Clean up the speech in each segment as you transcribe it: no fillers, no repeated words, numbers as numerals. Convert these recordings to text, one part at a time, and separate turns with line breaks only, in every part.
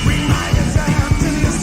Remind yourself to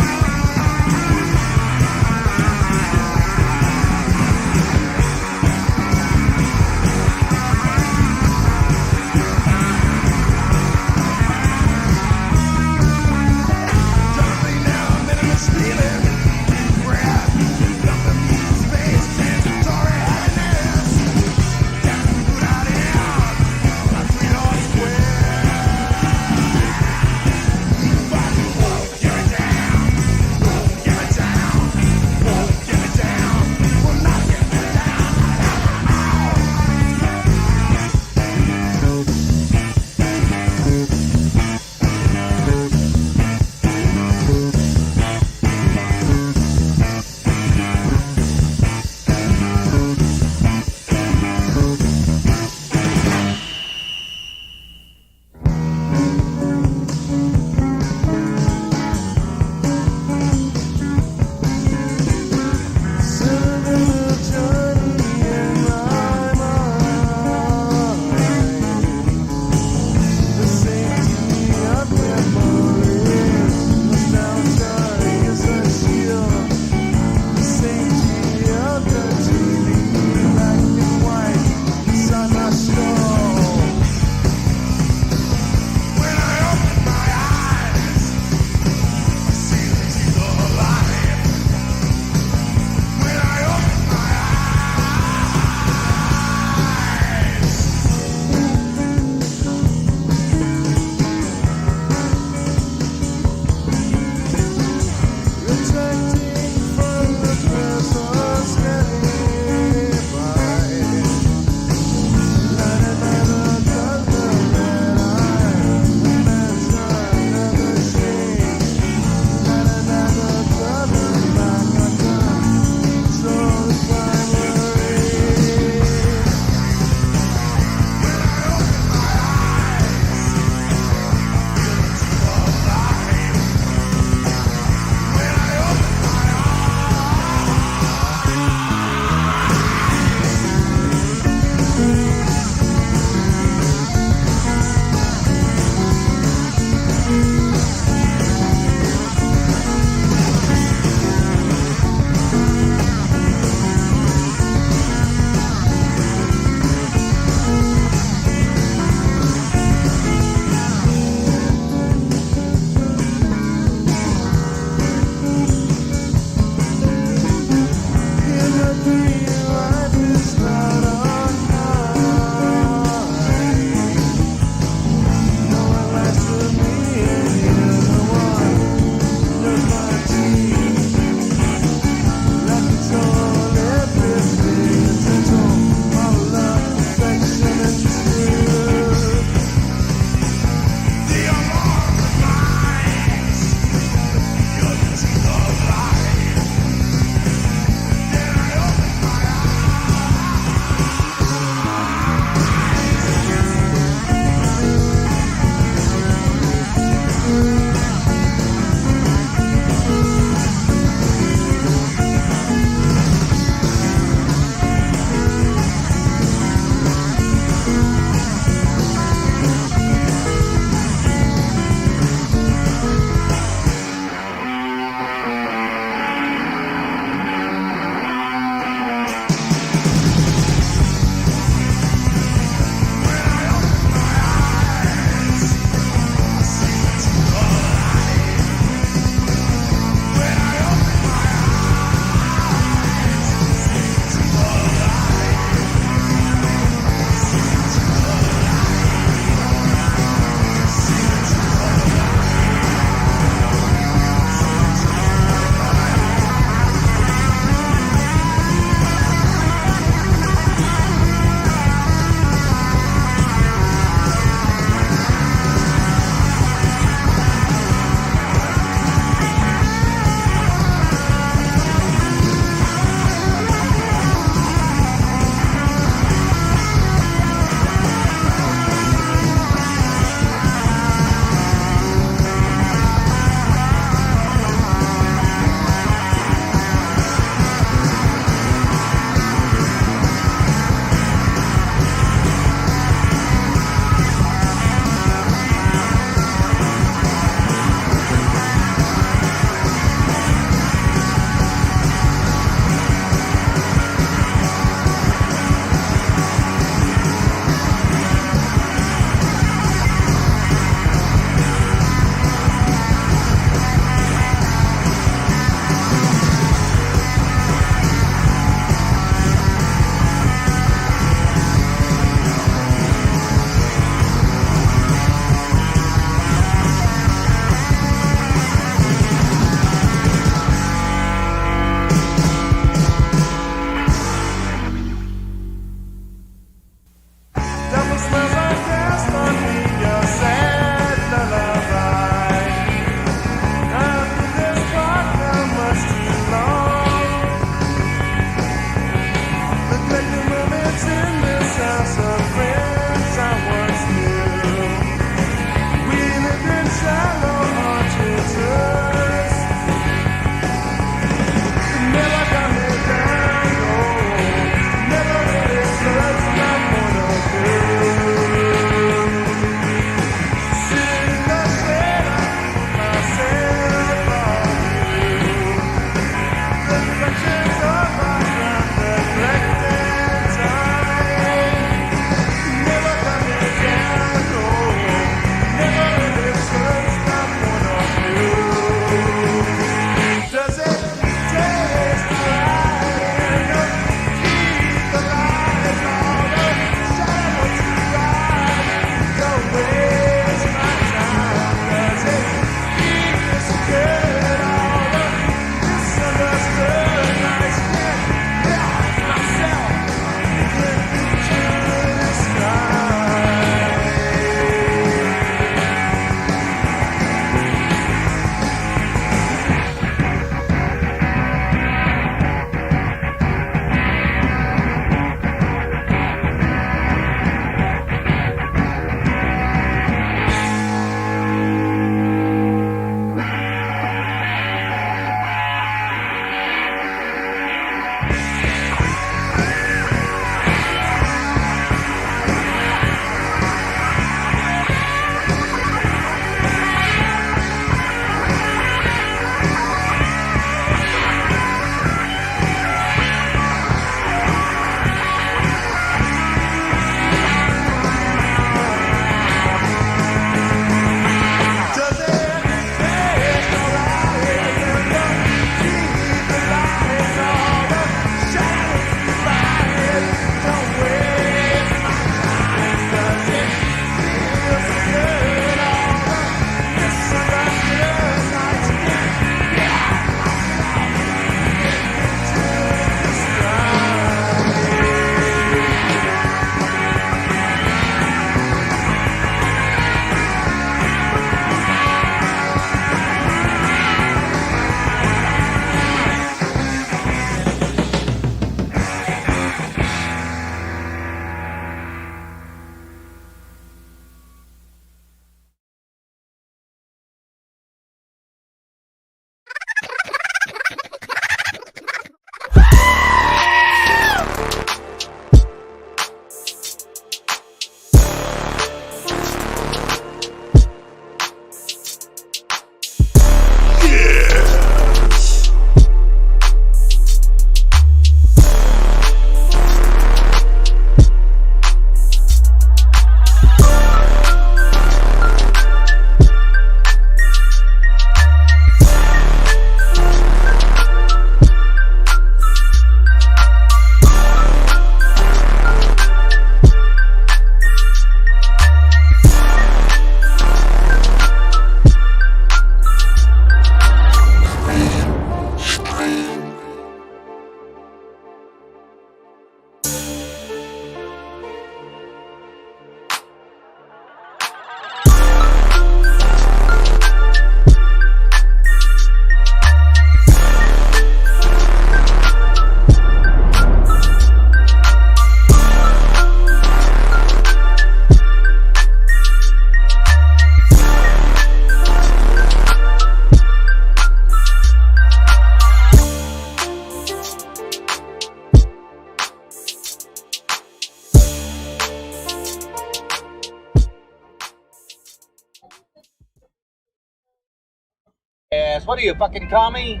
ass. What are you, fucking commie?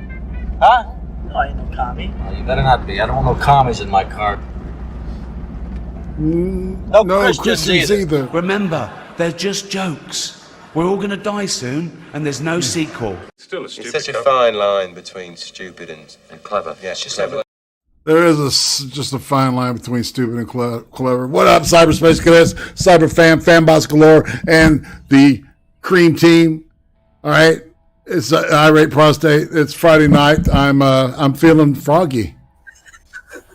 Huh?
No, I ain't no commie.
Oh, you better not be. I don't want no commies in my car.
No Christians either.
Remember, they're just jokes. We're all gonna die soon, and there's no sequel.
Still a stupid.
It's such a fine line between stupid and clever. Yeah, it's just clever.
There is just a fine line between stupid and clever. What up, cyberspace cadets, cyber fanbots galore, and the cream team? All right, it's irate prostate. It's Friday night. I'm feeling froggy,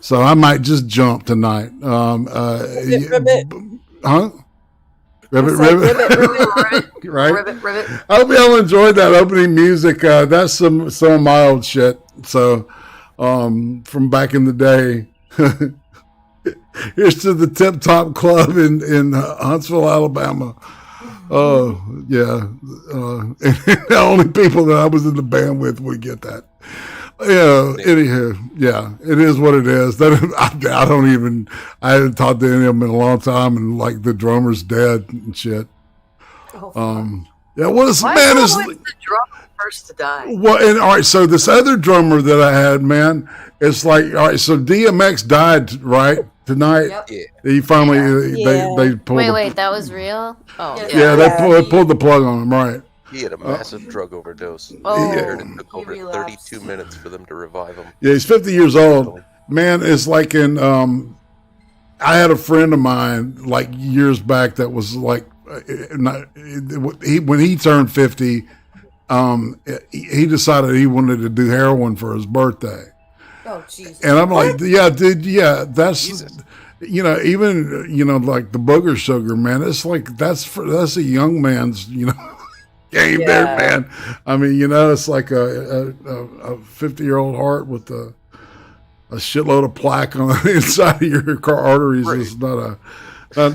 so I might just jump tonight.
Ribbit.
Huh? Ribbit. Right?
Ribbit.
I hope y'all enjoyed that opening music. That's some of my old shit. So, from back in the day. Here's to the Tip Top Club in Huntsville, Alabama. Oh, yeah. The only people that I was in the band with would get that. Yeah, anywho, yeah, it is what it is. I haven't talked to any of them in a long time, and like the drummer's dead and shit. Yeah, what is man is
the drummer first to die?
Well, and all right, so this other drummer that I had, man, it's like, all right, so DMX died right tonight.
Yep.
Yeah.
He finally they pulled.
Wait, that was real? Oh,
Yeah, they pulled the plug on him, right?
He had a massive drug overdose.
Oh.
It took over
relapsed.
32 minutes for them to revive him.
Yeah, he's 50 years old. Man, it's like in I had a friend of mine like years back that was like when he turned 50, he decided he wanted to do heroin for his birthday.
Oh, Jesus.
And I'm like, yeah, dude, yeah, that's even like the booger sugar, man. It's like that's a young man's game there, man. I mean, it's like a 50-year-old heart with a shitload of plaque on the inside of your car arteries. Right. It's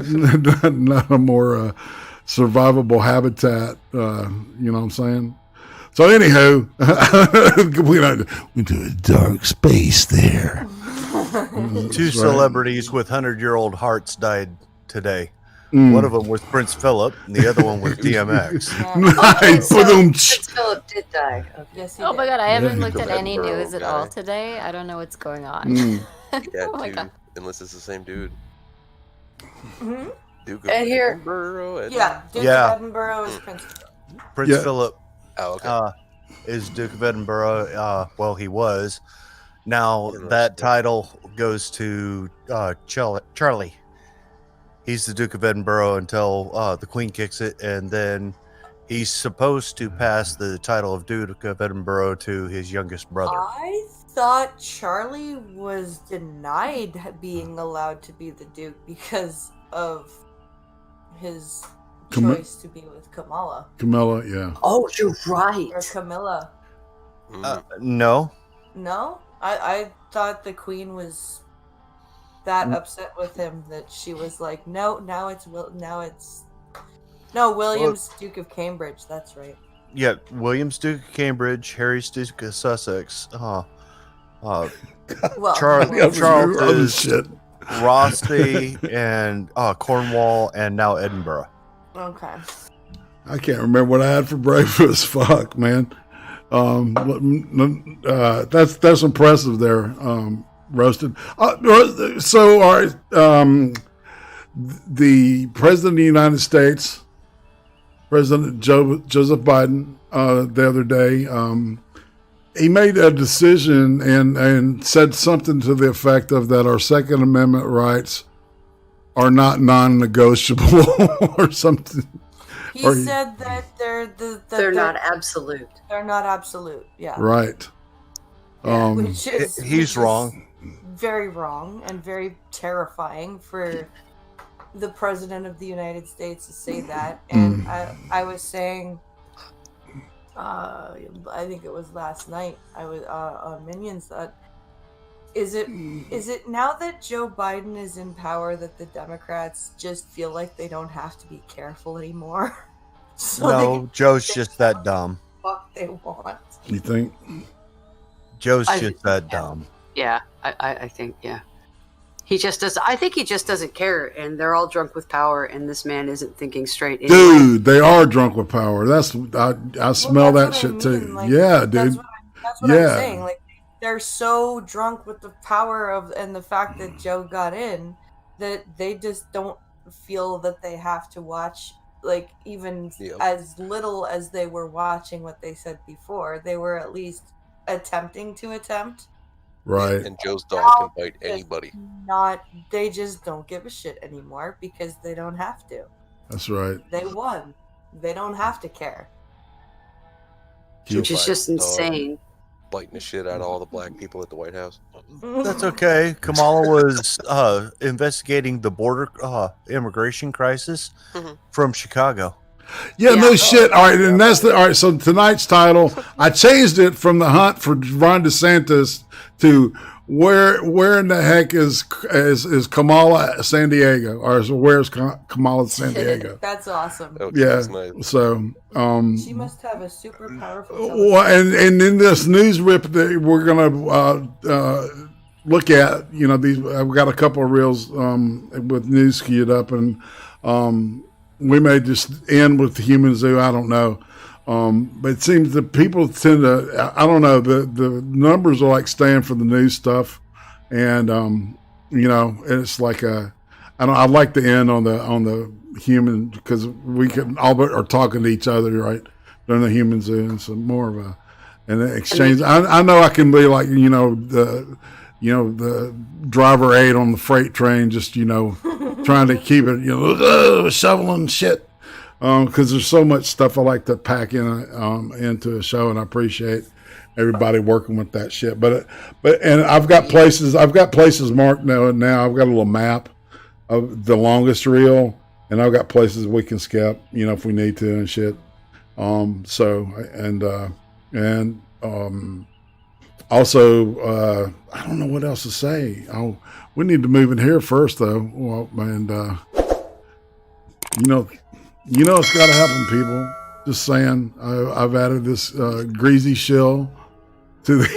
not a more survivable habitat. You know what I'm saying? So anywho, we went to a dark space there.
Two celebrities with 100-year-old hearts died today. One of them was Prince Philip, and the other one was DMX.
Nice.
Prince Philip did die. Yes, he
Oh
did.
my god, I haven't looked at
Duke of
any
Edinburgh
news at
guy.
all today. I don't know what's going on.
Yeah,
Oh my
dude,
god.
unless it's the same dude.
Mhm.
Duke of
And here-
Edinburgh.
Yeah, Duke
Yeah.
of Edinburgh is Prince Philip.
Prince
Yeah.
Philip
Oh, okay.
is Duke of Edinburgh. Well, he was. Now
Yeah,
that
that's-
title goes to Charlie. He's the Duke of Edinburgh until the Queen kicks it, and then he's supposed to pass the title of Duke of Edinburgh to his youngest brother.
I thought Charlie was denied being allowed to be the Duke because of his choice to be with Kamala.
Camilla, yeah.
Oh, you're right. Or Camilla.
No,
No? I thought the Queen was that upset with him that she was like, no, William's Duke of Cambridge. That's right.
yeah, William's Duke of Cambridge, Harry's Duke of Sussex.
Well,
Charles
Other
is
shit.
Rosty and Cornwall, and now Edinburgh.
Okay.
I can't remember what I had for breakfast. Fuck, man. That's impressive there. Roasted. So, all right. The President of the United States, President Joseph Biden, the other day, he made a decision and said something to the effect of that our Second Amendment rights are not non-negotiable or something.
He said that they're not absolute. They're not absolute. Yeah.
Right.
He's wrong.
Very wrong and very terrifying for the President of the United States to say that. And I was saying, I think it was last night, I was on Minions, that is it now that Joe Biden is in power that the Democrats just feel like they don't have to be careful anymore? So
No, Joe's just that dumb.
fuck they want.
You think?
Joe's just that dumb.
Yeah, I think, yeah.
He just does. I think he just doesn't care, and they're all drunk with power, and this man isn't thinking straight. Anyway.
Dude, they are drunk with power. I smell that shit too.
Like,
yeah, dude.
That's what I'm saying. Like, they're so drunk with the power of and the fact that Joe got in that they just don't feel that they have to watch, like, even as little as they were watching what they said before. They were at least attempting to attempt.
Right.
And Joe's dog can bite anybody.
They just don't give a shit anymore because they don't have to.
That's right.
They won. They don't have to care.
Which is just insane.
Biting the shit out of all the black people at the White House.
That's okay. Kamala was investigating the border immigration crisis from Chicago.
Yeah, no shit. All right, and all right. So tonight's title, I changed it from the hunt for Ron DeSantis to where in the heck is Kamala San Diego, or where's Kamala San Diego?
That's awesome.
Okay,
Yeah.
that's nice.
So
she must have a super powerful.
well, and in this news rip that we're gonna look at, you know, these I've got a couple of reels with news queued up, and we may just end with the human zoo. I don't know. But it seems that people tend to, I don't know, the numbers are like staying for the news stuff. And, you know, it's like I'd like to end on the human, because we can all but are talking to each other, right? During the human zoo, and some more of an exchange. I know I can be like, the driver aide on the freight train, just, trying to keep it, shoveling shit. Because there's so much stuff I like to pack into a show, and I appreciate everybody working with that shit. But I've got places marked now. I've got a little map of the longest reel, and I've got places we can skip, if we need to and shit. Also, I don't know what else to say. We need to move in here first, though. Well, and it's got to happen, people. Just saying. I've added this greasy shill to the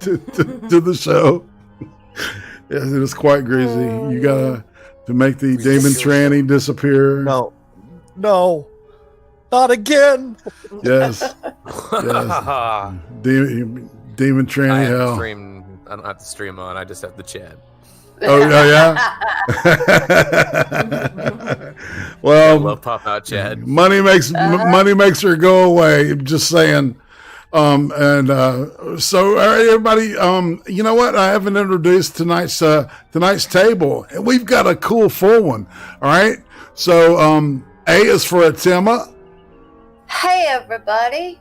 to the show. It's quite greasy. You gotta to make the demon tranny disappear.
No, not again.
Yes. Demon tranny hell.
I don't have the stream on. I just have the chat.
Oh yeah. Well,
I love pop out chat.
Money makes her go away. Just saying. So everybody, you know what? I haven't introduced tonight's table, and we've got a cool full one. All right. So A is for Atima.
Hey everybody.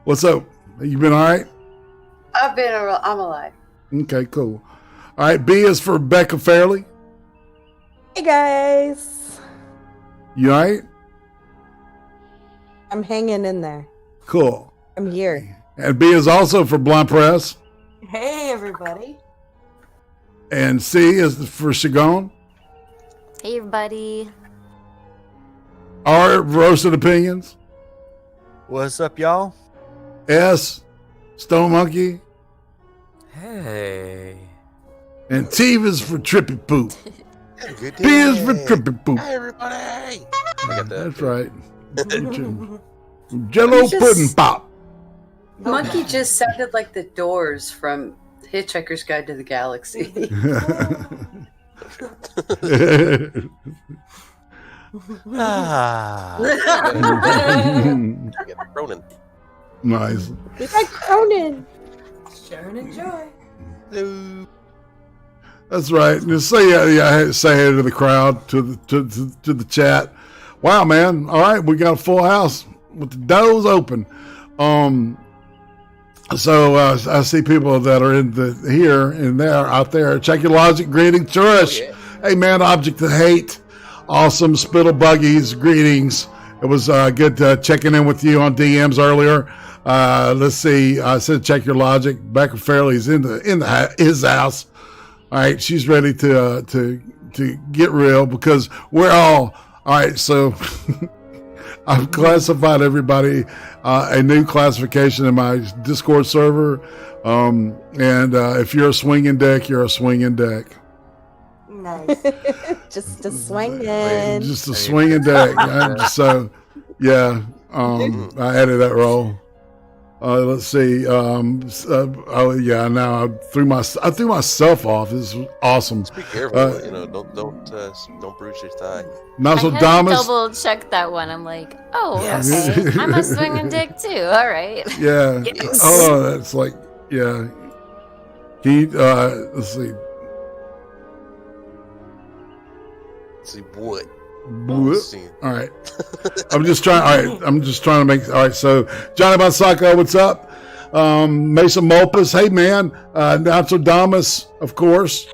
What's up? You been all right?
I'm alive.
Okay, cool. All right, B is for Becca Fairley.
Hey guys.
You all right?
I'm hanging in there.
Cool.
I'm here.
And B is also for Blunt Press.
Hey everybody.
And C is for Shagon.
Hey, everybody.
R, Roasted Opinions.
What's up, y'all?
S, Stone Monkey.
Hey.
And T is for Trippypoop.
Good
P is for Trippypoop.
Hi, everybody. I got that.
That's right. Jello pudding pop.
Monkey just sounded like the Doors from Hitchhiker's Guide to the Galaxy.
Cronin.
Nice.
We got Cronin.
Sharon and Joy.
Hello.
That's right. Just say say hey to the crowd, to the chat. Wow, man! All right, we got a full house with the doors open. So I see people that are in here and there out there. Check your logic. Greetings, Trish.
Oh, yeah.
Hey, man, object of hate. Awesome spittle buggies. Greetings. It was good checking in with you on DMs earlier. Let's see. I said check your logic. Becca Fairley's in his house. All right, she's ready to get real because we're all right. So I've classified everybody a new classification in my Discord server, and if you're a swinging deck, you're a swinging deck.
Nice.
Just a swinging.
Just a swinging deck. So, yeah, I added that roll. Let's see. Oh yeah, now I threw myself off. This was awesome.
Just be careful. Don't bruise your thigh.
Nostradamus.
Double check that one. I'm like, oh,
Yes.
okay. I'm a swinging dick too. All right.
Yeah.
Yes.
Oh, that's like, yeah. Let's see.
See what?
All right. I'm just trying to make. All right. So Johnny Bonsaco, what's up? Mason Molpus, hey man. Nostradamus, of course.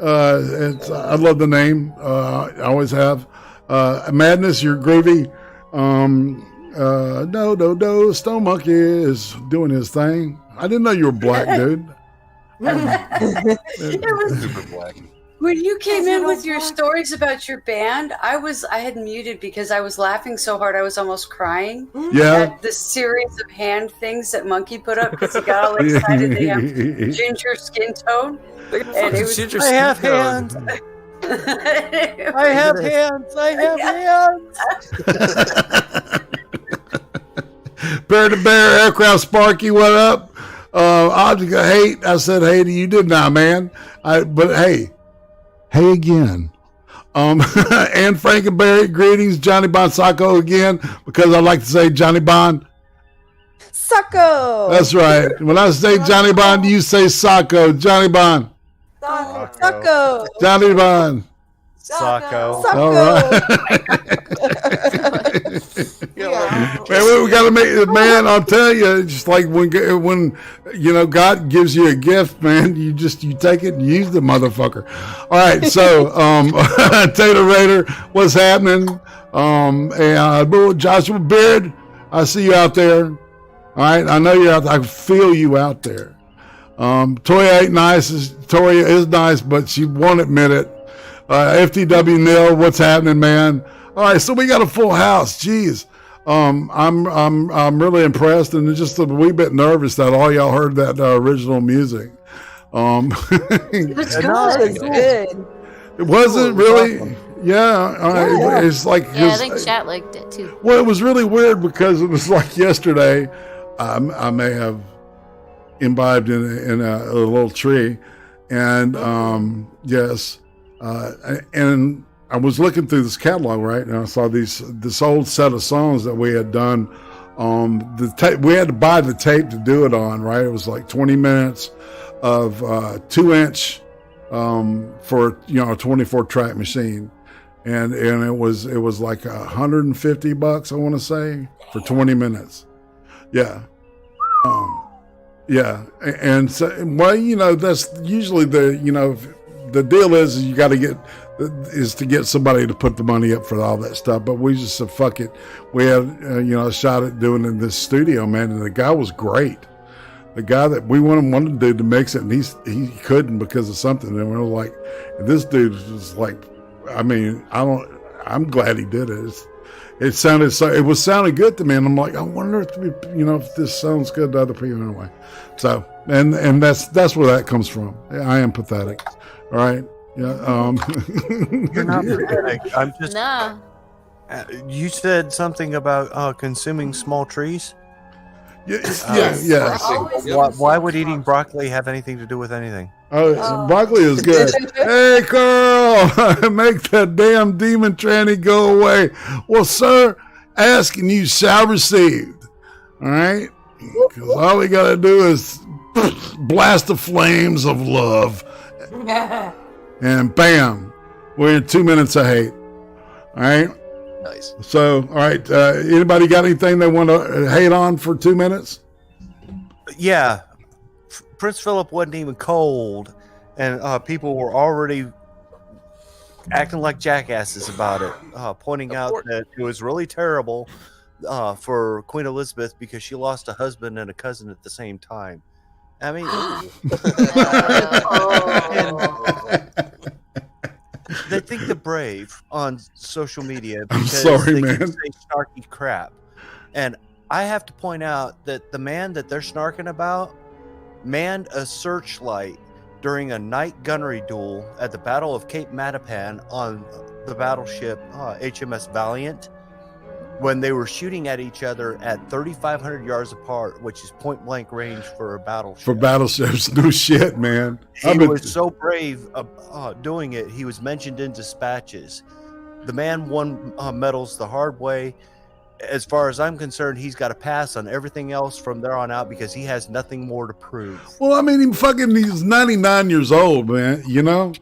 I love the name. I always have. Madness, you're groovy. No. Stone Monkey is doing his thing. I didn't know you were black, dude.
It was
Super black.
when you came in with your stories about your band. I had muted because I was laughing so hard I was almost crying.
Yeah.
At the series of hand things that Monkey put up because he got all excited. They have ginger skin tone, and it was
Ginger
I have
skin
hands.
tone.
I have hands. I have hands.
Bear to Bear, Aircraft Sparky, what up? Object of Hate, I said hey to you, didn't I, man? But hey again. Ann Frankenberry, greetings. Johnny Bonsaco again, because I like to say Johnny Bon.
Sucko.
That's right. When I say Johnny Bon, you say Sacco. Johnny Bon.
Sucko.
Johnny Bon.
Sacco.
All right. Man, we got to make it, man. I'll tell you, just like when God gives you a gift, man, you take it and use the motherfucker. All right, so Tater Raider, what's happening? And Joshua Beard, I see you out there. All right, I know you're out there. I feel you out there. Toya ain't nice. Toya is nice, but she won't admit it. FTW Nil, what's happening, man? All right, so we got a full house. Jeez, I'm really impressed and just a wee bit nervous that all y'all heard that original music.
It's
good.
Was it really? Yeah.
Yeah.
It's like
Yeah, I think chat liked it too.
well, it was really weird because it was like yesterday. I may have imbibed in a little tree, and yes. And I was looking through this catalog, right, and I saw this old set of songs that we had done. We had to buy the tape to do it on, right? It was like 20 minutes of 2-inch for a 24-track machine, and it was like $150, I want to say, for 20 minutes. Yeah. Yeah, and so, well, that's usually the deal is you got to get somebody to put the money up for all that stuff. But we just said, fuck it. We had, a shot at doing it in this studio, man. And the guy was great. The guy that we wanted to do to mix it, and he couldn't because of something. And we're like, this dude was like, I'm glad he did it. It was sounding good to me. And I'm like, I wonder if this sounds good to other people anyway. So, and that's where that comes from. I am pathetic. All right. Yeah.
You're not pathetic. I'm just.
No.
You said something about consuming small trees.
Yes.
Why would eating broccoli have anything to do with anything?
Broccoli is good. Hey, Carl, make that damn demon tranny go away. Well, sir, asking you shall receive. All right? Because all we got to do is blast the flames of love. And bam, we're in 2 minutes of hate. All right?
Nice.
So, all right, anybody got anything they want to hate on for 2 minutes?
Yeah. Prince Philip wasn't even cold, and people were already acting like jackasses about it, pointing out that it was really terrible for Queen Elizabeth because she lost a husband and a cousin at the same time. I mean, they think they're brave on social media because they can say snarky crap. And I have to point out that the man that they're snarking about manned a searchlight during a night gunnery duel at the Battle of Cape Matapan on the battleship HMS Valiant, when they were shooting at each other at 3,500 yards apart, which is point blank range for a battleship.
For battleships, no shit, man.
He was so brave doing it. He was mentioned in dispatches. The man won medals the hard way. As far as I'm concerned, he's got a pass on everything else from there on out because he has nothing more to prove.
Well, I mean, he's 99 years old, man. You know,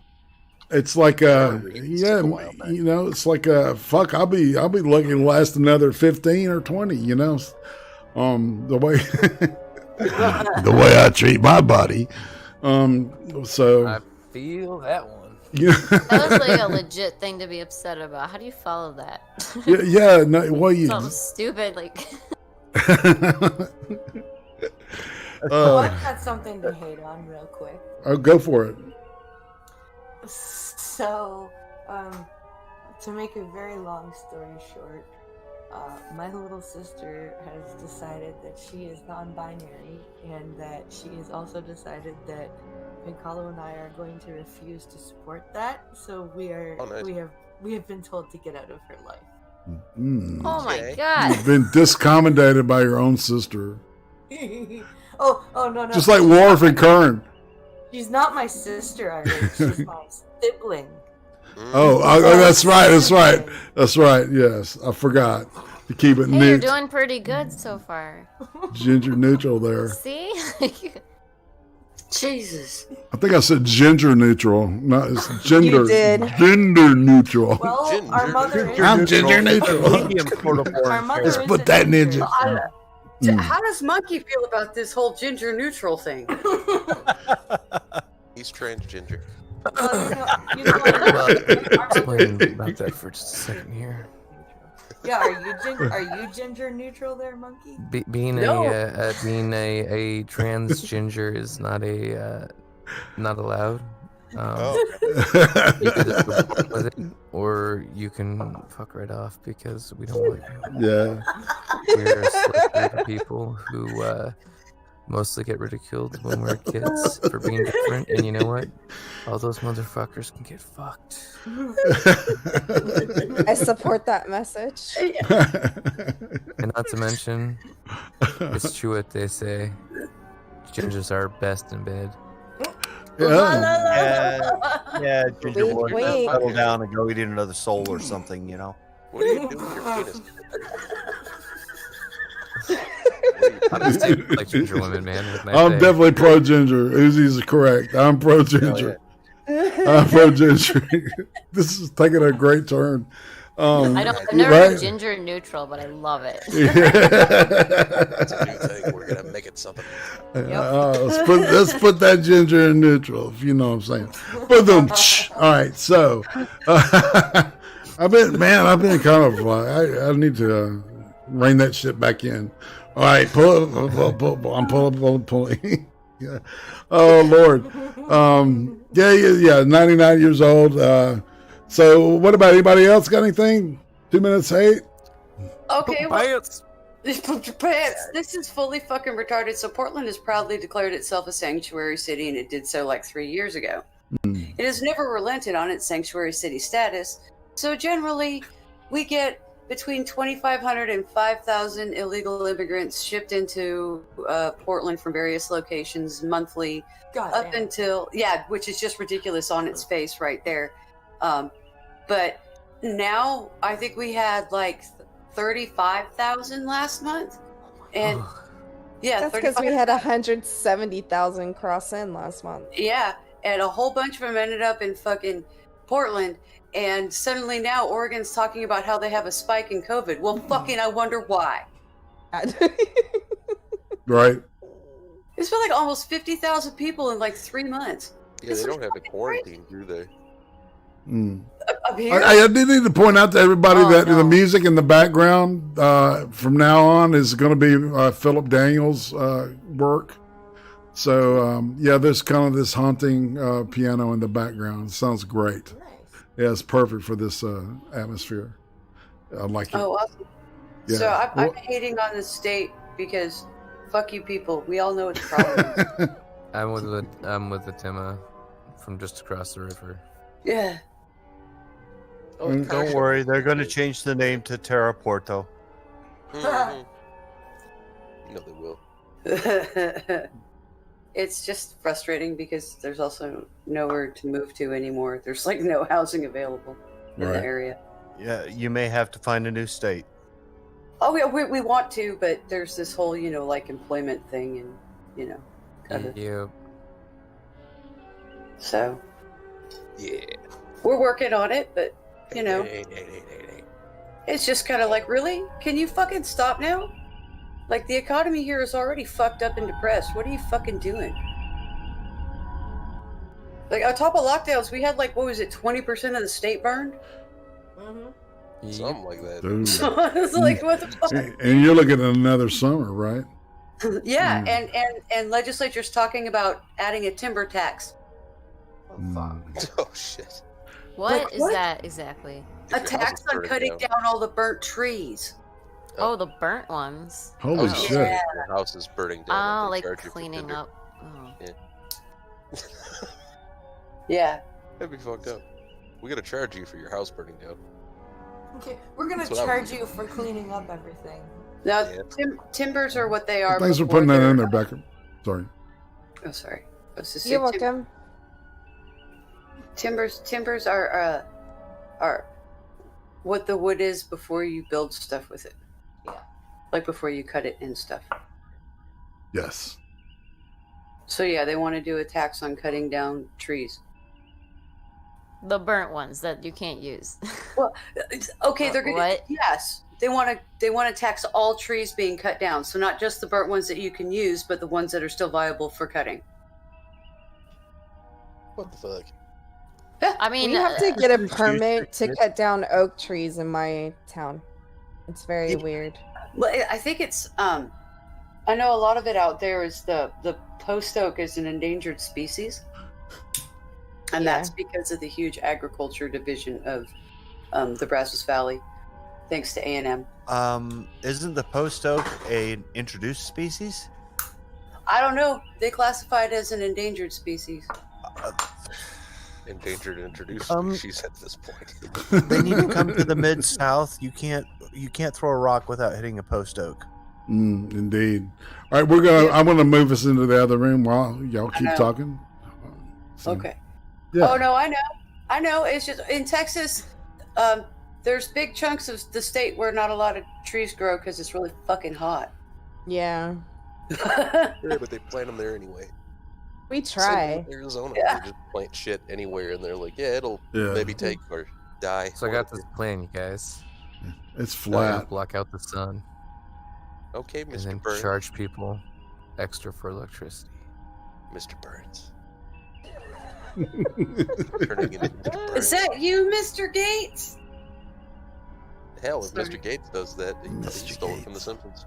it's like it's like fuck. I'll be lucky to last another 15 or 20. You know, the way the way I treat my body. So
I feel that one.
Yeah,
That was like a legit thing to be upset about. How do you follow that?
yeah. No, well, you.
Something stupid like.
Oh, I've got something to hate on real quick.
Oh, go for it.
So, to make a very long story short, my little sister has decided that she is non-binary, and that she has also decided that PINCALO and I are going to refuse to support that. So we have been told to get out of her life.
Mm.
Oh my god!
You've been discommoded by your own sister.
oh no!
Just like Worf and Kern.
She's not my sister, Irene. She's my sibling.
Oh, that's right. That's right. Yes, I forgot to keep it
Hey, you're
neat.
doing pretty good so far.
Ginger neutral there.
See?
Jesus.
I think I said ginger neutral. No, it's gender.
You did.
Gender neutral.
Well, our mother is.
I'm ginger neutral.
Our mother
Let's
is
put
a
that
ginger.
ninja.
How does Monkey feel about this whole ginger neutral thing?
He's transgender.
You know what?
Explain about that for just a second here.
Yeah, are you ginger neutral there, Monkey?
Being
No.
a trans ginger is not not allowed. You can just go along with it, or you can fuck right off because we don't like you.
Yeah.
We're a select group of people who mostly get ridiculed when we're kids for being different, and you know what? All those motherfuckers can get fucked.
I support that message.
And not to mention, it's true what they say. Gingers are best in bed.
Yeah, Ginger
Wink,
boy,
wink.
settle down and go eat another soul or something, you know.
What do you do with your penis?
I'm just like ginger women, man. With my
I'm
day.
definitely pro ginger. Uzi's correct. I'm pro ginger. I'm pro ginger. This is taking a great turn.
I've never heard ginger neutral, but I love it.
That's a new thing. We're gonna make it something.
Let's put that ginger in neutral, if you know what I'm saying. Boom. All right, so I've been kind of I need to rein that shit back in. All right, pull. I'm pulling. Yeah. Oh Lord. Yeah. 99 years old. So what about anybody else? Got anything? 2 minutes 8.
Okay, well,
Pants.
this is fully fucking retarded. So Portland has proudly declared itself a sanctuary city, and it did so like 3 years ago. It has never relented on its sanctuary city status. So generally, we get between 2,500 and 5,000 illegal immigrants shipped into Portland from various locations monthly, until which is just ridiculous on its face right there. But now I think we had like 35,000 last month, and
that's because we had 170,000 cross in last month.
Yeah, and a whole bunch of them ended up in fucking Portland. And suddenly now Oregon's talking about how they have a spike in COVID. Well, fucking, I wonder why.
Right.
It's been like almost 50,000 people in like 3 months.
Yeah, they don't have a quarantine, do they?
I do need to point out to everybody that the music in the background from now on is going to be Philip Daniels' work. So, there's kind of this haunting piano in the background. It sounds great. Yeah, it's perfect for this atmosphere. I like it.
Oh, awesome.
Yeah.
So I'm hating on the state because fuck you people. We all know it's a problem.
I'm with the Timma. from just across the river.
Yeah.
Oh,
Don't worry, they're going to change the name to Terraporto.
Mhm. No, they will.
It's just frustrating because there's also nowhere to move to anymore. There's like no housing available in the area.
Yeah, you may have to find a new state.
Oh, yeah, we want to, but there's this whole, like employment thing and, kind of.
Yeah.
So.
Yeah.
We're working on it, but, it's just kind of like, really? Can you fucking stop now? Like, the economy here is already fucked up and depressed. What are you fucking doing? Like, on top of lockdowns, we had, like, what was it, 20% of the state burned?
Mm-hmm.
Something like that.
Dude.
So it's like, what the fuck?
And you're looking at another summer, right?
Yeah, and legislature's talking about adding a timber tax.
Oh, shit.
What is that exactly?
A tax on cutting down all the burnt trees.
Oh, the burnt ones.
Holy shit.
Yeah.
Your house is burning down.
Oh,
and they
like
charge you for
cleaning
timber.
up. Oh.
Yeah.
Yeah.
That'd be fucked up. We gotta charge you for your house burning down.
Okay, we're gonna
That's what I
charge
was-
you for cleaning up everything.
Now, timbers are what they are.
Thanks for
before
putting that
they're-
in there, Becca. Sorry.
Oh, sorry. I was just
You're
saying
welcome.
Timbers are what the wood is before you build stuff with it.
Yeah.
Like before you cut it and stuff.
Yes.
So yeah, they want to do a tax on cutting down trees.
The burnt ones that you can't use.
Well, okay, they're gonna.
What?
Yes, they want to tax all trees being cut down. So not just the burnt ones that you can use, but the ones that are still viable for cutting.
What the fuck?
I mean,
You have to get a permit to cut down oak trees in my town. It's very weird.
Well, I think it's. I know a lot of it out there is the post oak is an endangered species, and that's because of the huge agriculture division of the Brazos Valley, thanks to A&M.
Isn't the post oak a introduced species?
I don't know. They classify it as an endangered species.
Endangered introduced species at this point.
They need to come to the mid-south. You can't throw a rock without hitting a post oak.
Indeed. All right, I'm gonna move us into the other room while y'all keep talking.
Okay.
Yeah.
Oh no, I know. It's just in Texas. There's big chunks of the state where not a lot of trees grow because it's really fucking hot.
Yeah.
Yeah, but they plant them there anyway.
We
Same
try.
with Arizona,
Yeah.
they just plant shit anywhere, and they're like, yeah, it'll
Yeah.
maybe take or die.
So I got this plan, you guys.
It's
I'm gonna
flat.
block out the sun
Okay,
and
Mr.
then
Burns.
charge people extra for electricity.
Mr. Burns. Turning it into Burns.
Is that you, Mr. Gates?
Hell, if Mr. Gates does that, he stole it from The Simpsons.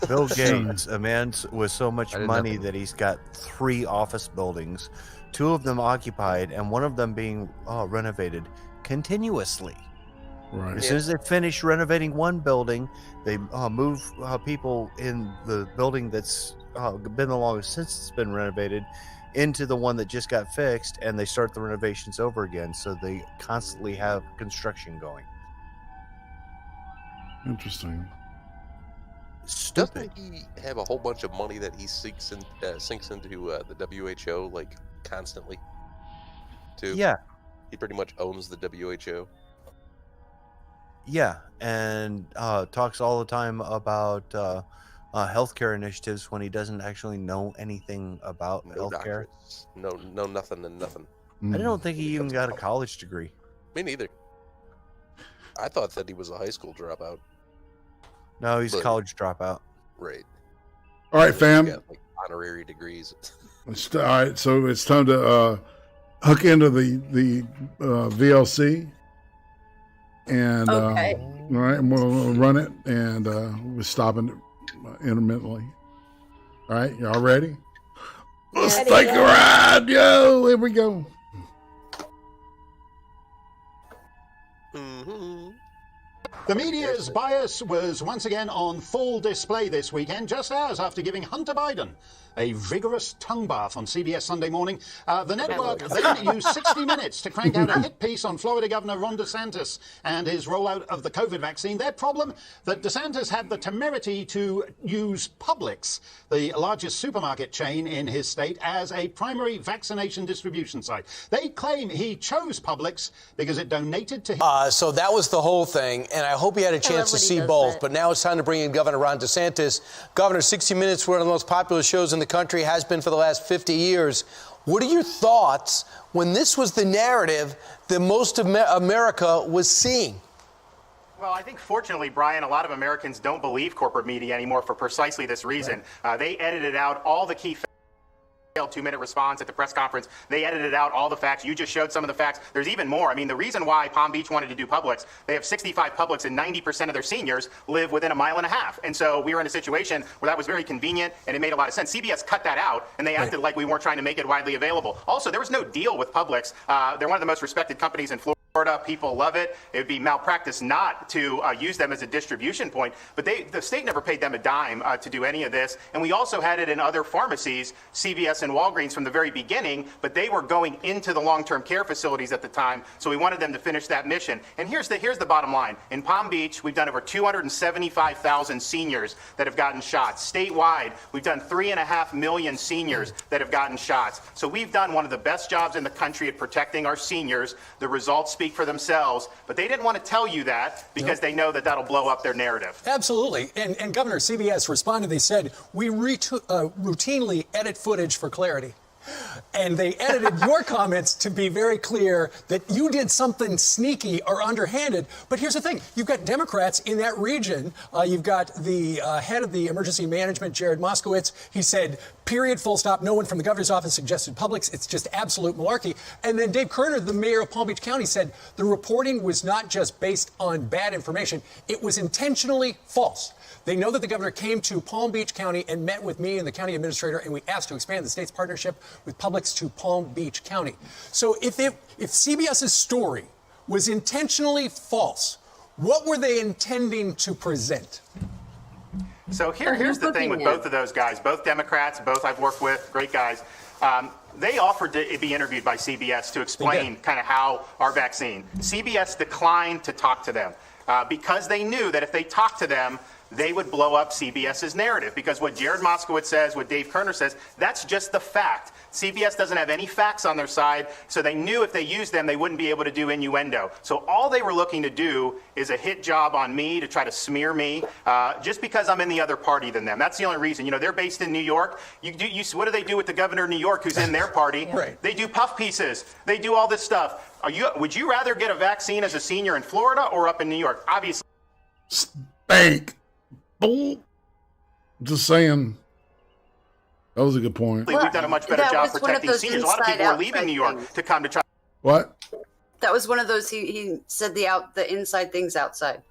Bill Gates, a man with so much
I did
money
nothing.
that he's got 3 office buildings, 2 of them occupied, and 1 of them being renovated continuously.
Right.
As soon as they finish renovating one building, they move people in the building that's been the longest since it's been renovated into the one that just got fixed, and they start the renovations over again. So they constantly have construction going.
Interesting.
Stupid.
Doesn't he have a whole bunch of money that he sinks into the WHO like constantly? Too.
Yeah.
He pretty much owns the WHO.
Yeah, and talks all the time about healthcare initiatives when he doesn't actually know anything about
No
healthcare.
doctorates. No nothing and nothing.
I don't think he even got a college degree.
Me neither. I thought that he was a high school dropout.
No, he's a
But-
college dropout.
Right.
All right,
He's
fam.
got, like, honorary degrees.
All right, so it's time to hook into the VLC, and
Okay.
all right, and we'll run it, and we're stopping it intermittently. All right, y'all ready? Let's
Ready,
take
yeah.
a ride, yo! Here we go.
Mm-hmm.
The media's bias was once again on full display this weekend, just hours after giving Hunter Biden a vigorous tongue bath on CBS Sunday Morning. The network then used 60 minutes to crank out a hit piece on Florida Governor Ron DeSantis and his rollout of the COVID vaccine. Their problem, that DeSantis had the temerity to use Publix, the largest supermarket chain in his state, as a primary vaccination distribution site. They claim he chose Publix because it donated to him.
So that was the whole thing, and I hope he had a chance to see both. But now it's time to bring in Governor Ron DeSantis. Governor, 60 Minutes, one of the most popular shows in the country, has been for the last 50 years. What are your thoughts when this was the narrative that most of America was seeing?
Well, I think fortunately, Brian, a lot of Americans don't believe corporate media anymore for precisely this reason. Right. They edited out all the key 2-minute response at the press conference. They edited out all the facts. You just showed some of the facts. There's even more. I mean, the reason why Palm Beach wanted to do Publix, they have 65 Publix and 90% of their seniors live within a mile and a half. And so we were in a situation where that was very convenient and it made a lot of sense. CBS cut that out and they acted like we weren't trying to make it widely available. Also, there was no deal with Publix. They're one of the most respected companies in Florida. People love it. It would be malpractice not to use them as a distribution point. But the state never paid them a dime to do any of this. And we also had it in other pharmacies, CVS and Walgreens from the very beginning, but they were going into the long-term care facilities at the time. So we wanted them to finish that mission. And here's the bottom line. In Palm Beach, we've done over 275,000 seniors that have gotten shots. Statewide, we've done 3.5 million seniors that have gotten shots. So we've done one of the best jobs in the country at protecting our seniors. The results speak for themselves, but they didn't want to tell you that because they know that that'll blow up their narrative.
Absolutely. And Governor, CBS responded. They said, we routinely edit footage for clarity. And they edited your comments to be very clear that you did something sneaky or underhanded. But here's the thing. You've got Democrats in that region. You've got the head of the emergency management, Jared Moskowitz. He said, period, full stop. No one from the governor's office suggested Publix. It's just absolute malarkey. And then Dave Kerner, the mayor of Palm Beach County, said the reporting was not just based on bad information. It was intentionally false. They know that the governor came to Palm Beach County and met with me and the county administrator, and we asked to expand the state's partnership with Publix to Palm Beach County. So if CBS's story was intentionally false, what were they intending to present?
So here's the thing with both of those guys, both Democrats, both I've worked with, great guys. They offered to be interviewed by CBS to explain kind of how our vaccine. CBS declined to talk to them because they knew that if they talked to them, they would blow up CBS's narrative, because what Jared Moskowitz says, what Dave Kerner says, that's just the fact. CBS doesn't have any facts on their side, so they knew if they used them, they wouldn't be able to do innuendo. So all they were looking to do is a hit job on me to try to smear me, just because I'm in the other party than them. That's the only reason. You know, they're based in New York. What do they do with the governor of New York who's in their party? Right. They do puff pieces. They do all this stuff. Would you rather get a vaccine as a senior in Florida or up in New York? Obviously.
Spank. Just saying. That was a good point.
We've done a much better job protecting seniors. A lot of people are leaving New York to come to try.
What?
That was one of those. He said the inside things outside.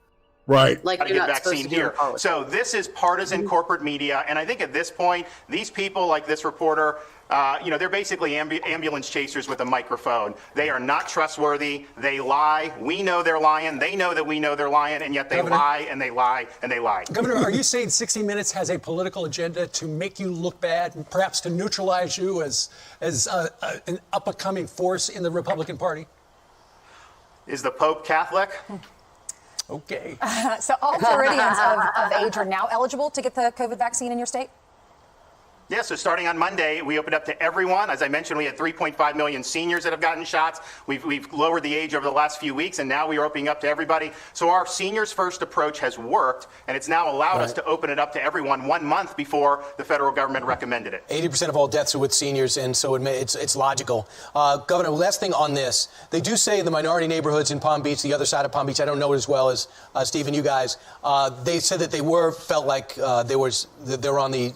Right.
Like
you're not vaccine here. So this is partisan corporate media, and I think at this point, these people like this reporter, they're basically ambulance chasers with a microphone. They are not trustworthy. They lie. We know they're lying. They know that we know they're lying, and yet they lie and they lie and they lie.
Governor, are you saying 60 Minutes has a political agenda to make you look bad and perhaps to neutralize you as an up-and-coming force in the Republican Party?
Is the Pope Catholic?
Okay.
So all Floridians of age are now eligible to get the COVID vaccine in your state?
Yeah, so starting on Monday, we opened up to everyone. As I mentioned, we had 3.5 million seniors that have gotten shots. We've lowered the age over the last few weeks, and now we are opening up to everybody. So our seniors first approach has worked, and it's now allowed us to open it up to everyone 1 month before the federal government recommended it.
80% of all deaths are with seniors, and so it's logical. Governor, last thing on this. They do say the minority neighborhoods in Palm Beach, the other side of Palm Beach, I don't know it as well as Steve and you guys, they said that they felt like they were on the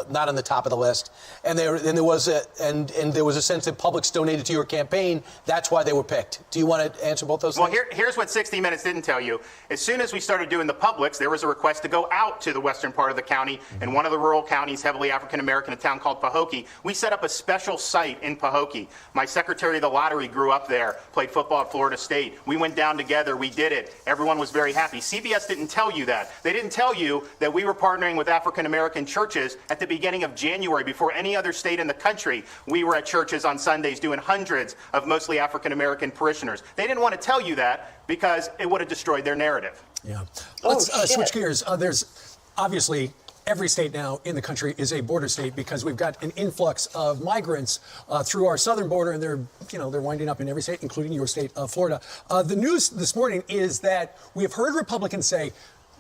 not on the top top of the list, and there was a sense that publics donated to your campaign. That's why they were picked. Do you want to answer both those things?
Well, here's what 60 Minutes didn't tell you. As soon as we started doing the Publix, there was a request to go out to the western part of the county, in one of the rural counties, heavily African-American, a town called Pahokee. We set up a special site in Pahokee. My secretary of the lottery grew up there, played football at Florida State. We went down together. We did it. Everyone was very happy. CBS didn't tell you that. They didn't tell you that we were partnering with African-American churches at the beginning of January. Before any other state in the country, we were at churches on Sundays doing hundreds of mostly African-American parishioners. They didn't want to tell you that because it would have destroyed their narrative.
Yeah. Let's switch gears. There's obviously every state now in the country is a border state because we've got an influx of migrants through our southern border, and they're winding up in every state, including your state of Florida. The news this morning is that we have heard Republicans say,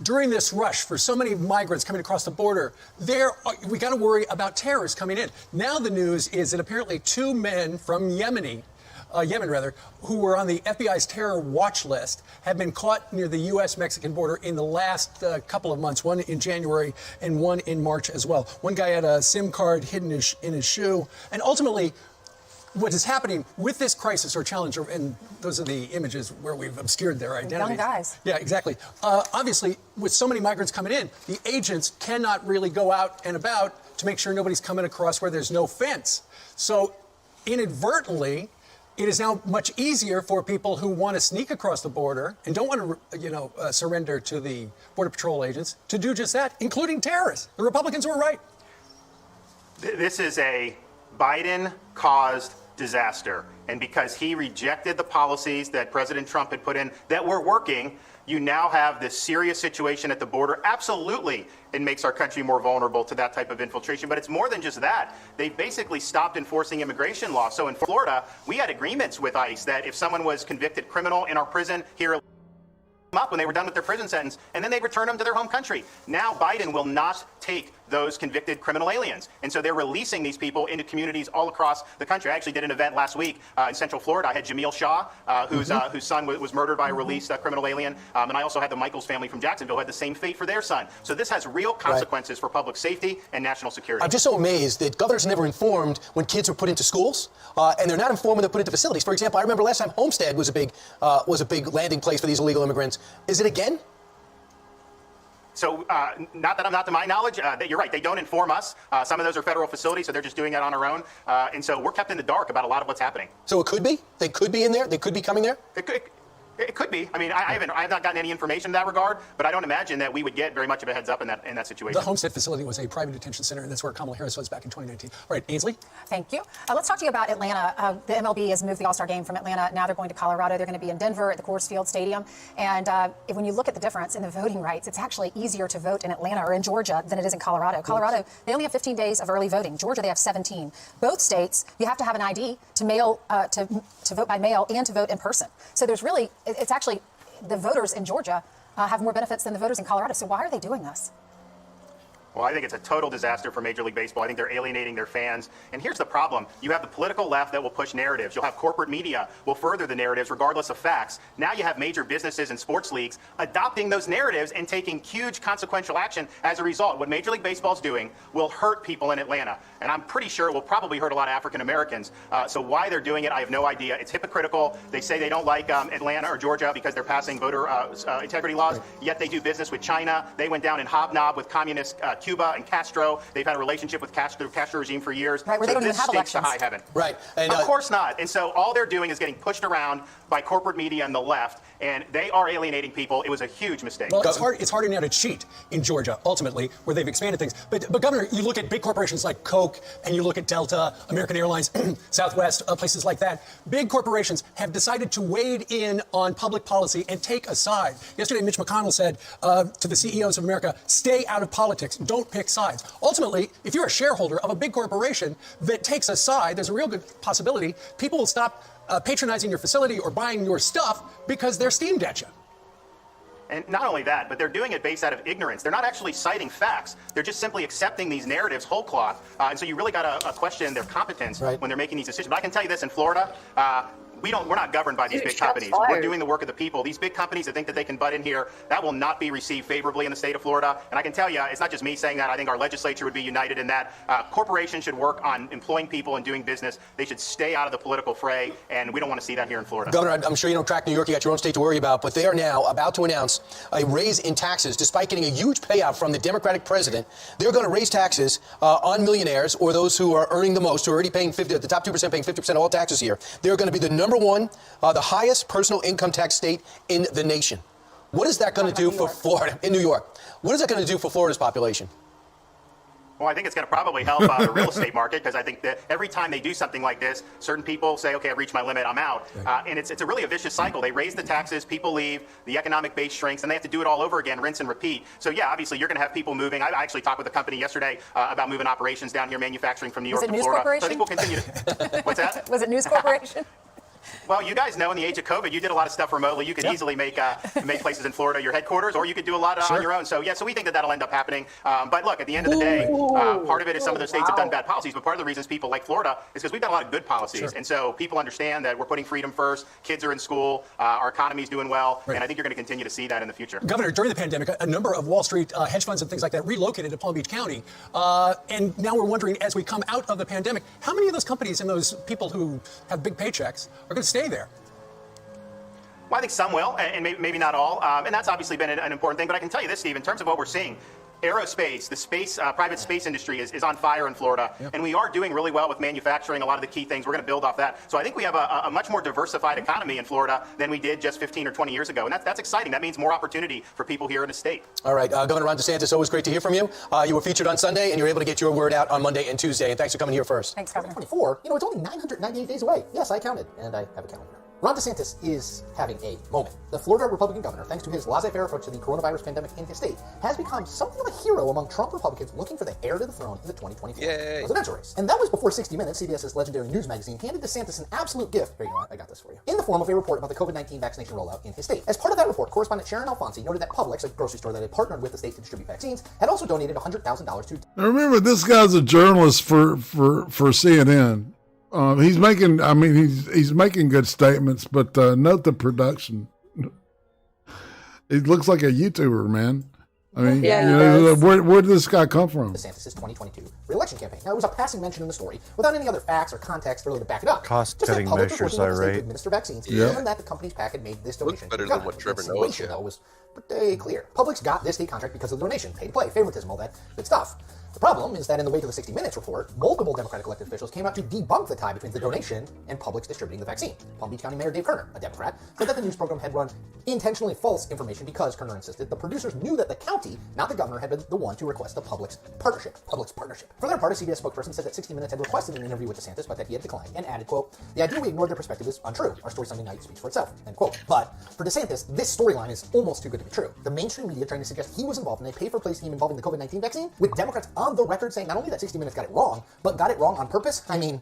during this rush for so many migrants coming across the border, we got to worry about terrorists coming in. Now the news is that apparently 2 men from Yemen, who were on the FBI's terror watch list, have been caught near the U.S.-Mexican border in the last couple of months, one in January and one in March as well. One guy had a SIM card hidden in his shoe. And ultimately, what is happening with this crisis or challenge, and those are the images where we've obscured their identities.
Young guys.
Yeah, exactly. Obviously, with so many migrants coming in, the agents cannot really go out and about to make sure nobody's coming across where there's no fence. So inadvertently, it is now much easier for people who want to sneak across the border and don't want to, surrender to the Border Patrol agents to do just that, including terrorists. The Republicans were right.
This is a Biden-caused disaster. And because he rejected the policies that President Trump had put in that were working, you now have this serious situation at the border. Absolutely, it makes our country more vulnerable to that type of infiltration. But it's more than just that. They've basically stopped enforcing immigration law. So in Florida, we had agreements with ICE that if someone was convicted criminal in our prison here up when they were done with their prison sentence, and then they return them to their home country. Now Biden will not take those convicted criminal aliens. And so they're releasing these people into communities all across the country. I actually did an event last week in Central Florida. I had Jameel Shaw, whose son was murdered by a released criminal alien. And I also had the Michaels family from Jacksonville who had the same fate for their son. So this has real consequences for public safety and national security.
I'm just so amazed that governors never informed when kids were put into schools, and they're not informed when they're put into facilities. For example, I remember last time Homestead was a big landing place for these illegal immigrants. Is it again?
So not to my knowledge, that you're right. They don't inform us. Some of those are federal facilities, so they're just doing that on our own. And so we're kept in the dark about a lot of what's happening.
So it could be? They could be in there? They could be coming there?
It could be. I mean, I have not gotten any information in that regard, but I don't imagine that we would get very much of a heads up in that situation.
The Homestead facility was a private detention center, and that's where Kamala Harris was back in 2019. All right, Ainsley?
Thank you. Let's talk to you about Atlanta. The MLB has moved the All-Star game from Atlanta. Now they're going to Colorado. They're going to be in Denver at the Coors Field Stadium. And when you look at the difference in the voting rights, it's actually easier to vote in Atlanta or in Georgia than it is in Colorado. Colorado, they only have 15 days of early voting. Georgia, they have 17. Both states, you have to have an ID to mail to vote by mail and to vote in person. So there's really, it's actually, the voters in Georgia have more benefits than the voters in Colorado. So why are they doing this?
Well, I think it's a total disaster for Major League Baseball. I think they're alienating their fans. And here's the problem. You have the political left that will push narratives. You'll have corporate media will further the narratives regardless of facts. Now you have major businesses and sports leagues adopting those narratives and taking huge consequential action as a result. What Major League Baseball is doing will hurt people in Atlanta. And I'm pretty sure it will probably hurt a lot of African Americans. So why they're doing it, I have no idea. It's hypocritical. They say they don't like Atlanta or Georgia because they're passing voter integrity laws, yet they do business with China. They went down and hobnobbed with communist Cuba and Castro. They've had a relationship with Castro regime for years.
Right, where they don't even have
stinks
elections.
to high heaven.
Right.
And, of course not. And so all they're doing is getting pushed around by corporate media and the left, and they are alienating people. It was a huge mistake.
Well, it's harder now to cheat in Georgia, ultimately, where they've expanded things. But Governor, you look at big corporations like Coke, and you look at Delta, American Airlines, Southwest, places like that. Big corporations have decided to wade in on public policy and take a side. Yesterday, Mitch McConnell said to the CEOs of America, stay out of politics. Don't pick sides. Ultimately, if you're a shareholder of a big corporation that takes a side, there's a real good possibility people will stop patronizing your facility or buying your stuff because they're steamed at you.
And not only that, but they're doing it based out of ignorance. They're not actually citing facts. They're just simply accepting these narratives whole cloth. And so you really got to question their competence when they're making these decisions. But I can tell you this, in Florida, we're not governed by these
Dude,
big
shots
companies.
fired.
We're doing the work of the people. These big companies that think that they can butt in here, that will not be received favorably in the state of Florida. And I can tell you, it's not just me saying that. I think our legislature would be united in that. Corporations should work on employing people and doing business. They should stay out of the political fray, and we don't want to see that here in Florida.
Governor, I'm sure you don't track New York. You got your own state to worry about, but they are now about to announce a raise in taxes, despite getting a huge payout from the Democratic president. They're going to raise taxes on millionaires or those who are earning the most, who are already paying 50, the top 2% paying 50% of all taxes here. They're going to be the number one, the highest personal income tax state in the nation. What is that going to do for Florida, in New York? What is that going to do for Florida's population?
Well, I think it's going to probably help the real estate market, because I think that every time they do something like this, certain people say, okay, I've reached my limit, I'm out. And it's a really a vicious cycle. They raise the taxes, people leave, the economic base shrinks, and they have to do it all over again, rinse and repeat. So yeah, obviously you're going to have people moving. I actually talked with a company yesterday about moving operations down here, manufacturing from New York
Was it
to
News
Florida.
Corporation?
So I think we'll continue to... What's that?
Was it News Corporation?
Well, you guys know in the age of COVID, you did a lot of stuff remotely. You could easily make places in Florida your headquarters, or you could do a lot on your own. So, yeah, so we think that that'll end up happening. But look, at the end of the day, part of it is some of the states have done bad policies, but part of the reasons people like Florida is because we've done a lot of good policies. And so people understand that we're putting freedom first, kids are in school, our economy's doing well, and I think you're going to continue to see that in the future.
Governor, during the pandemic, a number of Wall Street hedge funds and things like that relocated to Palm Beach County. And now we're wondering, as we come out of the pandemic, how many of those companies and those people who have big paychecks are going to stay there?
Well, I think some will, and maybe not all. And that's obviously been an important thing. But I can tell you this, Steve, in terms of what we're seeing, aerospace, the space, private space industry is on fire in Florida. Yep. And we are doing really well with manufacturing, a lot of the key things. We're going to build off that. So I think we have a much more diversified economy in Florida than we did just 15 or 20 years ago. And that's exciting. That means more opportunity for people here in the state.
All right, Governor Ron DeSantis, always great to hear from you. You were featured on Sunday, and you were able to get your word out on Monday and Tuesday. And thanks for coming here first.
Thanks, Governor.
24, it's only 998 days away. Yes, I counted, and I have a calendar. Ron DeSantis is having a moment. The Florida Republican governor, thanks to his laissez-faire approach to the coronavirus pandemic in his state, has become something of a hero among Trump Republicans looking for the heir to the throne in the 2024 presidential race. And that was before 60 Minutes, CBS's legendary news magazine, handed DeSantis an absolute gift. Here you go, I got this for you. In the form of a report about the COVID-19 vaccination rollout in his state. As part of that report, correspondent Sharon Alfonsi noted that Publix, a grocery store that had partnered with the state to distribute vaccines, had also donated $100,000 to...
Now remember, this guy's a journalist for CNN. He's making, he's making good statements, but note the production. It looks like a YouTuber, man. Where did this guy come from?
DeSantis' 2022 re-election campaign. Now, it was a passing mention in the story without any other facts or context really to back it up.
Cost-cutting measures, I rate.
To administer vaccines, given that the company's PAC had made this donation.
Better than what Trevor knows.
Though, was pretty clear. Publix got this state contract because of the donation, pay to play, favoritism, all that good stuff. The problem is that in the wake of the 60 Minutes report, multiple Democratic elected officials came out to debunk the tie between the donation and Publix distributing the vaccine. Palm Beach County Mayor Dave Kerner, a Democrat, said that the news program had run intentionally false information because, Kerner insisted, the producers knew that the county, not the governor, had been the one to request the Publix partnership. For their part, a CBS spokesperson said that 60 Minutes had requested an interview with DeSantis, but that he had declined, and added, quote, "The idea we ignored their perspective is untrue. Our story Sunday night speaks for itself," end quote. But for DeSantis, this storyline is almost too good to be true. The mainstream media trying to suggest he was involved in a pay-for-play scheme involving the COVID-19 vaccine, with Democrats on the record saying not only that 60 Minutes got it wrong, but got it wrong on purpose. I mean,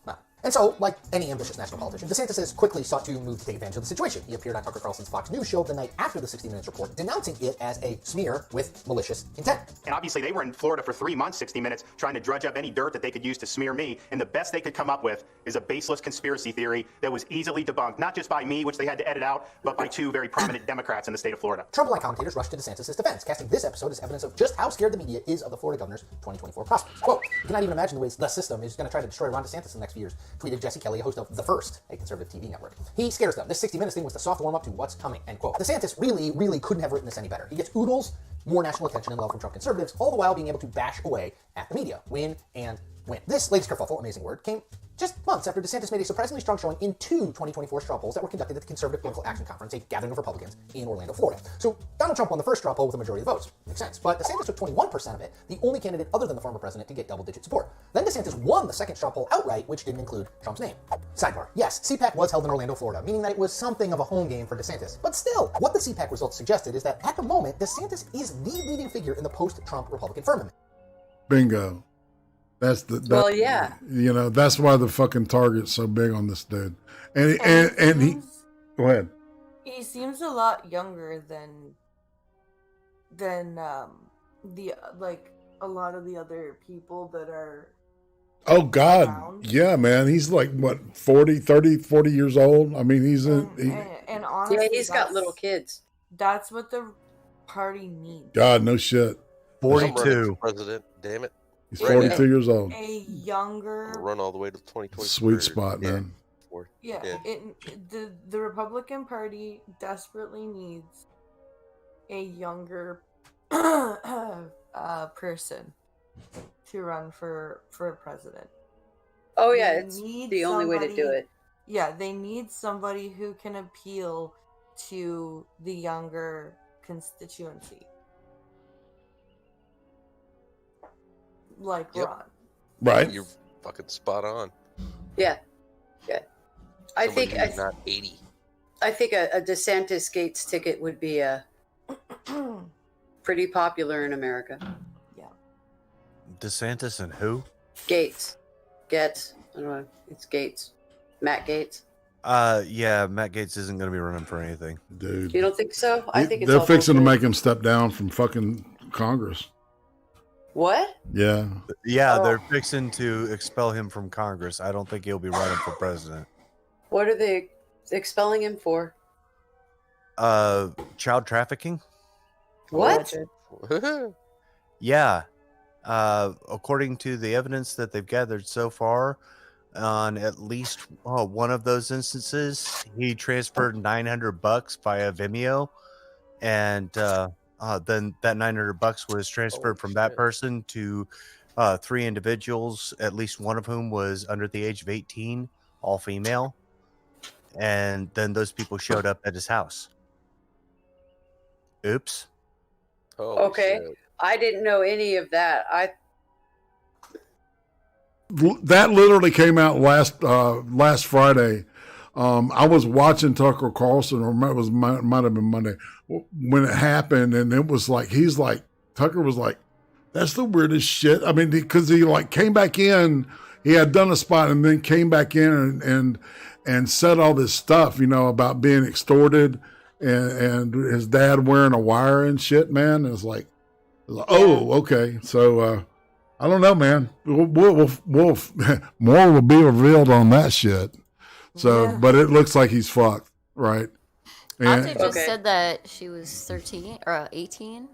no. And so, like any ambitious national politician, DeSantis has quickly sought to move to take advantage of the situation. He appeared on Tucker Carlson's Fox News show the night after the 60 Minutes report, denouncing it as a smear with malicious intent.
And obviously, they were in Florida for 3 months, 60 Minutes, trying to drudge up any dirt that they could use to smear me. And the best they could come up with is a baseless conspiracy theory that was easily debunked, not just by me, which they had to edit out, but by two very prominent Democrats in the state of Florida.
Trump-like commentators rushed to DeSantis' defense, casting this episode as evidence of just how scared the media is of the Florida governor's 2024 prospects. Quote, "You cannot even imagine the ways the system is going to try to destroy Ron DeSantis in the next few years," tweeted Jesse Kelly, host of The First, a conservative TV network. "He scares them. This 60 Minutes thing was the soft warm-up to what's coming," end quote. DeSantis really couldn't have written this any better. He gets oodles more national attention and love from Trump conservatives, all the while being able to bash away at the media. Win and win. This latest kerfuffle, amazing word, came just months after DeSantis made a surprisingly strong showing in two 2024 straw polls that were conducted at the Conservative Political Action Conference, a gathering of Republicans in Orlando, Florida. So Donald Trump won the first straw poll with a majority of the votes. Makes sense. But DeSantis took 21% of it, the only candidate other than the former president to get double-digit support. Then DeSantis won the second straw poll outright, which didn't include Trump's name. Sidebar. Yes, CPAC was held in Orlando, Florida, meaning that it was something of a home game for DeSantis. But still, what the CPAC results suggested is that at the moment, DeSantis is the leading figure in the post-Trump Republican firmament.
Bingo. That's that's why the fucking target's so big on this dude. And he go ahead.
He seems a lot younger than the a lot of the other people that are
Oh God, yeah, man. He's like what 40 years old. I mean, he's
and honestly,
yeah, he's got little kids.
That's what the party needs.
God, no shit.
42.
President, damn it.
He's 42 years old.
A younger,
Run all the way to 2020.
Sweet spot, man.
yeah. The Republican Party desperately needs a younger person to run for president.
Oh yeah,
They
it's
need
the only way to do
somebody-
it.
Yeah, they need somebody who can appeal to the younger constituency. Like Ron.
Right.
You're fucking spot on.
Yeah, yeah. I
Somebody
think
who's not 80.
I think a DeSantis Gates ticket would be pretty popular in America.
DeSantis and who?
Gates, I don't know. It's Gates, Matt Gates.
Yeah, Matt Gates isn't going to be running for anything,
dude.
You don't think so? I think it's
they're
all
fixing to
bullshit.
make him step down from fucking Congress.
What?
Yeah.
Yeah,
Oh.
they're fixing to expel him from Congress. I don't think he'll be running for president.
What are they expelling him for?
Child trafficking?
What?
Yeah. According to the evidence that they've gathered so far, on at least one of those instances, he transferred $900 via Vimeo, and then that $900 was transferred from that person to 3 individuals, at least one of whom was under the age of 18, all female, and then those people showed up at his house. Oops.
Okay, I didn't know any of that.
That literally came out last Friday. I was watching Tucker Carlson, or it might have been Monday when it happened, and it was like Tucker was like, "That's the weirdest shit." I mean, because he like came back in, he had done a spot, and then came back in and said all this stuff, about being extorted, and his dad wearing a wire and shit, man. It was like, oh, okay, so. I don't know, man. We'll more will be revealed on that shit. So, but it looks like he's fucked, right?
Auntie just said that she was 13 or 18,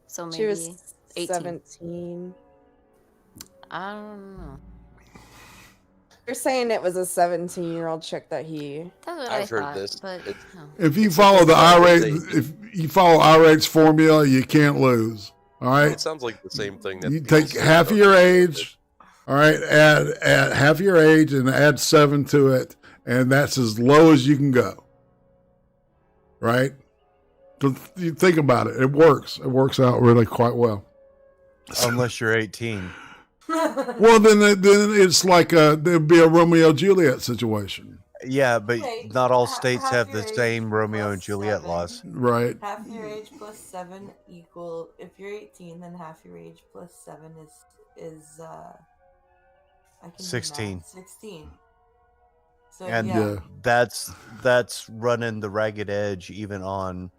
so maybe
She was
18.
17.
I don't know.
You're saying it was a 17-year-old chick that he.
That's what
I've
I
heard
thought,
this.
but
If you follow the if you follow iRate's formula, you can't lose. All right.
It sounds like the same thing. That
You
people
take
say
half of
about
your
this.
age, all right, add half your age and add 7 to it, and that's as low as you can go. Right? So you think about it. It works. It works out really quite well.
Unless you're 18.
Well, then it's like there'd be a Romeo Juliet situation.
Yeah, but not all states have the same Romeo and Juliet laws.
Right.
Half your age plus 7 equal. If you're 18, then half your age plus 7 is I can do
16.
math. 16. So
And
yeah.
that's running the ragged edge even on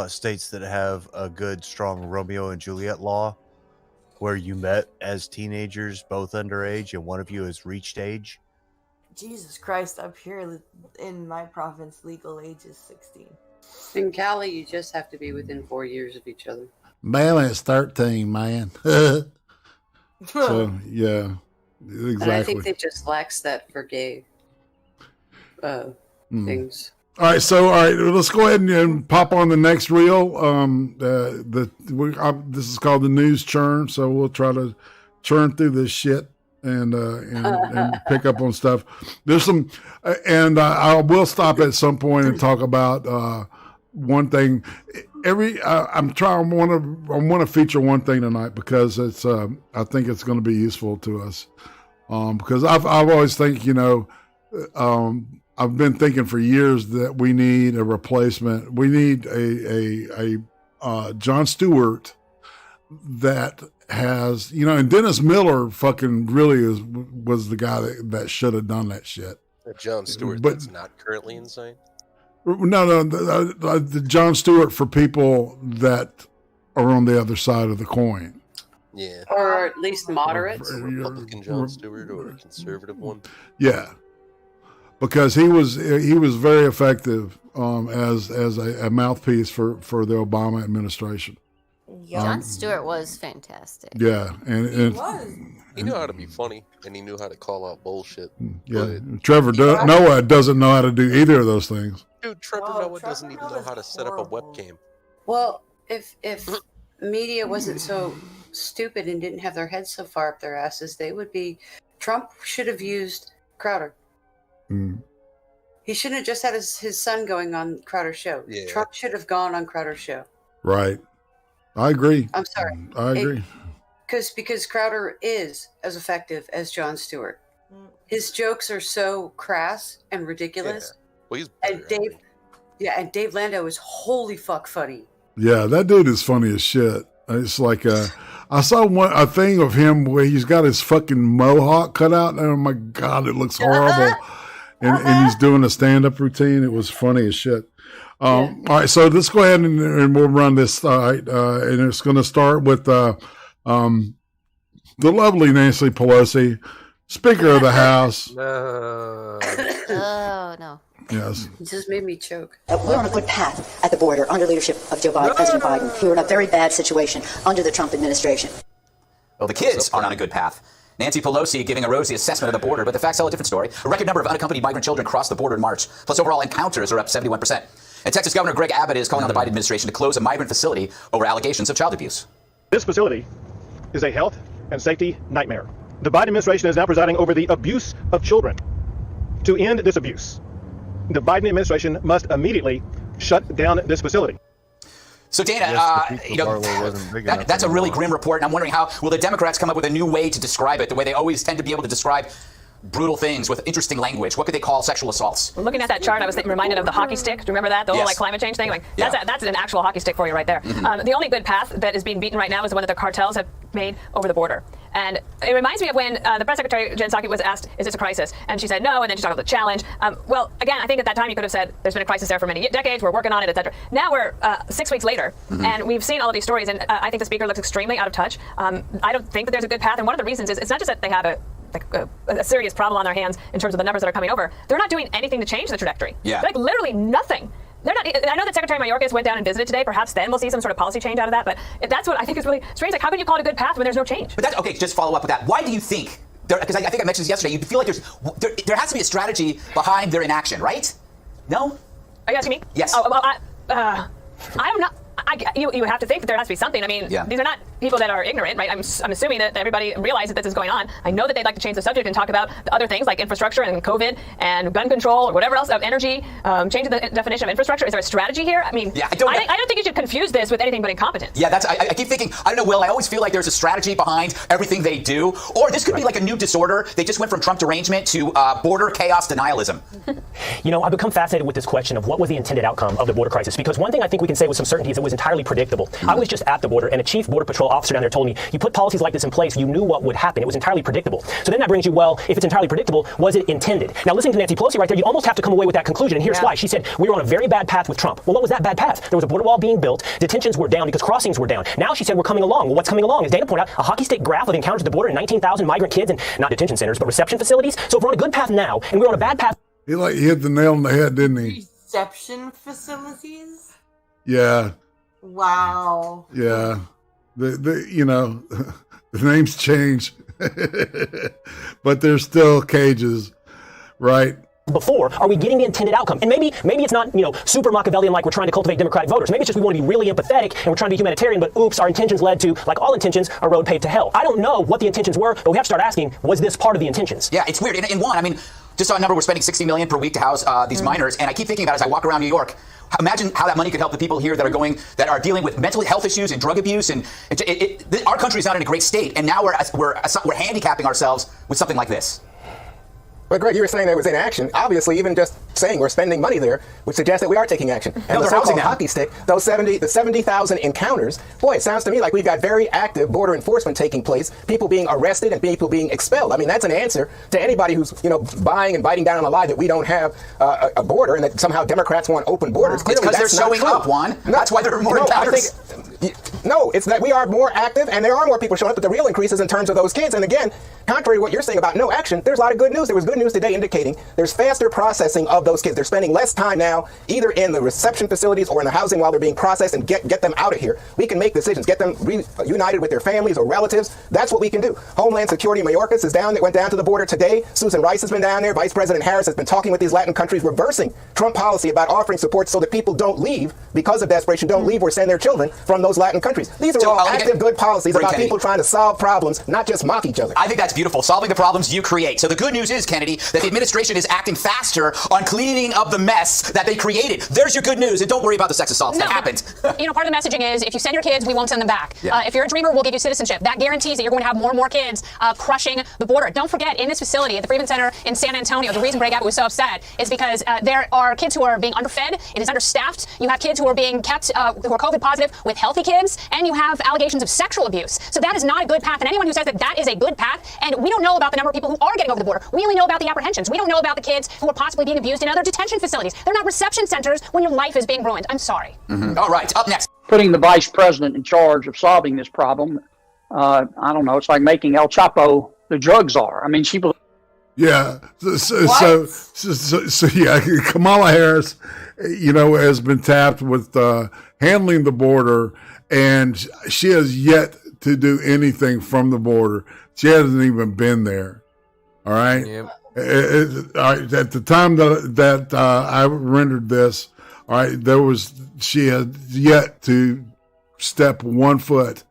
states that have a good, strong Romeo and Juliet law, where you met as teenagers, both underage, and one of you has reached age.
Jesus Christ, up here in my province, legal age is 16.
In Cali, you just have to be within 4 years of each other.
Man, it's 13, man. So, yeah, exactly.
And I think they just lax that for gay things.
All right, let's go ahead and pop on the next reel. This is called the news churn, so we'll try to churn through this shit and pick up on stuff. There's some, and I will stop at some point and talk about one thing. I want to feature one thing tonight because it's I think it's going to be useful to us because I've always think I've been thinking for years that we need a replacement. We need a Jon Stewart that has, and Dennis Miller fucking really was the guy that should have done that shit.
Jon Stewart,
But-
that's not currently insane.
No, the Jon Stewart for people that are on the other side of the coin.
Yeah.
Or at least moderates.
Republican Jon Stewart or a conservative one.
Yeah, because he was very effective as a mouthpiece for the Obama administration.
Jon Stewart was fantastic.
Yeah, and
he knew how to be funny, and he knew how to call out bullshit.
yeah, Trevor Noah doesn't know how to do either of those things.
Dude, Trevor Noah doesn't even know how to set up a webcam.
Well, if media wasn't so stupid and didn't have their heads so far up their asses, they would be. Trump should have used Crowder. He shouldn't have just had his son going on Crowder's show.
Yeah.
Trump should have gone on Crowder's show.
Right, I agree.
I'm sorry.
I agree.
Because Crowder is as effective as Jon Stewart. His jokes are so crass and ridiculous.
Well, he's
and Dave Lando is holy fuck funny.
Yeah, that dude is funny as shit. It's like I saw a thing of him where he's got his fucking mohawk cut out. And oh my God, it looks horrible. And he's doing a stand-up routine. It was funny as shit. All right, so let's go ahead and we'll run this. And it's going to start with the lovely Nancy Pelosi, Speaker of the House.
Oh, no.
Yes.
It just made me choke.
We're on a good path at the border under leadership of President Biden. We were in a very bad situation under the Trump administration.
Well, the kids aren't on a good path. Nancy Pelosi giving a rosy assessment of the border, but the facts tell a different story. A record number of unaccompanied migrant children crossed the border in March, plus overall encounters are up 71%. And Texas Governor Greg Abbott is calling on the Biden administration to close a migrant facility over allegations of child abuse.
This facility is a health and safety nightmare. The Biden administration is now presiding over the abuse of children. To end this abuse, the Biden administration must immediately shut down this facility.
So Dana, that's a really grim report, and I'm wondering how will the Democrats come up with a new way to describe it, the way they always tend to be able to describe brutal things with interesting language. What could they call sexual assaults?
Well, looking at that chart, I was reminded of the hockey stick. Do you remember that? The whole like climate change thing? Like that's an actual hockey stick for you right there. The only good path that is being beaten right now is the one that the cartels have made over the border. And it reminds me of when the press secretary, Jen Psaki, was asked, is this a crisis? And she said no, and then she talked about the challenge. Well, again, I think at that time you could have said there's been a crisis there for many decades, we're working on it, etc. Now we're 6 weeks later, and we've seen all of these stories, and I think the speaker looks extremely out of touch. I don't think that there's a good path, and one of the reasons is it's not just that they have a serious problem on their hands in terms of the numbers that are coming over. They're not doing anything to change the trajectory. Yeah. Like literally nothing. They're not. I know that Secretary Mayorkas went down and visited today. Perhaps then we'll see some sort of policy change out of that. But that's what I think is really strange. Like, how can you call it a good path when there's no change?
But that's okay. Just follow up with that. Why do you think? Because I think I mentioned this yesterday. You feel like there has to be a strategy behind their inaction, right? No.
Are you asking me?
Yes.
Oh, well, I don't know. You have to think that there has to be something. I mean, these are not people that are ignorant, right? I'm assuming that everybody realizes that this is going on. I know that they'd like to change the subject and talk about the other things like infrastructure and COVID and gun control or whatever else, of energy, changing the definition of infrastructure. Is there a strategy here? I mean, I don't think you should confuse this with anything but incompetence.
Yeah, I keep thinking, I don't know, Will, I always feel like there's a strategy behind everything they do. Or this could be like a new disorder. They just went from Trump derangement to border chaos denialism.
You know, I've become fascinated with this question of what was the intended outcome of the border crisis. Because one thing I think we can say with some certainty is it was entirely predictable. I was just at the border, and a chief border patrol officer down there told me, you put policies like this in place, you knew what would happen. It was entirely predictable. So then that brings you, well, if it's entirely predictable, was it intended? Now, listening to Nancy Pelosi right there, you almost have to come away with that conclusion, and here's why. She said, we were on a very bad path with Trump. Well, what was that bad path? There was a border wall being built, detentions were down because crossings were down. Now she said we're coming along. Well, what's coming along? As Dana pointed out, a hockey stick graph of encounters at the border and 19,000 migrant kids, and not detention centers, but reception facilities. So if we're on a good path now, and we're on a bad path...
He hit the nail on the head, didn't he?
Reception facilities?
Yeah.
Wow.
Yeah. The names change, but there's still cages, right?
Before, are we getting the intended outcome? And maybe it's not, super Machiavellian like we're trying to cultivate Democratic voters. Maybe it's just we want to be really empathetic and we're trying to be humanitarian, but oops, our intentions led to, like all intentions, a road paved to hell. I don't know what the intentions were, but we have to start asking, was this part of the intentions?
Yeah, it's weird. In one, I mean, just saw a number, we're spending $60 million per week to house these minors, and I keep thinking about it as I walk around New York. Imagine how that money could help the people here that are dealing with mental health issues and drug abuse, and our country is not in a great state, and now we're handicapping ourselves with something like this.
But Greg, you were saying that it was inaction. Obviously, even just saying we're spending money there would suggest that we are taking action. And the so-called hockey stick, those 70,000 encounters, boy, it sounds to me like we've got very active border enforcement taking place, people being arrested and people being expelled. I mean, that's an answer to anybody who's, buying and biting down on the lie that we don't have a border and that somehow Democrats want open borders.
It's because they're showing up, Juan. That's why there are more encounters.
No, it's that we are more active and there are more people showing up, but the real increase is in terms of those kids. And again, contrary to what you're saying about no action, there's a lot of good news. There was good news today indicating there's faster processing of those kids. They're spending less time now either in the reception facilities or in the housing while they're being processed, and get them out of here. We can make decisions, get them reunited with their families or relatives. That's what we can do. Homeland Security Mayorkas is down. It went down to the border today. Susan Rice has been down there. Vice President Harris has been talking with these Latin countries, reversing Trump policy about offering support so that people don't leave because of desperation, don't leave or send their children from those Latin countries. These are all active good policies about people trying to solve problems, not just mock each other.
I think that's beautiful. Solving the problems you create. So the good news is, Kennedy, that the administration is acting faster on cleaning up the mess that they created. There's your good news, and don't worry about the sex assaults. That happened.
Part of the messaging is, if you send your kids, we won't send them back.
Yeah.
If you're a dreamer, we'll give you citizenship. That guarantees that you're going to have more and more kids crushing the border. Don't forget, in this facility at the Freeman Center in San Antonio, the reason Greg Abbott was so upset is because there are kids who are being underfed. It is understaffed. You have kids who are being kept who are COVID positive with healthy kids, and you have allegations of sexual abuse. So that is not a good path. And anyone who says that that is a good path, and we don't know about the number of people who are getting over the border. We only know about the apprehensions. We don't know about the kids who are possibly being abused in other detention facilities. They're not reception centers when your life is being ruined. I'm sorry.
All right, up next.
Putting the vice president in charge of solving this problem, I don't know, it's like making El Chapo the drug czar. I mean, she...
Yeah. So yeah, Kamala Harris, has been tapped with handling the border, and she has yet to do anything from the border. She hasn't even been there. All right.
Yep.
At the time that I rendered this, all right, she had yet to step 1 foot,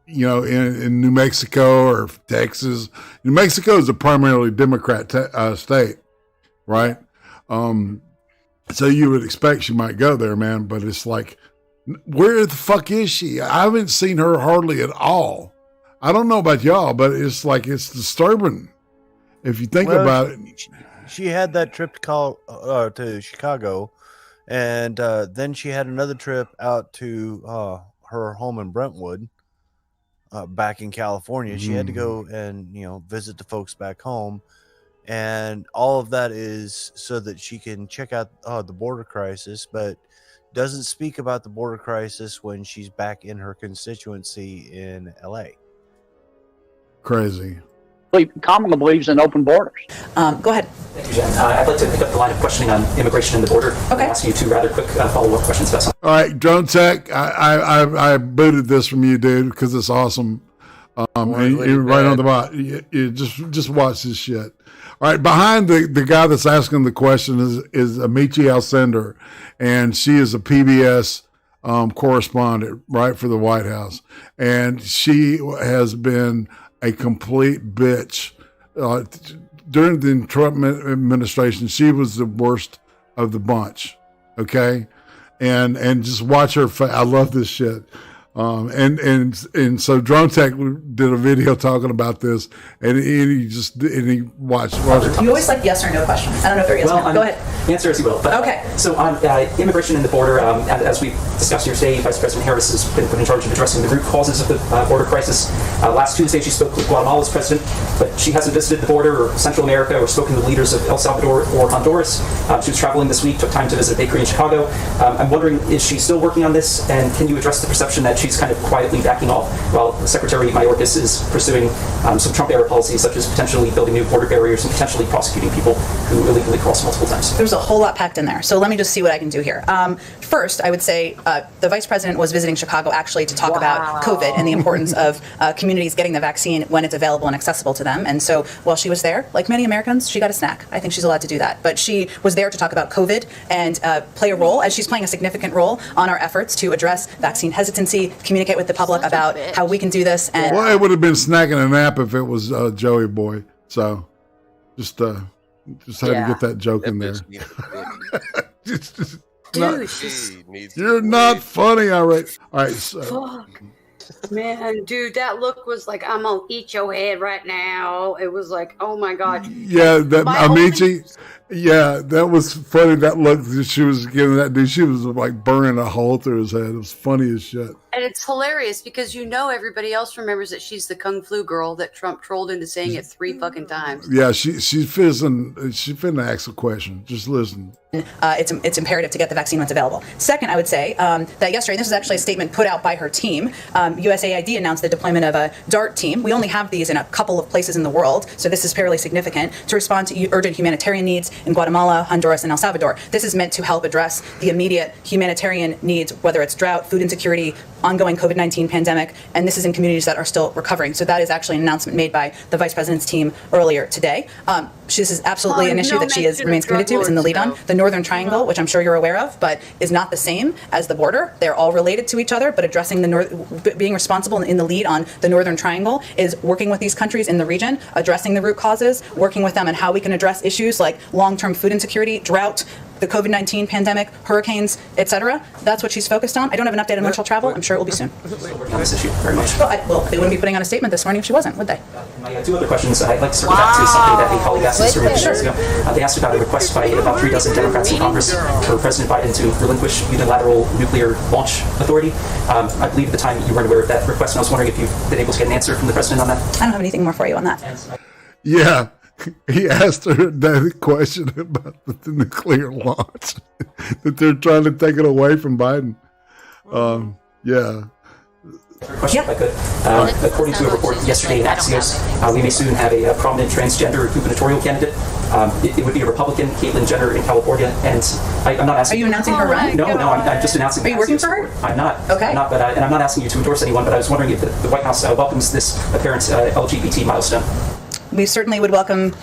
in New Mexico or Texas. New Mexico is a primarily Democrat state, right? So you would expect she might go there, man, but it's like, where the fuck is she? I haven't seen her hardly at all. I don't know about y'all, but it's like, it's disturbing if you think about it.
She had that trip to Chicago, and then she had another trip out to her home in Brentwood. Back in California, she had to go and visit the folks back home, and all of that is so that she can check out the border crisis, but doesn't speak about the border crisis when she's back in her constituency in LA.
Crazy.
Kamala believes in open borders.
Go ahead.
Thank you, Jen. I'd like to pick up the line of questioning on immigration and the border. Okay. I'll ask you two rather quick follow-up questions. All
right, Drone Tech, I booted this from you, dude, because it's awesome. And you're right on the bot. You just watch this shit. All right, behind the guy that's asking the question is Amici Alcindor, and she is a PBS correspondent, right, for the White House, and she has been a complete bitch. During the Trump administration, she was the worst of the bunch. Okay. And just watch her. I love this shit. And so Drone Tech did a video talking about this, and he watched.
You always like yes or no questions. I don't know if they're yes or no. Go ahead.
Answer as you will. But,
okay.
So on immigration and the border, as we discussed here today, Vice President Harris has been put in charge of addressing the root causes of the border crisis. Last Tuesday, she spoke with Guatemala's president, but she hasn't visited the border or Central America or spoken to the leaders of El Salvador or Honduras. She was traveling this week, took time to visit a bakery in Chicago. I'm wondering, is she still working on this? And can you address the perception that she's kind of quietly backing off while Secretary Mayorkas is pursuing some Trump-era policies, such as potentially building new border barriers and potentially prosecuting people who illegally cross multiple times?
There's a whole lot packed in there, so let me just see what I can do here. First, I would say the Vice President was visiting Chicago actually to talk about COVID and the importance of communities getting the vaccine when it's available and accessible to them. And so while she was there, like many Americans, she got a snack. I think she's allowed to do that. But she was there to talk about COVID and play a role, as she's playing a significant role on our efforts to address vaccine hesitancy, communicate with the public about how we can do this. And
well, it would have been snacking a nap if it was Joey Boy. So just had to get that joke in there. You're not funny, all right. All right. So.
Fuck. Man, dude, that look was like, I'm gonna eat your head right now. It was like, oh my god.
Yeah, that Amici, Yeah, that was funny. That look that she was giving that dude, she was like burning a hole through his head. It was funny as shit.
And it's hilarious because everybody else remembers that she's the Kung Flu girl that Trump trolled into saying it 3 fucking times.
Yeah, she's finna ask a question. Just listen.
It's imperative to get the vaccine when it's available. Second, I would say that yesterday, and this is actually a statement put out by her team, USAID announced the deployment of a DART team. We only have these in a couple of places in the world, so this is fairly significant, to respond to urgent humanitarian needs in Guatemala, Honduras, and El Salvador. This is meant to help address the immediate humanitarian needs, whether it's drought, food insecurity, ongoing COVID-19 pandemic, and this is in communities that are still recovering. So that is actually an announcement made by the Vice President's team earlier today. This is absolutely an issue that she remains committed to. It's in the lead on. The Northern Triangle, which I'm sure you're aware of, but is not the same as the border. They're all related to each other, but addressing being responsible in the lead on the Northern Triangle is working with these countries in the region, addressing the root causes, working with them on how we can address issues like long-term food insecurity, drought, the COVID-19 pandemic, hurricanes, etc. That's what she's focused on. I don't have an update on when she'll travel. I'm sure it will be soon.
Working on this issue very much.
Well, they wouldn't be putting out a statement this morning if she wasn't, would they?
My two other questions. I'd like to circle back to something that a colleague asked us earlier years ago. They asked about a request by about 3 dozen Democrats in Congress for President Biden to relinquish unilateral nuclear launch authority. I believe at the time you weren't aware of that request, and I was wondering if you've been able to get an answer from the President on that.
I don't have anything more for you on that.
Yeah. He asked her that question about the nuclear launch, that they're trying to take it away from Biden. Yeah.
Question, if I could. According to a report yesterday in Axios, we may soon have a prominent transgender gubernatorial candidate. It would be a Republican, Caitlyn Jenner in California, and I'm not asking.
Are you announcing her run?
No, I'm just announcing.
Are you working for her?
I'm not.
Okay.
I'm not, and I'm not asking you to endorse anyone, but I was wondering if the White House welcomes this apparent LGBT milestone.
We certainly would welcome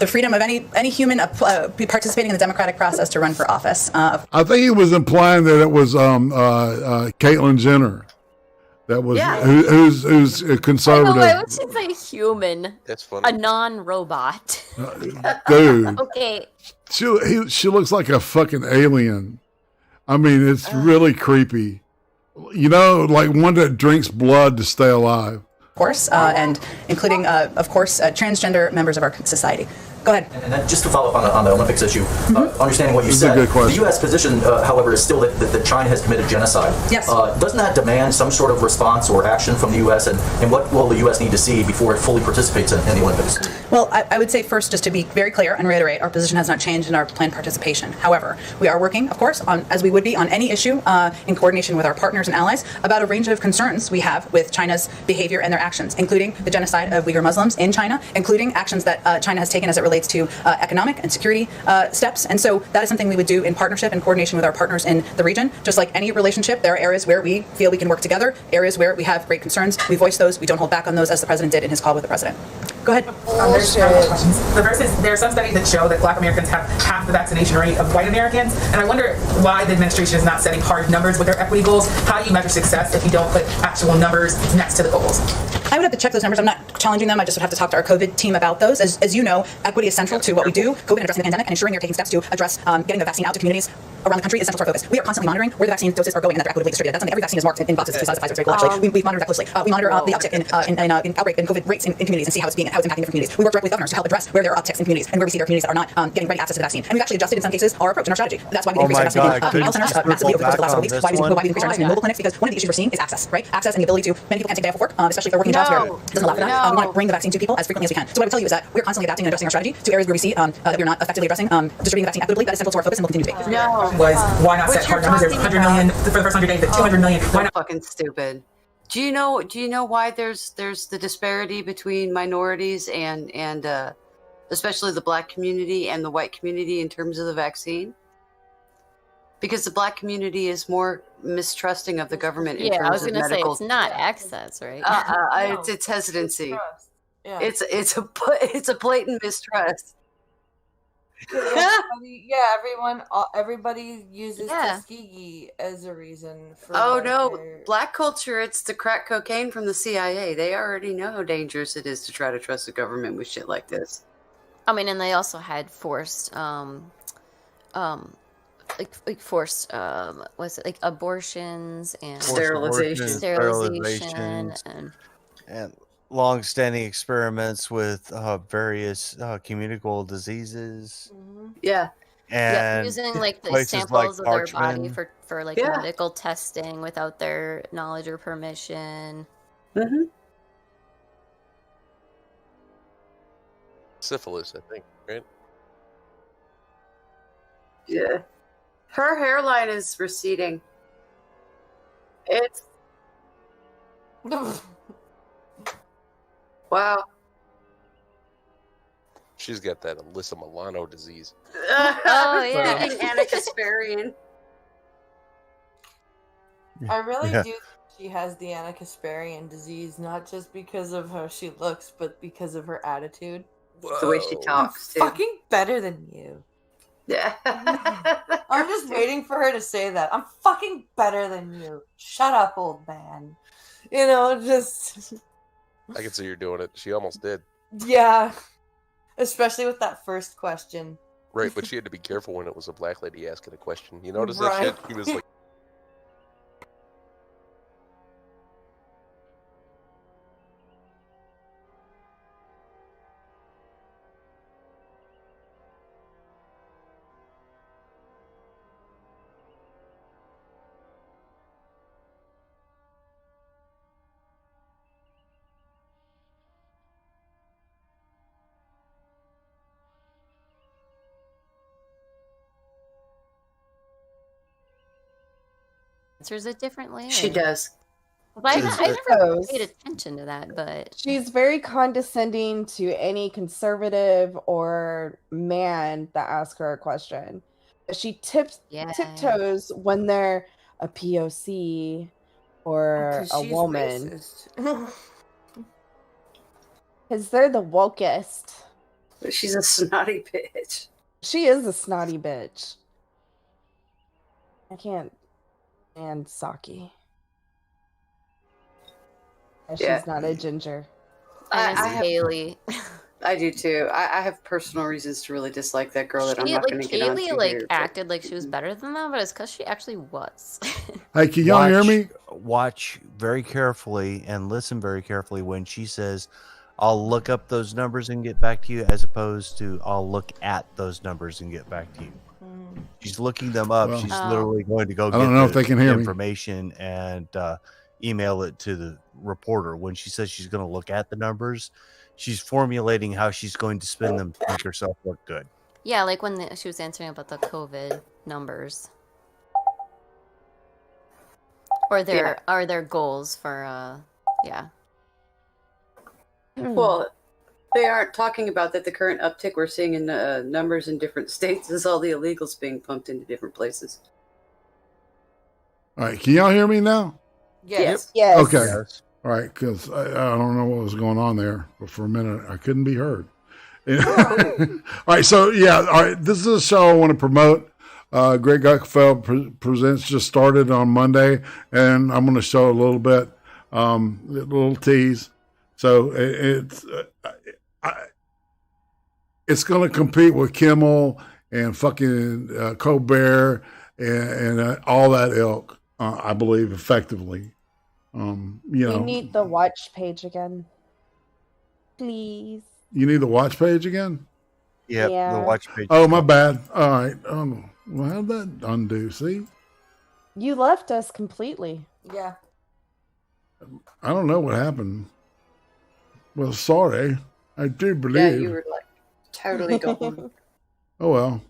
the freedom of any human participating in the democratic process to run for office.
I think he was implying that it was Caitlyn Jenner. That was who's a conservative.
Why would she say human?
That's funny.
A non-robot.
Dude.
Okay.
She looks like a fucking alien. I mean, it's really creepy. You know, like one that drinks blood to stay alive.
Of course, and including, of course, transgender members of our society. Go ahead.
And then just to follow up on the Olympics issue, understanding what you said, the U.S. position, however, is still that China has committed genocide.
Yes.
Doesn't that demand some sort of response or action from the U.S., and what will the U.S. need to see before it fully participates in the Olympics?
Well, I would say first, just to be very clear and reiterate, our position has not changed in our planned participation. However, we are working, of course, as we would be on any issue in coordination with our partners and allies about a range of concerns we have with China's behavior and their actions, including the genocide of Uyghur Muslims in China, including actions that China has taken as it relates to economic and security steps. And so that is something we would do in partnership and coordination with our partners in the region. Just like any relationship, there are areas where we feel we can work together, areas where we have great concerns. We voice those. We don't hold back on those, as the president did in his call with the president. Go ahead.
There's questions. The first is, there are some studies that show that Black Americans have half the vaccination rate of white Americans, and I wonder why the administration is not setting hard numbers with their equity goals. How do you measure success if you don't put actual numbers next to the goals?
I would have to check those numbers. I'm not challenging them. I just would have to talk to our COVID team about those. As you know, equity is central to what we do, COVID and addressing the pandemic, and ensuring we are taking steps to address getting the vaccine out to communities around the country is central to our focus. We are constantly monitoring where the vaccine doses are going and that they're equitably distributed. That's something every vaccine is marked in boxes. Besides the Pfizer, very cool, actually. We monitor that closely. We monitor the uptick in outbreak and COVID rates in communities and see how it's impacting different communities. We work directly with governors to help address where there are upticks in communities and where we see there are communities that are not getting ready access to the vaccine. And we've actually adjusted in some cases our approach and our strategy. That's why we increased our investment in health centers massively over the last couple weeks. Why we increased our investment in mobile clinics, because one of the issues we're seeing is access, right? Access and the ability to, many people can't take day off of work, especially if they're working jobs where it doesn't allow for that. We want to bring the vaccine to people as frequently as we can. So what I would tell you is that we're constantly adapting and adjusting our strategy to areas where we see that we're not effectively addressing distributing the vaccine equitably. That is central to our focus and will continue to be.
No. Was why not set hard numbers? There's 100 million for the first 100 days, but 200 million. Why not?
Fucking stupid. Do you know why there's the disparity between minorities and especially the Black community and the white community in terms of the vaccine? Because the Black community is more mistrusting of the government in terms of medical.
I was going to say, it's not access, right?
It's hesitancy.
Yeah.
It's a blatant mistrust.
Everybody uses Tuskegee as a reason for.
Oh no, Black culture! It's the crack cocaine from the CIA. They already know how dangerous it is to try to trust the government with shit like this.
I mean, and they also had forced, what's it, like abortions and
sterilization
and
long-standing experiments with various communicable diseases.
Yeah.
And
using like the
places
samples
like
of their body
Parchman.
for like
Yeah.
medical testing without their knowledge or permission.
Mm-hmm.
Syphilis, I think, right?
Yeah. Her hairline is receding. It's wow.
She's got that Alyssa Milano disease.
Oh yeah, Anna Kasparian.
I really
Yeah.
do think she has the Anna Kasparian disease, not just because of how she looks, but because of her attitude.
The way she talks, too.
I'm fucking better than you.
Yeah.
I'm just waiting for her to say that. I'm fucking better than you. Shut up, old man. You know, just
I can see you're doing it. She almost did.
yeah. Especially with that first question.
Right, but she had to be careful when it was a black lady asking a question. You notice that
Right.
shit? He was like,
Answers it differently.
She does.
But I never
She's-
paid attention to that, but
She's very condescending to any conservative or man that asks her a question. She tiptoes when they're a POC or
'Cause
a
she's
woman.
racist.
Because they're the wokest.
But she's a snotty bitch.
She is a snotty bitch. I can't stand Saki. And
Yeah.
she's not a ginger.
I miss
have-
Haley.
I do too. I have personal reasons to really dislike that girl that I'm
She,
not
like
going to get
Haley
onto
like
here, but-
acted like she was better than them, but it's because she actually was.
Hey, can y'all hear me?
Watch very carefully and listen very carefully when she says, I'll look up those numbers and get back to you, as opposed to I'll look at those numbers and get back to you. She's looking them up.
Well,
She's
Oh.
literally going to go
I
get
don't know if
the
they can hear me.
information and email it to the reporter. When she says she's going to look at the numbers, she's formulating how she's going to spin them to make herself look good.
Yeah, like when she was answering about the COVID numbers. Or their goals for yeah.
Well, they aren't talking about that the current uptick we're seeing in numbers in different states is all the illegals being pumped into different places.
All right, can y'all hear me now?
Yes.
Yes.
Okay. All right, because I don't know what was going on there, but for a minute I couldn't be heard. All right, so yeah, all right. This is a show I want to promote. Greg Guckfeld Presents just started on Monday, and I'm going to show a little bit, a little tease. So it's going to compete with Kimmel and fucking Colbert and all that ilk. I believe effectively. You know,
You need the watch page again. Please.
you need the watch page again.
Yep,
Yeah.
the watch page.
Oh, my bad. All right. Well, how'd that undo? See,
You left us completely.
Yeah.
I don't know what happened. Well, sorry. I do
Yeah,
believe.
you were like totally gone.
Oh well,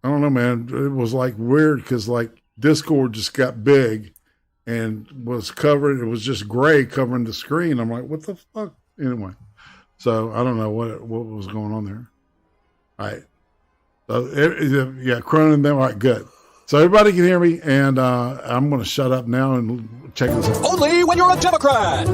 I don't know, man. It was like weird because like Discord just got big and was covered. It was just gray covering the screen. I'm like, what the fuck? Anyway, so I don't know what was going on there. All right. So yeah, Cronin and them. All right, good. So everybody can hear me, and I'm going to shut up now and check this out.
Only when you're a Democrat!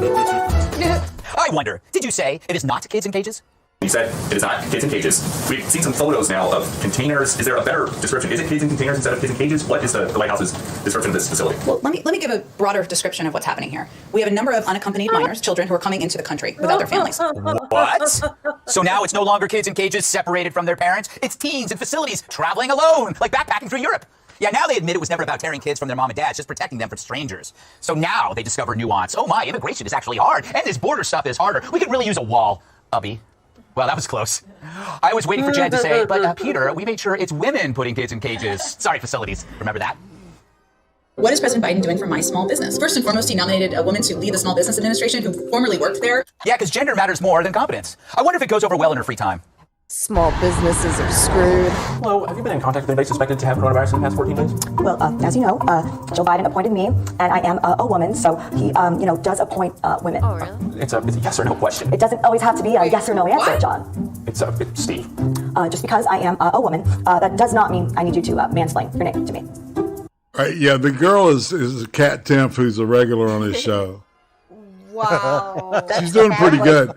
I wonder, did you say it is not kids in cages?
You said it is not kids in cages. We've seen some photos now of containers. Is there a better description? Is it kids in containers instead of kids in cages? What is the White House's description of this facility?
Well, let me give a broader description of what's happening here. We have a number of unaccompanied minors, children who are coming into the country without their families.
What? So now it's no longer kids in cages separated from their parents. It's teens in facilities traveling alone, like backpacking through Europe. Yeah, now they admit it was never about tearing kids from their mom and dad, just protecting them from strangers. So now they discover nuance. Oh my, immigration is actually hard, and this border stuff is harder. We could really use a wall, Ubby. Well, that was close. I was waiting for Jen to say, but Peter, we made sure it's women putting kids in cages. Sorry, facilities. Remember that?
What is President Biden doing for my small business? First and foremost, he nominated a woman to lead the Small Business Administration who formerly worked there.
Yeah, because gender matters more than competence. I wonder if it goes over well in her free time.
Small businesses are screwed.
Hello, have you been in contact with anybody suspected to have coronavirus in the past 14 days?
Well, as you know, Joe Biden appointed me, and I am a woman, so he, does appoint women.
Oh, really?
It's a yes or no question.
It doesn't always have to be a yes or no answer, John.
It's Steve.
Just because I am a woman, that does not mean I need you to mansplain your name to me.
Yeah, the girl is Kat Temp, who's a regular on his show.
Wow.
She's doing pretty good.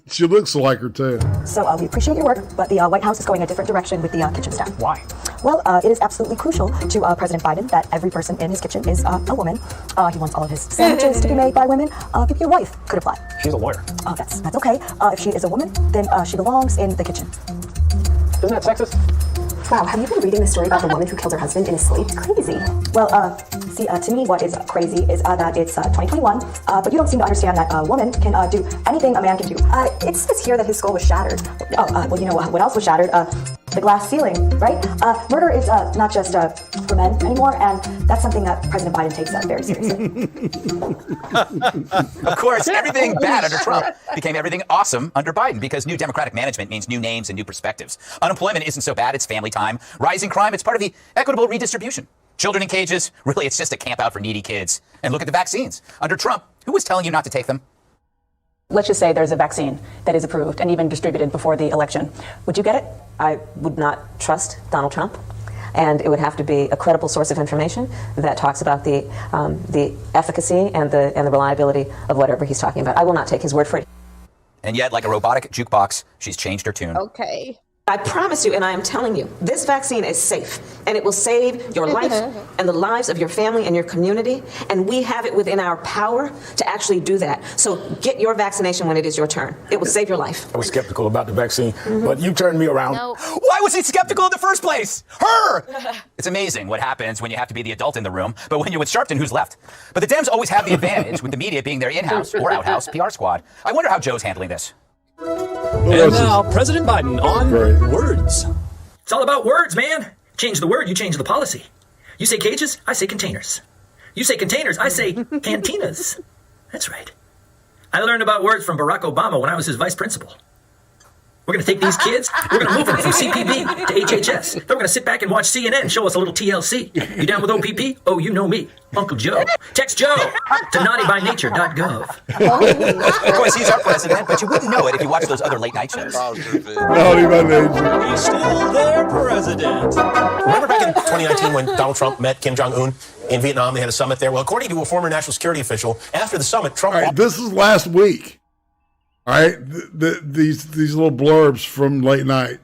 She looks like her, too.
So we appreciate your work, but the White House is going a different direction with the kitchen staff.
Why?
Well, it is absolutely crucial to President Biden that every person in his kitchen is a woman. He wants all of his sandwiches to be made by women. Maybe your wife could apply.
She's a lawyer.
That's okay. If she is a woman, then she belongs in the kitchen.
Isn't that sexist?
Wow, have you been reading the story about the woman who killed her husband in his sleep? It's crazy. Well, to me, what is crazy is that it's 2021, but you don't seem to understand that a woman can do anything a man can do. It says here that his skull was shattered. Well, you know what else was shattered? The glass ceiling, right? Murder is not just for men anymore, and that's something that President Biden takes very seriously.
Of course, everything bad under Trump became everything awesome under Biden because new Democratic management means new names and new perspectives. Unemployment isn't so bad, it's family time. Rising crime, it's part of the equitable redistribution. Children in cages, really, it's just a camp out for needy kids. And look at the vaccines. Under Trump, who was telling you not to take them?
Let's just say there's a vaccine that is approved and even distributed before the election. Would you get it?
I would not trust Donald Trump, and it would have to be a credible source of information that talks about the efficacy and the reliability of whatever he's talking about. I will not take his word for it.
And yet, like a robotic jukebox, she's changed her tune.
Okay.
I promise you, and I am telling you, this vaccine is safe, and it will save your life and the lives of your family and your community, and we have it within our power to actually do that. So get your vaccination when it is your turn. It will save your life.
I was skeptical about the vaccine, but you turned me around.
No. Why was he skeptical in the first place? Her! It's amazing what happens when you have to be the adult in the room, but when you're with Sharpton, who's left? But the Dems always have the advantage with the media being their in-house or out-house PR squad. I wonder how Joe's handling this.
And now, President Biden on words.
It's all about words, man. Change the word, you change the policy. You say cages, I say containers. You say containers, I say cantinas. That's right. I learned about words from Barack Obama when I was his vice principal. We're going to take these kids, we're going to move them from CPB to HHS. Then we're going to sit back and watch CNN and show us a little TLC. You down with OPP? Oh, you know me. Uncle Joe. Text Joe to naughtybynature.gov.
Of course, he's our president, but you wouldn't know it if you watched those other late night shows.
Naughty by nature.
He's still their president.
Remember back in 2019 when Donald Trump met Kim Jong-un in Vietnam? They had a summit there. Well, according to a former national security official, after the summit, Trump...
All right, this is last week. All right, these little blurbs from late night.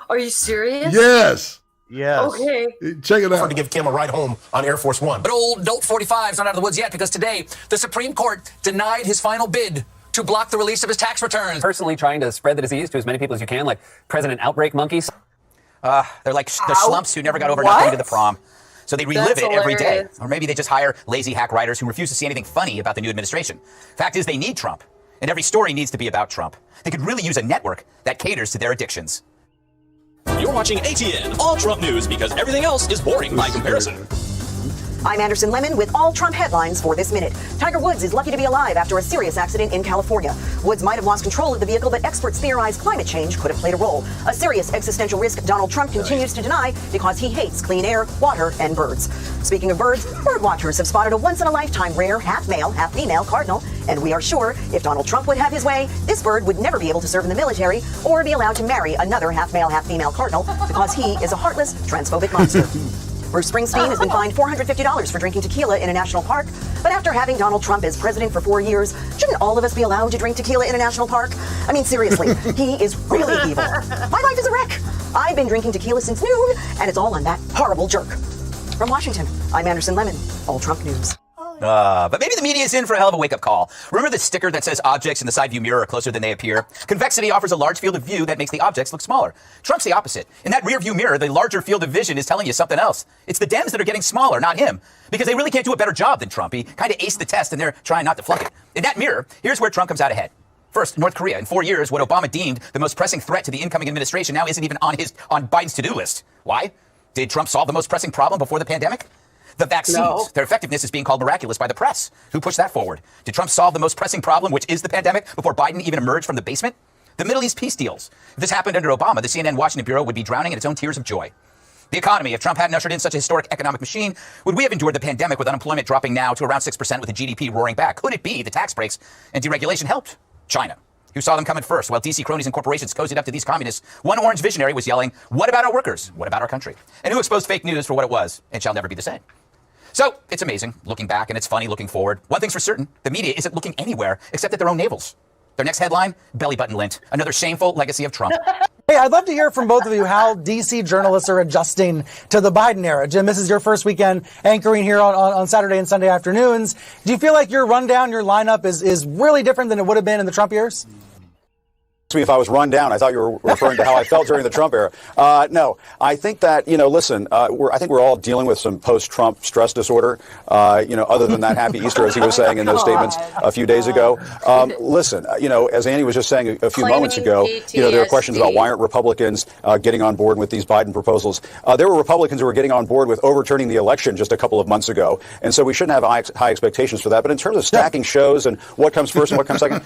Are you serious?
Yes.
Yes.
Okay.
Check it out.
To give Kim a ride home on Air Force One.
But old Dope 45's not out of the woods yet because today the Supreme Court denied his final bid to block the release of his tax returns.
Personally trying to spread the disease to as many people as you can, like President Outbreak monkeys.
They're like the slumps who never got over not going to the prom. So they relive it every day. Or maybe they just hire lazy hack writers who refuse to see anything funny about the new administration. Fact is, they need Trump. And every story needs to be about Trump. They could really use a network that caters to their addictions.
You're watching ATN, all Trump news, because everything else is boring by comparison.
I'm Anderson Lemon with all Trump headlines for this minute. Tiger Woods is lucky to be alive after a serious accident in California. Woods might have lost control of the vehicle, but experts theorize climate change could have played a role. A serious existential risk Donald Trump continues to deny because he hates clean air, water, and birds. Speaking of birds, bird watchers have spotted a once-in-a-lifetime rare half-male, half-female cardinal, and we are sure if Donald Trump would have his way, this bird would never be able to serve in the military or be allowed to marry another half-male, half-female cardinal because he is a heartless, transphobic monster. Bruce Springsteen has been fined $450 for drinking tequila in a national park. But after having Donald Trump as president for 4 years, shouldn't all of us be allowed to drink tequila in a national park? I mean, seriously, he is really evil. My life is a wreck. I've been drinking tequila since noon, and it's all on that horrible jerk. From Washington, I'm Anderson Lemon, All Trump News.
But maybe the media is in for a hell of a wake-up call. Remember the sticker that says objects in the side view mirror are closer than they appear? Convexity offers a large field of view that makes the objects look smaller. Trump's the opposite. In that rear view mirror, the larger field of vision is telling you something else. It's the Dems that are getting smaller, not him. Because they really can't do a better job than Trump. He kind of aced the test and they're trying not to flunk it. In that mirror, here's where Trump comes out ahead. First, North Korea. In 4 years, what Obama deemed the most pressing threat to the incoming administration now isn't even on Biden's to-do list. Why? Did Trump solve the most pressing problem before the pandemic? The vaccines. No. Their effectiveness is being called miraculous by the press. Who pushed that forward? Did Trump solve the most pressing problem, which is the pandemic, before Biden even emerged from the basement? The Middle East peace deals. If this happened under Obama, the CNN Washington Bureau would be drowning in its own tears of joy. The economy. If Trump hadn't ushered in such a historic economic machine, would we have endured the pandemic with unemployment dropping now to around 6% with the GDP roaring back? Could it be the tax breaks and deregulation helped? China. Who saw them coming first? While DC cronies and corporations cozied up to these communists, one orange visionary was yelling, what about our workers? What about our country? And who exposed fake news for what it was and shall never be the same? So it's amazing looking back, and it's funny looking forward. One thing's for certain, the media isn't looking anywhere except at their own navels. Their next headline, belly button lint, another shameful legacy of Trump.
Hey, I'd love to hear from both of you how DC journalists are adjusting to the Biden era. Jim, this is your first weekend anchoring here on Saturday and Sunday afternoons. Do you feel like your rundown, your lineup is really different than it would have been in the Trump years?
Me if I was run down. I thought you were referring to how I felt during the Trump era. No, I think that, listen, I think we're all dealing with some post-Trump stress disorder, other than that happy Easter, as he was saying in those statements a few days ago. Listen, as Annie was just saying a few moments ago, there are questions about why aren't Republicans getting on board with these Biden proposals. There were Republicans who were getting on board with overturning the election just a couple of months ago. And so we shouldn't have high expectations for that. But in terms of stacking shows and what comes first and what comes second,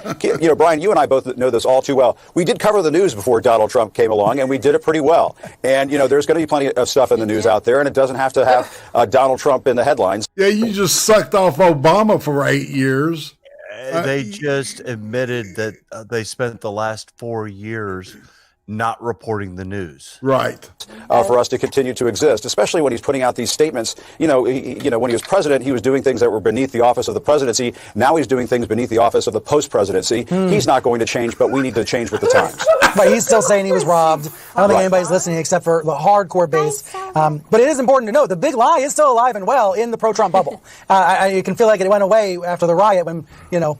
Brian, you and I both know this all too well. We did cover the news before Donald Trump came along, and we did it pretty well. And, there's going to be plenty of stuff in the news out there, and it doesn't have to have Donald Trump in the headlines.
Yeah, you just sucked off Obama for 8 years.
They just admitted that they spent the last 4 years not reporting the news.
Right.
For us to continue to exist, especially when he's putting out these statements. When he was president, he was doing things that were beneath the office of the presidency. Now he's doing things beneath the office of the post-presidency. He's not going to change, but we need to change with the times.
But he's still saying he was robbed. I don't think anybody's listening except for the hardcore base. But it is important to note the big lie is still alive and well in the pro-Trump bubble. You can feel like it went away after the riot when,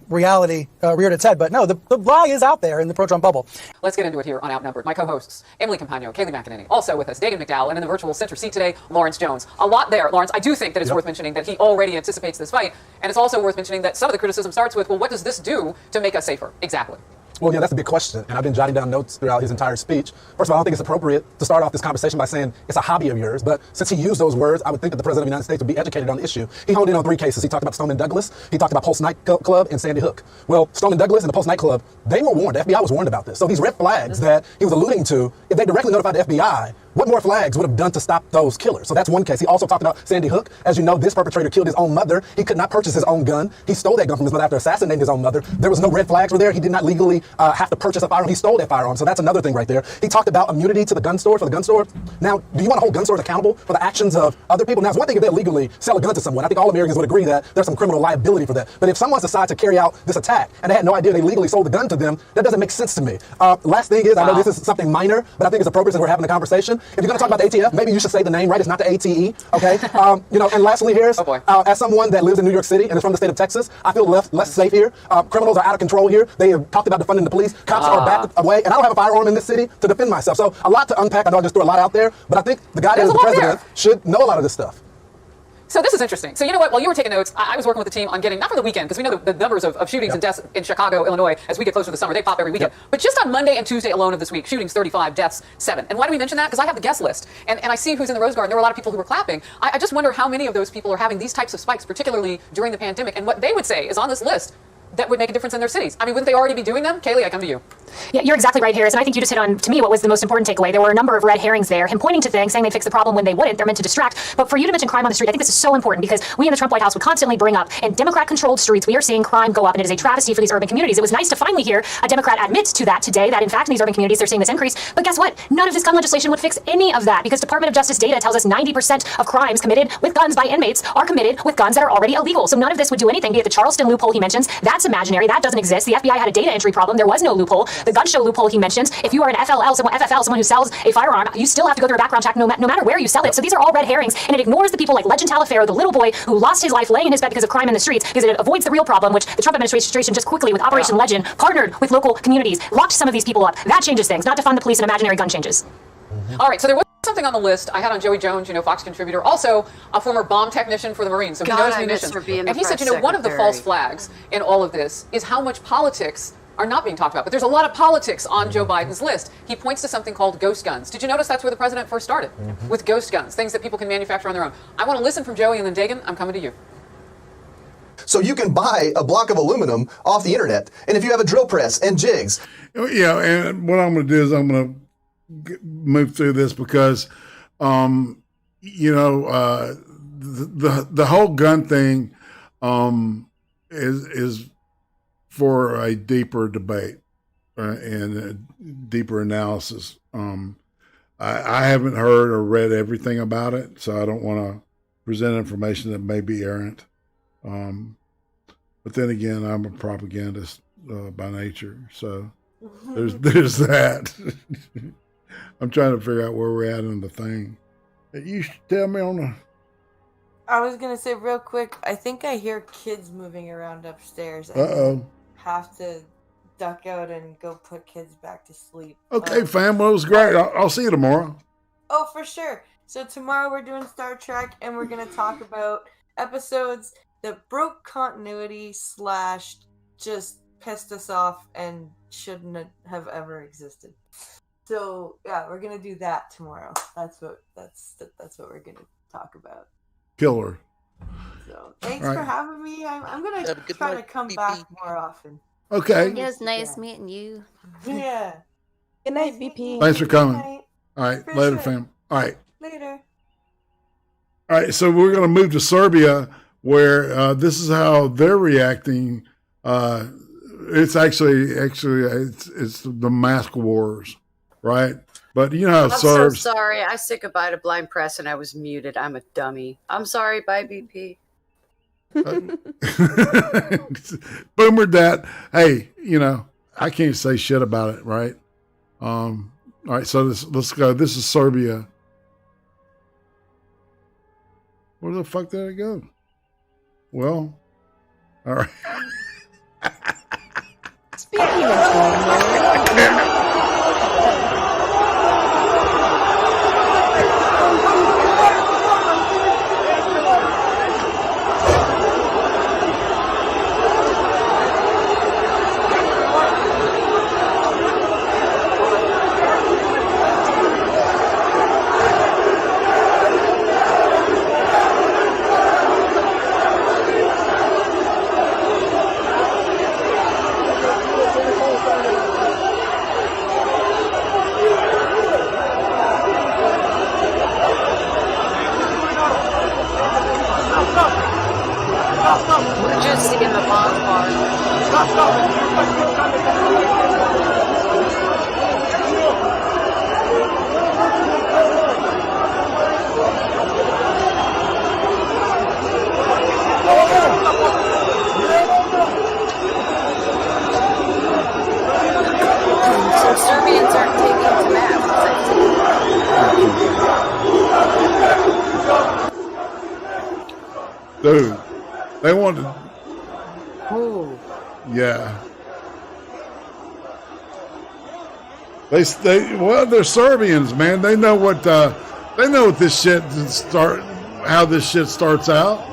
reality reared its head. But no, the lie is out there in the pro-Trump bubble.
Let's get into it here on Outnumbered. My co-hosts, Emily Campagno, Kaylee McEnany, also with us, Dagan McDowell, and in the virtual center seat today, Lawrence Jones. A lot there, Lawrence. I do think that it's worth mentioning that he already anticipates this fight, and it's also worth mentioning that some of the criticism starts with, well, what does this do to make us safer? Exactly.
Well, yeah, that's a big question, and I've been jotting down notes throughout his entire speech. First of all, I don't think it's appropriate to start off this conversation by saying it's a hobby of yours, but since he used those words, I would think that the President of the United States would be educated on the issue. He honed in on 3 cases. He talked about Stoneman Douglas, he talked about Pulse Nightclub, and Sandy Hook. Well, Stoneman Douglas and the Pulse Nightclub, they were warned. The FBI was warned about this. So these red flags that he was alluding to, if they directly notified the FBI, what more flags would have done to stop those killers? So that's one case. He also talked about Sandy Hook. As you know, this perpetrator killed his own mother. He could not purchase his own gun. He stole that gun from his mother after assassinating his own mother. There was no red flags were there. He did not legally have to purchase a firearm. He stole that firearm. So that's another thing right there. He talked about immunity to the gun store, for the gun store. Now, do you want to hold gun stores accountable for the actions of other people? Now, it's one thing if they legally sell a gun to someone. I think all Americans would agree that there's some criminal liability for that. But if someone decides to carry out this attack and they had no idea they legally sold the gun to them, that doesn't make sense to me. Last thing is, I know this is something minor, but I think it's appropriate since we're having a conversation. If you're going to talk about the ATF, maybe you should say the name right. It's not the ATE, okay? And lastly, Harris, as someone that lives in New York City and is from the state of Texas, I feel less safe here. Criminals are out of control here. They have talked about defunding the police. Cops are backed away, and I don't have a firearm in this city to defend myself. So a lot to unpack. I know I just threw a lot out there, but I think the guy that is the president should know a lot of this stuff.
So this is interesting. So you know what? While you were taking notes, I was working with the team on getting, not for the weekend, because we know the numbers of shootings and deaths in Chicago, Illinois, as we get closer to the summer, they pop every weekend. But just on Monday and Tuesday alone of this week, shootings 35, deaths 7. And why do we mention that? Because I have the guest list, and I see who's in the Rose Garden. There were a lot of people who were clapping. I just wonder how many of those people are having these types of spikes, particularly during the pandemic, and what they would say is on this list that would make a difference in their cities. I mean, wouldn't they already be doing them? Kaylee, I come to you.
Yeah, you're exactly right, Harris. And I think you just hit on, to me, what was the most important takeaway. There were a number of red herrings there. Him pointing to things, saying they'd fix the problem when they wouldn't. They're meant to distract. But for you to mention crime on the street, I think this is so important because we in the Trump White House would constantly bring up, in Democrat-controlled streets, we are seeing crime go up, and it is a travesty for these urban communities. It was nice to finally hear a Democrat admit to that today, that in fact in these urban communities they're seeing this increase. But guess what? None of this gun legislation would fix any of that because Department of Justice data tells us 90% of crimes committed with guns by inmates are committed with guns that are already illegal. So none of this would do anything. Be it the Charleston loophole he mentions, that's imaginary. That doesn't exist. The FBI had a data entry problem. There was no loophole. The gun show loophole he mentions, if you are an FFL, someone who sells a firearm, you still have to go through a background check no matter where you sell it. So these are all red herrings, and it ignores the people like Legend Talaferro, the little boy who lost his life laying in his bed because of crime in the streets, because it avoids the real problem, which the Trump administration just quickly, with Operation Legend, partnered with local communities, locked some of these people up. That changes things, not to fund the police and imaginary gun changes.
All right, so there was something on the list. I had on Joey Jones, Fox contributor, also a former bomb technician for the Marines, so he knows munitions.
And
he said, one of the false flags in all of this is how much politics are not being talked about. But there's a lot of politics on Joe Biden's list. He points to something called ghost guns. Did you notice that's where the president first started? With ghost guns, things that people can manufacture on their own. I want to listen from Joey, and then Dagan, I'm coming to you.
So you can buy a block of aluminum off the internet, and if you have a drill press and jigs.
Yeah, and what I'm going to do is I'm going to move through this because, the whole gun thing is for a deeper debate and a deeper analysis. I haven't heard or read everything about it, so I don't want to present information that may be errant. But then again, I'm a propagandist by nature, so there's that. I'm trying to figure out where we're at in the thing. You should tell me on the...
I was going to say real quick, I think I hear kids moving around upstairs.
Uh-oh.
Have to duck out and go put kids back to sleep.
Okay, fam. Well, it was great. I'll see you tomorrow.
Oh, for sure. So tomorrow we're doing Star Trek, and we're going to talk about episodes that broke continuity / just pissed us off and shouldn't have ever existed. So yeah, we're gonna do that tomorrow. That's what we're gonna talk about.
Killer.
So thanks for having me. I'm gonna try to come back more often.
Okay.
It was nice meeting you.
Yeah. Good night, BP.
Thanks for coming.
All
right, later, fam. All right.
Later.
All right, so we're going to move to Serbia, where this is how they're reacting. It's actually it's the mask wars, right? But you know how
I'm
Serbs.
so sorry. I said goodbye to Blind Press and I was muted. I'm a dummy. I'm sorry. Bye, BP.
Boomer dat. Hey, I can't say shit about it, right? All right, so let's go. This is Serbia. Where the fuck did it go? Well, all right.
Speaking of
We're just in the bomb bar. So Serbians aren't taking to masks.
Dude, they wanted.
Ooh.
Yeah. They're Serbians, man. They know what this shit how this shit starts out.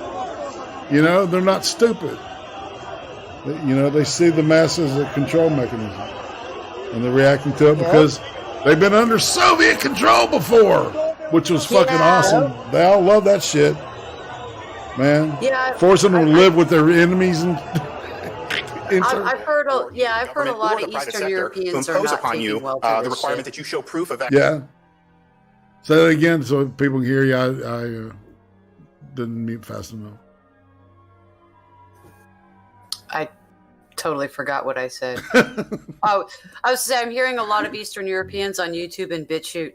They're not stupid. They see the mass as a control mechanism, and they're reacting to it because they've been under Soviet control before, which was fucking awesome. They all love that shit, man.
Yeah,
forcing them to live with their enemies and.
I've heard a lot of Eastern Europeans are not taking well to
the
this
requirement
shit.
that you show proof of
Yeah. Say that again so people can hear you. I didn't mute fast enough.
I totally forgot what I said. I was saying I'm hearing a lot of Eastern Europeans on YouTube and BitChute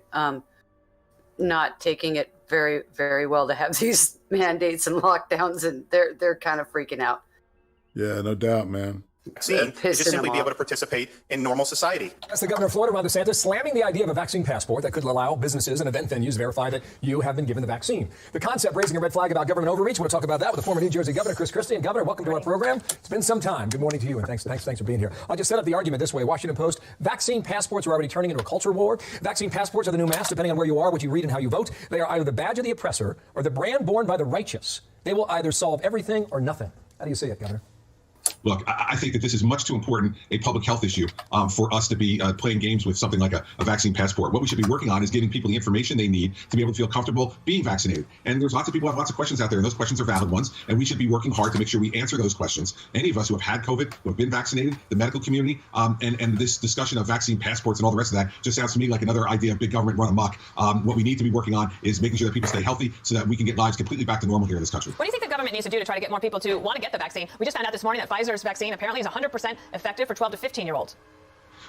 not taking it very, very well to have these mandates and lockdowns, and they're kind of freaking out.
Yeah, no doubt, man.
vaccine to just simply be able to participate in normal society.
That's the governor of Florida, Ron DeSantis, slamming the idea of a vaccine passport that could allow businesses and event venues to verify that you have been given the vaccine. The concept raising a red flag about government overreach. We'll talk about that with the former New Jersey Governor, Chris Christie. And Governor, welcome to our program. It's been some time. Good morning to you, and thanks for being here. I'll just set up the argument this way. Washington Post, vaccine passports are already turning into a culture war. Vaccine passports are the new mask, depending on where you are, what you read, and how you vote. They are either the badge of the oppressor or the brand borne by the righteous. They will either solve everything or nothing. How do you see it, Governor?
Look, I think that this is much too important a public health issue for us to be playing games with something like a vaccine passport. What we should be working on is giving people the information they need to be able to feel comfortable being vaccinated. And there's lots of people who have lots of questions out there, and those questions are valid ones, and we should be working hard to make sure we answer those questions. Any of us who have had COVID, who have been vaccinated, the medical community, and this discussion of vaccine passports and all the rest of that just sounds to me like another idea of big government run amok. What we need to be working on is making sure that people stay healthy so that we can get lives completely back to normal here in this country.
What do you think the government needs to do to try to get more people to want to get the vaccine? We just found out this morning that Pfizer's vaccine apparently is 100% effective for 12 to 15-year-olds.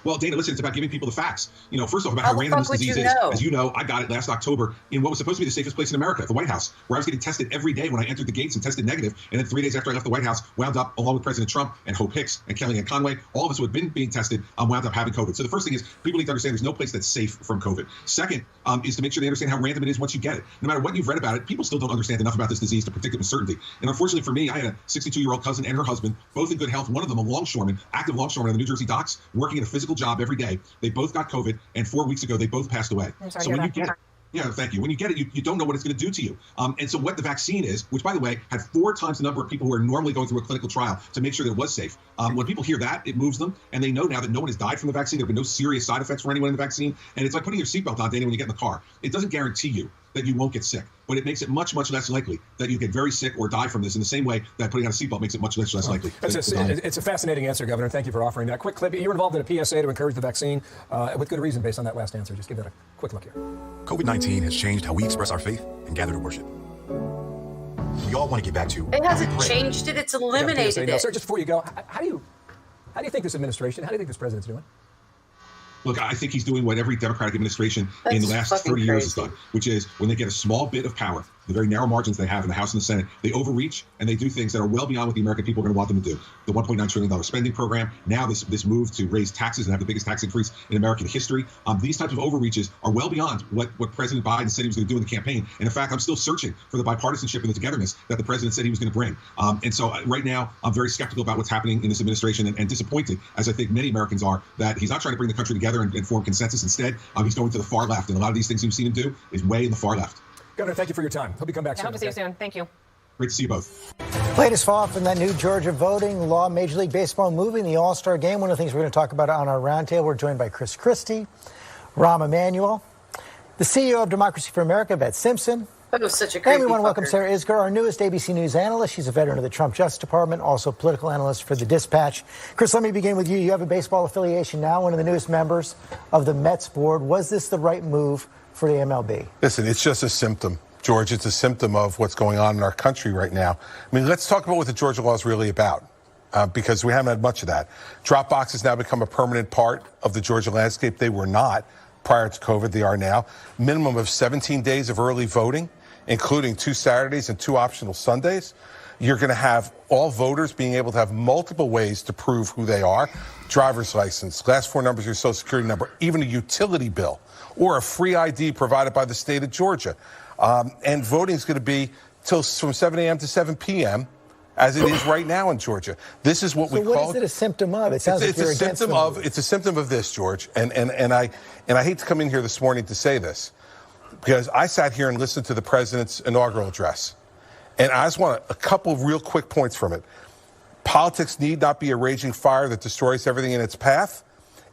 Well, Dana, listen, it's about giving people the facts. First off, about how random this disease is. As you know, I got it last October in what was supposed to be the safest place in America, the White House, where I was getting tested every day when I entered the gates and tested negative. And then 3 days after I left the White House, wound up, along with President Trump and Hope Hicks and Kellyanne Conway, all of us who had been being tested, wound up having COVID. So the first thing is people need to understand there's no place that's safe from COVID. Second is to make sure they understand how random it is once you get it. No matter what you've read about it, people still don't understand enough about this disease to predict it with certainty. And unfortunately for me, I had a 62-year-old cousin and her husband, both in good health. One of them a longshoreman, active longshoreman on the New Jersey docks, working at a physical job every day. They both got COVID, and 4 weeks ago, they both passed away.
I'm sorry
so when you get it, yeah, thank you. When you get it, you don't know what it's going to do to you. And so what the vaccine is, which, by the way, had 4 times the number of people who are normally going through a clinical trial to make sure that it was safe. When people hear that, it moves them, and they know now that no one has died from the vaccine. There have been no serious side effects for anyone in the vaccine. And it's like putting your seatbelt on, Dana, when you get in the car. It doesn't guarantee you that you won't get sick, but it makes it much, much less likely that you get very sick or die from this in the same way that putting on a seatbelt makes it much less likely.
It's a fascinating answer, Governor. Thank you for offering that. Quick clip. You're involved in a PSA to encourage the vaccine with good reason based on that last answer. Just give that a quick look here.
COVID-19 has changed how we express our faith and gather to worship. We all want to get back to.
It hasn't changed it. It's eliminated it.
Sir, just before you go, how do you think this administration, how do you think this president's doing?
Look, I think he's doing what every Democratic administration in the last 30 years has done, which is when they get a small bit of power, the very narrow margins they have in the House and the Senate, they overreach and they do things that are well beyond what the American people are going to want them to do. The $1.9 trillion spending program, now this move to raise taxes and have the biggest tax increase in American history. These types of overreaches are well beyond what President Biden said he was going to do in the campaign. And in fact, I'm still searching for the bipartisanship and the togetherness that the president said he was going to bring. And so right now, I'm very skeptical about what's happening in this administration and disappointed, as I think many Americans are, that he's not trying to bring the country together and form consensus. Instead, he's going to the far left. And a lot of these things you've seen him do is way in the far left.
Governor, thank you for your time. Hope you come back soon.
I hope to see you soon. Thank you.
Great to see you both.
Latest fall from that new Georgia voting law, Major League Baseball moving the All-Star game. One of the things we're going to talk about on our roundtable. We're joined by Chris Christie, Rahm Emanuel, the CEO of Democracy for America, Beth Simpson.
That was such a creepy
And we want to welcome
fucker.
Sarah Isgur, our newest ABC News analyst. She's a veteran of the Trump Justice Department, also political analyst for The Dispatch. Chris, let me begin with you. You have a baseball affiliation now, one of the newest members of the Mets board. Was this the right move for the MLB?
Listen, it's just a symptom, George. It's a symptom of what's going on in our country right now. I mean, let's talk about what the Georgia law is really about, because we haven't had much of that. Drop boxes now become a permanent part of the Georgia landscape. They were not prior to COVID. They are now. Minimum of 17 days of early voting, including 2 Saturdays and 2 optional Sundays. You're going to have all voters being able to have multiple ways to prove who they are. Driver's license, last 4 numbers of your social security number, even a utility bill, or a free ID provided by the state of Georgia. And voting is going to be from 7 a.m. to 7 p.m., as it is right now in Georgia. This is what we call.
So what is it a symptom of? It sounds like you're against the move.
It's a symptom of this, George. And I hate to come in here this morning to say this, because I sat here and listened to the president's inaugural address. And I just want a couple of real quick points from it. Politics need not be a raging fire that destroys everything in its path.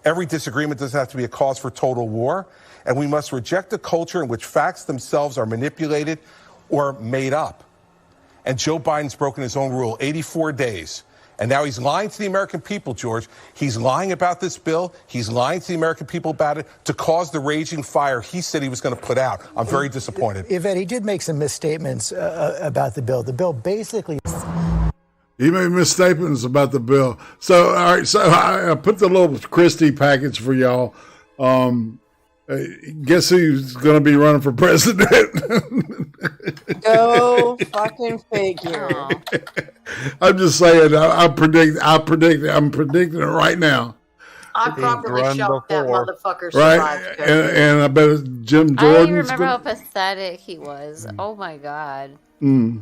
Every disagreement doesn't have to be a cause for total war. And we must reject a culture in which facts themselves are manipulated or made up. And Joe Biden's broken his own rule, 84 days. And now he's lying to the American people, George. He's lying about this bill. He's lying to the American people about it to cause the raging fire he said he was going to put out. I'm very disappointed.
Yvette, he did make some misstatements about the bill. The bill basically...
He made misstatements about the bill. So, all right, so I put the little Christie package for y'all. And guess who's going to be running for president?
Go fucking figure.
I'm just saying. I'm predicting it right now.
I properly shocked that motherfucker
Right,
survived.
and I bet Jim
I
Jordan's
remember how pathetic he was. Oh my god.
I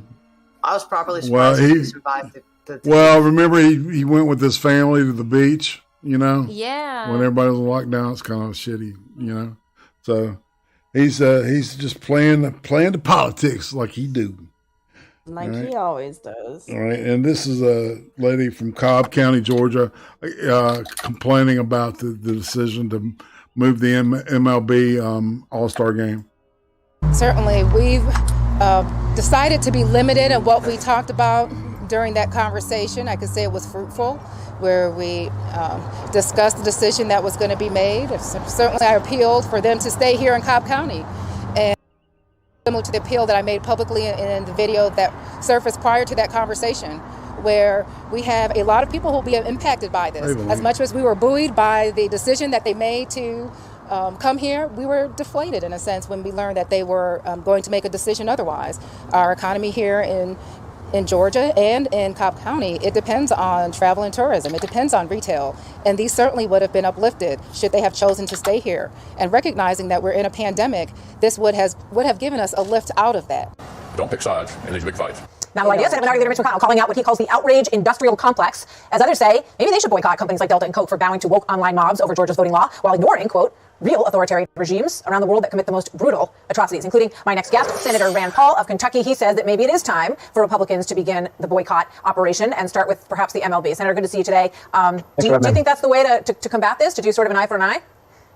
was properly
Well,
surprised he
he
survived the
well. Remember, he went with his family to the beach. You know,
Yeah.
when everybody was locked down, it's kind of shitty. You know, so he's just playing the politics like he do.
Like
Right.
he always does.
All right, and this is a lady from Cobb County, Georgia, complaining about the decision to move the MLB All-Star game.
Certainly, we've decided to be limited in what we talked about during that conversation. I could say it was fruitful, where we discussed the decision that was going to be made. Certainly, I appealed for them to stay here in Cobb County. And similar to the appeal that I made publicly in the video that surfaced prior to that conversation, where we have a lot of people who will be impacted by this. As much as we were buoyed by the decision that they made to come here, we were deflated in a sense when we learned that they were going to make a decision otherwise. Our economy here in Georgia and in Cobb County, it depends on travel and tourism. It depends on retail. And these certainly would have been uplifted should they have chosen to stay here. And recognizing that we're in a pandemic, this would have given us a lift out of that.
Don't pick sides in these big fights.
Now, ideas and Minority Leader Mitch McConnell calling out what he calls the outrage industrial complex. As others say, maybe they should boycott companies like Delta and Coke for bowing to woke online mobs over Georgia's voting law, while ignoring, quote, real authoritarian regimes around the world that commit the most brutal atrocities, including my next guest, Senator Rand Paul of Kentucky. He says that maybe it is time for Republicans to begin the boycott operation and start with perhaps the MLB. Senator, good to see you today. Do you think that's the way to combat this, to do sort of an eye for an eye?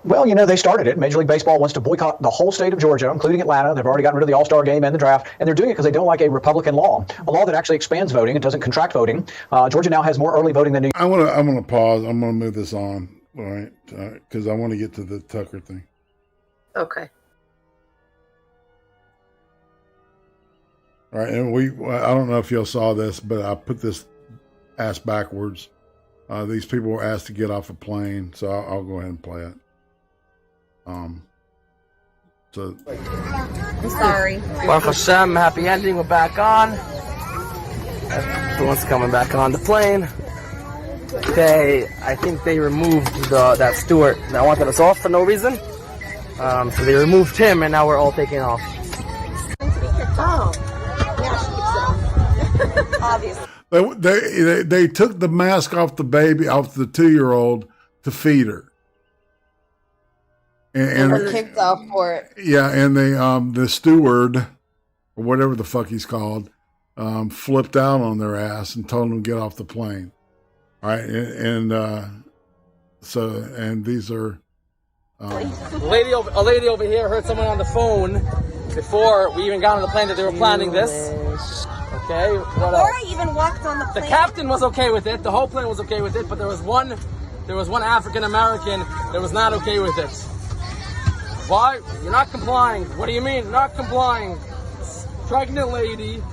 Well, you know, they started it. Major League Baseball wants to boycott the whole state of Georgia, including Atlanta. They've already gotten rid of the All-Star game and the draft, and they're doing it because they don't like a Republican law, a law that actually expands voting and doesn't contract voting. Georgia now has more early voting than New York.
I'm gonna pause. I'm gonna move this on, all right, because I want to get to the Tucker thing.
Okay.
All right, and I don't know if y'all saw this, but I put this ass backwards. These people were asked to get off a plane, so I'll go ahead and play it. So
I'm sorry.
Baruch Hashem, happy ending. We're back on. Everyone's coming back on the plane. I think they removed that steward that wanted us off for no reason. So they removed him, and now we're all taking off.
Oh, yeah, obviously.
they took the mask off the baby, off the 2-year-old, to feed her. And
were kicked off for it.
Yeah, and they the steward, or whatever the fuck he's called, flipped out on their ass and told them to get off the plane. All right, and these are.
A lady over here heard someone on the phone before we even got on the plane that they were planning this. Okay. What else?
Before I even walked on the plane.
The captain was okay with it. The whole plane was okay with it, but there was one African American that was not okay with it. Why? You're not complying. What do you mean, not complying? Pregnant lady.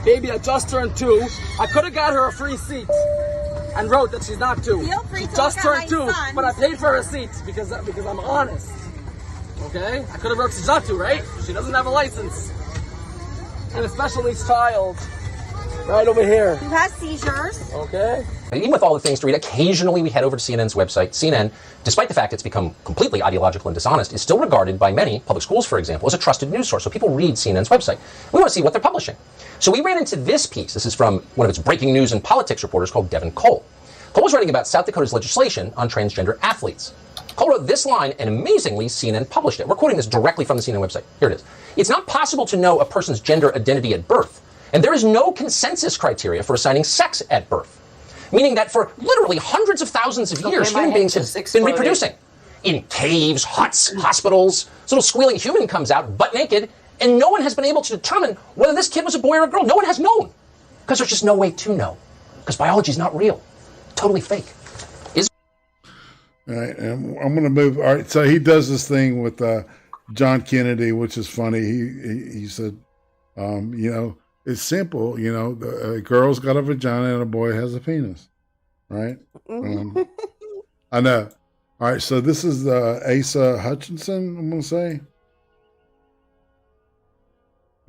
Baby, I just turned 2. I could have got her a free seat and wrote that she's not 2.
Feel free
She
to
just
look
turned
at
2,
my son.
but I paid for her seat because I'm honest. Okay? I could have wrote she's not 2, right? She doesn't have a license. And a special needs child. Right over here.
Who has seizures.
Okay.
And even with all the things to read, occasionally we head over to CNN's website. CNN, despite the fact it's become completely ideological and dishonest, is still regarded by many, public schools for example, as a trusted news source. So people read CNN's website. We want to see what they're publishing. So we ran into this piece. This is from one of its breaking news and politics reporters called Devin Cole. Cole was writing about South Dakota's legislation on transgender athletes. Cole wrote this line, and amazingly, CNN published it. We're quoting this directly from the CNN website. Here it is. It's not possible to know a person's gender identity at birth, and there is no consensus criteria for assigning sex at birth. Meaning that for literally hundreds of thousands of years, human beings have been reproducing. In caves, huts, hospitals, this little squealing human comes out butt naked, and no one has been able to determine whether this kid was a boy or a girl. No one has known. Because there's just no way to know. Because biology is not real. Totally fake.
All right, and I'm going to move. All right, so he does this thing with John Kennedy, which is funny. He said, you know, it's simple. You know, a girl's got a vagina and a boy has a penis, right? I know. All right, so this is Asa Hutchinson, I'm going to say.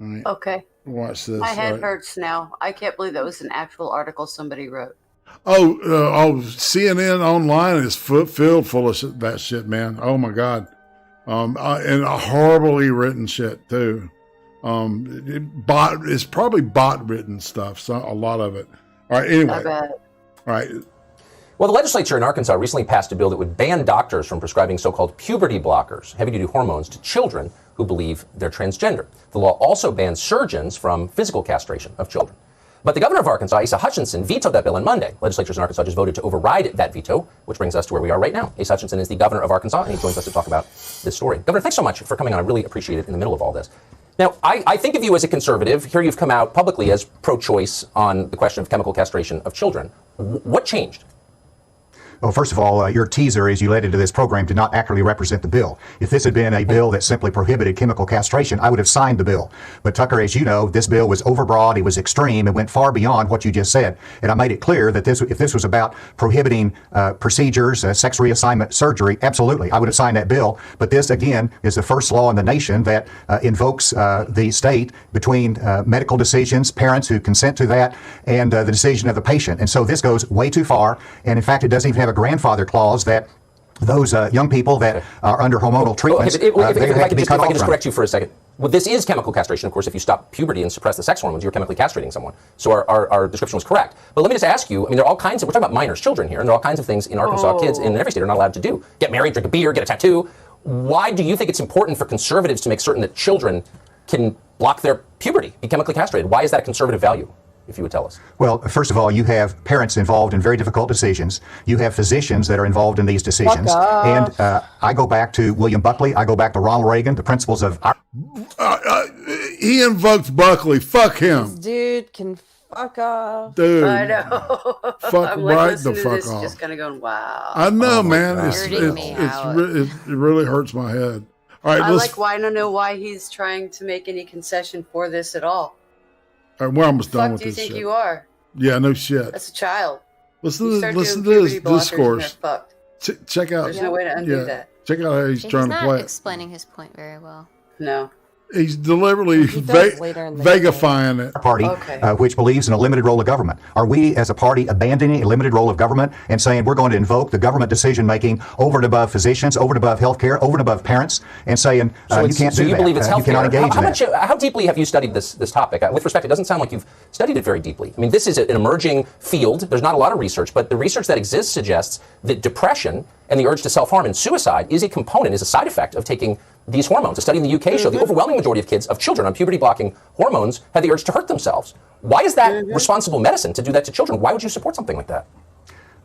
All right.
Okay.
Watch this.
My head
right.
hurts now. I can't believe that was an actual article somebody wrote.
CNN online is filled full of that shit, man. Oh my God. And horribly written shit too. It's probably bot written stuff. So a lot of it. All right. Anyway. All right.
Well, the legislature in Arkansas recently passed a bill that would ban doctors from prescribing so-called puberty blockers, heavy-duty hormones, to children who believe they're transgender. The law also bans surgeons from physical castration of children. But the governor of Arkansas, Asa Hutchinson, vetoed that bill on Monday. Legislatures in Arkansas just voted to override that veto, which brings us to where we are right now. Asa Hutchinson is the governor of Arkansas, and he joins us to talk about this story. Governor, thanks so much for coming on. I really appreciate it in the middle of all this. Now, I think of you as a conservative. Here you've come out publicly as pro-choice on the question of chemical castration of children. What changed?
Well, first of all, your teaser as you led into this program did not accurately represent the bill. If this had been a bill that simply prohibited chemical castration, I would have signed the bill. But Tucker, as you know, this bill was overbroad, it was extreme, it went far beyond what you just said. And I made it clear that if this was about prohibiting procedures, sex reassignment surgery, absolutely, I would have signed that bill. But this, again, is the first law in the nation that invokes the state between medical decisions, parents who consent to that, and the decision of the patient. And so this goes way too far. And in fact, it doesn't even have a grandfather clause that those young people that are under hormonal treatments,
if I could just correct you for a second. Well, this is chemical castration. Of course, if you stop puberty and suppress the sex hormones, you're chemically castrating someone. So our description was correct. But let me just ask you, I mean, there are all kinds of, we're talking about minors, children here, and there are all kinds of things in Arkansas, kids in every state are not allowed to do. Get married, drink a beer, get a tattoo. Why do you think it's important for conservatives to make certain that children can block their puberty, be chemically castrated? Why is that a conservative value? If you would tell us.
Well, first of all, you have parents involved in very difficult decisions. You have physicians that are involved in these decisions. And I go back to William Buckley. I go back to Ronald Reagan, the principles of...
He invoked Buckley. Fuck him.
This dude can fuck off.
Dude.
I know.
Fuck
I'm
right
listening
the
to
fuck
this,
off.
just kind of going, wow.
I know, man.
It
It really hurts my head. All right,
I don't know why he's trying to make any concession for this at all.
All right, we're almost done with
Fuck do you
this
think
shit.
you are?
Yeah, no shit.
That's a child.
Listen to this discourse.
Fucked.
Check out.
There's no way to undo that.
Check out how he's trying to play
He's not
it.
explaining his point very well.
No.
He's deliberately vagifying it.
Party, which believes in a limited role of government. Are we, as a party, abandoning a limited role of government and saying we're going to invoke the government decision-making over and above physicians, over and above healthcare, over and above parents, and saying you can't do
you
that.
Believe it's
you cannot engage in that.
How deeply have you studied this topic? With respect, it doesn't sound like you've studied it very deeply. I mean, this is an emerging field. There's not a lot of research, but the research that exists suggests that depression and the urge to self-harm and suicide is a component, is a side effect of taking these hormones. A study in the UK showed the overwhelming majority of kids, of children on puberty-blocking hormones, had the urge to hurt themselves. Why is that responsible medicine to do that to children? Why would you support something like that?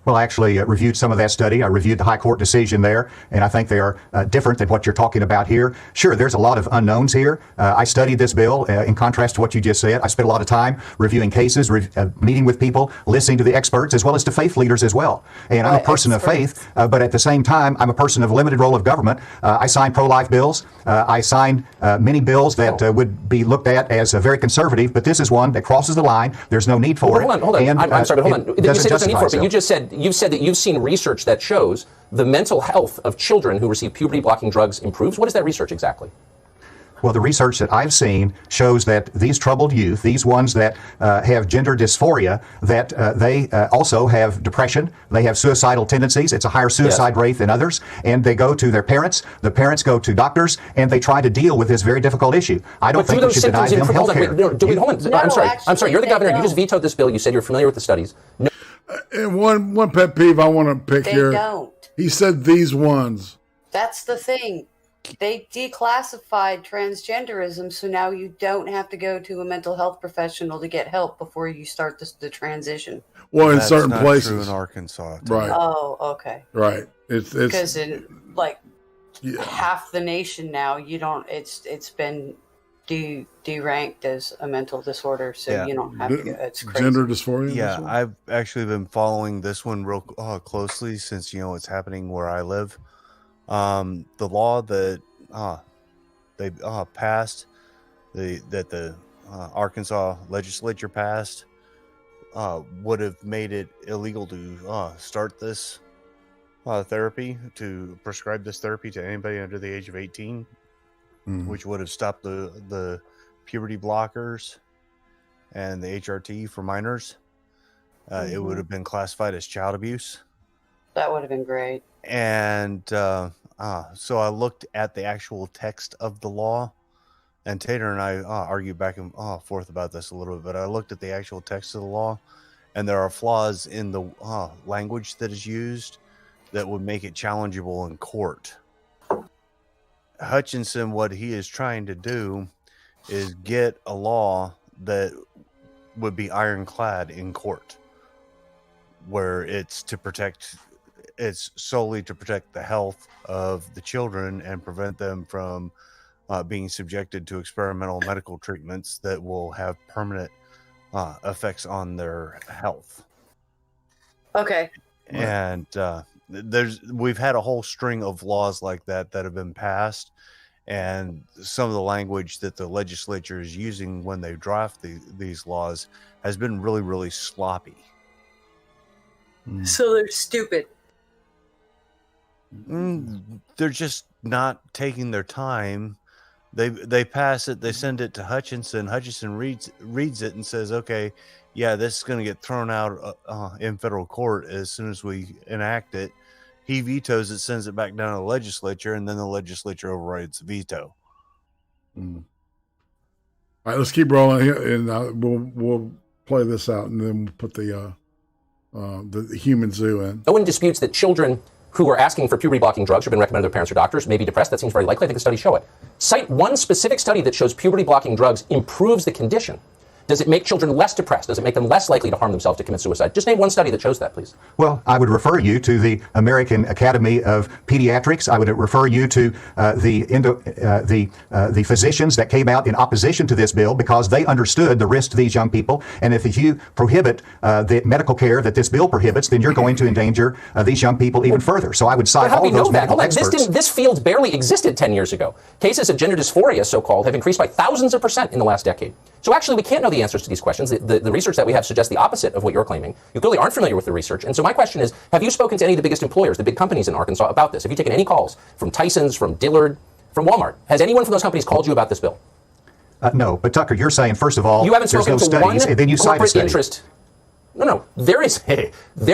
Well, I actually reviewed some of that study. I reviewed the high court decision there, and I think they are different than what you're talking about here. Sure, there's a lot of unknowns here. I studied this bill in contrast to what you just said. I spent a lot of time reviewing cases, meeting with people, listening to the experts, as well as to faith leaders as well. And I'm a person of faith, but at the same time, I'm a person of a limited role of government. I signed pro-life bills. I signed many bills that would be looked at as very conservative, but this is one that crosses the line. There's no need for it.
Hold on.
And,
I'm sorry, but hold on. You said there's no need for it, but
itself.
you've said that you've seen research that shows the mental health of children who receive puberty-blocking drugs improves. What is that research exactly?
Well, the research that I've seen shows that these troubled youth, these ones that have gender dysphoria, that they also have depression, they have suicidal tendencies. It's a higher suicide rate than others. And they go to their parents, the parents go to doctors, and they try to deal with this very difficult issue. I don't think we should deny them health care.
I'm sorry. You're the governor. You just vetoed this bill. You said you're familiar with the studies. No.
And one pet peeve I want to pick here.
They don't.
He said these ones.
That's the thing. They declassified transgenderism, so now you don't have to go to a mental health professional to get help before you start the transition.
Well, in
That's
certain
not
places.
true in Arkansas.
Right.
Oh, okay.
Right. It's
because in half the nation now, you don't. It's been deranked as a mental disorder, so you don't have to go. It's crazy.
Gender dysphoria.
Yeah, I've actually been following this one real closely since it's happening where I live. The law that they passed, that the Arkansas legislature passed, would have made it illegal to start this therapy to prescribe this therapy to anybody under the age of 18, which would have stopped the puberty blockers and the HRT for minors. It would have been classified as child abuse.
That would have been great.
And so I looked at the actual text of the law, and Tater and I argued back and forth about this a little bit, but I looked at the actual text of the law, and there are flaws in the language that is used that would make it challengeable in court. Hutchinson, what he is trying to do is get a law that would be ironclad in court, where it's solely to protect the health of the children and prevent them from being subjected to experimental medical treatments that will have permanent effects on their health.
Okay.
And we've had a whole string of laws like that have been passed, and some of the language that the legislature is using when they draft these laws has been really, really sloppy.
So they're stupid.
They're just not taking their time. They pass it, they send it to Hutchinson. Hutchinson reads it and says, okay, yeah, this is going to get thrown out in federal court as soon as we enact it. He vetoes it, sends it back down to the legislature, and then the legislature overrides the veto.
All right, let's keep rolling here, and we'll play this out, and then we'll put the human zoo in.
No one disputes that children who are asking for puberty-blocking drugs or been recommended by their parents or doctors may be depressed. That seems very likely. I think the studies show it. Cite one specific study that shows puberty-blocking drugs improves the condition. Does it make children less depressed? Does it make them less likely to harm themselves, to commit suicide? Just name one study that shows that, please.
Well, I would refer you to the American Academy of Pediatrics. I would refer you to the physicians that came out in opposition to this bill because they understood the risk to these young people. And if you prohibit the medical care that this bill prohibits, then you're going to endanger these young people even further. So I would cite all of those medical experts.
This field barely existed 10 years ago. Cases of gender dysphoria, so-called, have increased by thousands of % in the last decade. So actually, we can't know the answers to these questions. The research that we have suggests the opposite of what you're claiming. You clearly aren't familiar with the research. And so my question is, have you spoken to any of the biggest employers, the big companies in Arkansas, about this? Have you taken any calls from Tyson's, from Dillard, from Walmart? Has anyone from those companies called you about this bill?
No, but Tucker, you're saying, first of all,
you haven't
there's
spoken
no
to
studies,
one
and then you cite a
corporate
study.
interest. No. There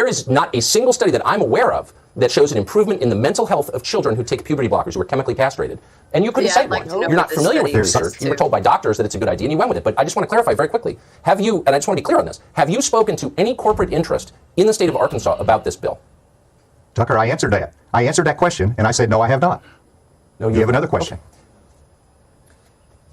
is not a single study that I'm aware of that shows an improvement in the mental health of children who take puberty blockers, who are chemically castrated. And you couldn't cite one. You're not familiar with the research. You were told by doctors that it's a good idea, and you went with it. But I just want to clarify very quickly. Have you, and I just want to be clear on this, have you spoken to any corporate interest in the state of Arkansas about this bill?
Tucker, I answered that. I answered that question, and I said, no, I have not.
No,
you have another question.
Okay.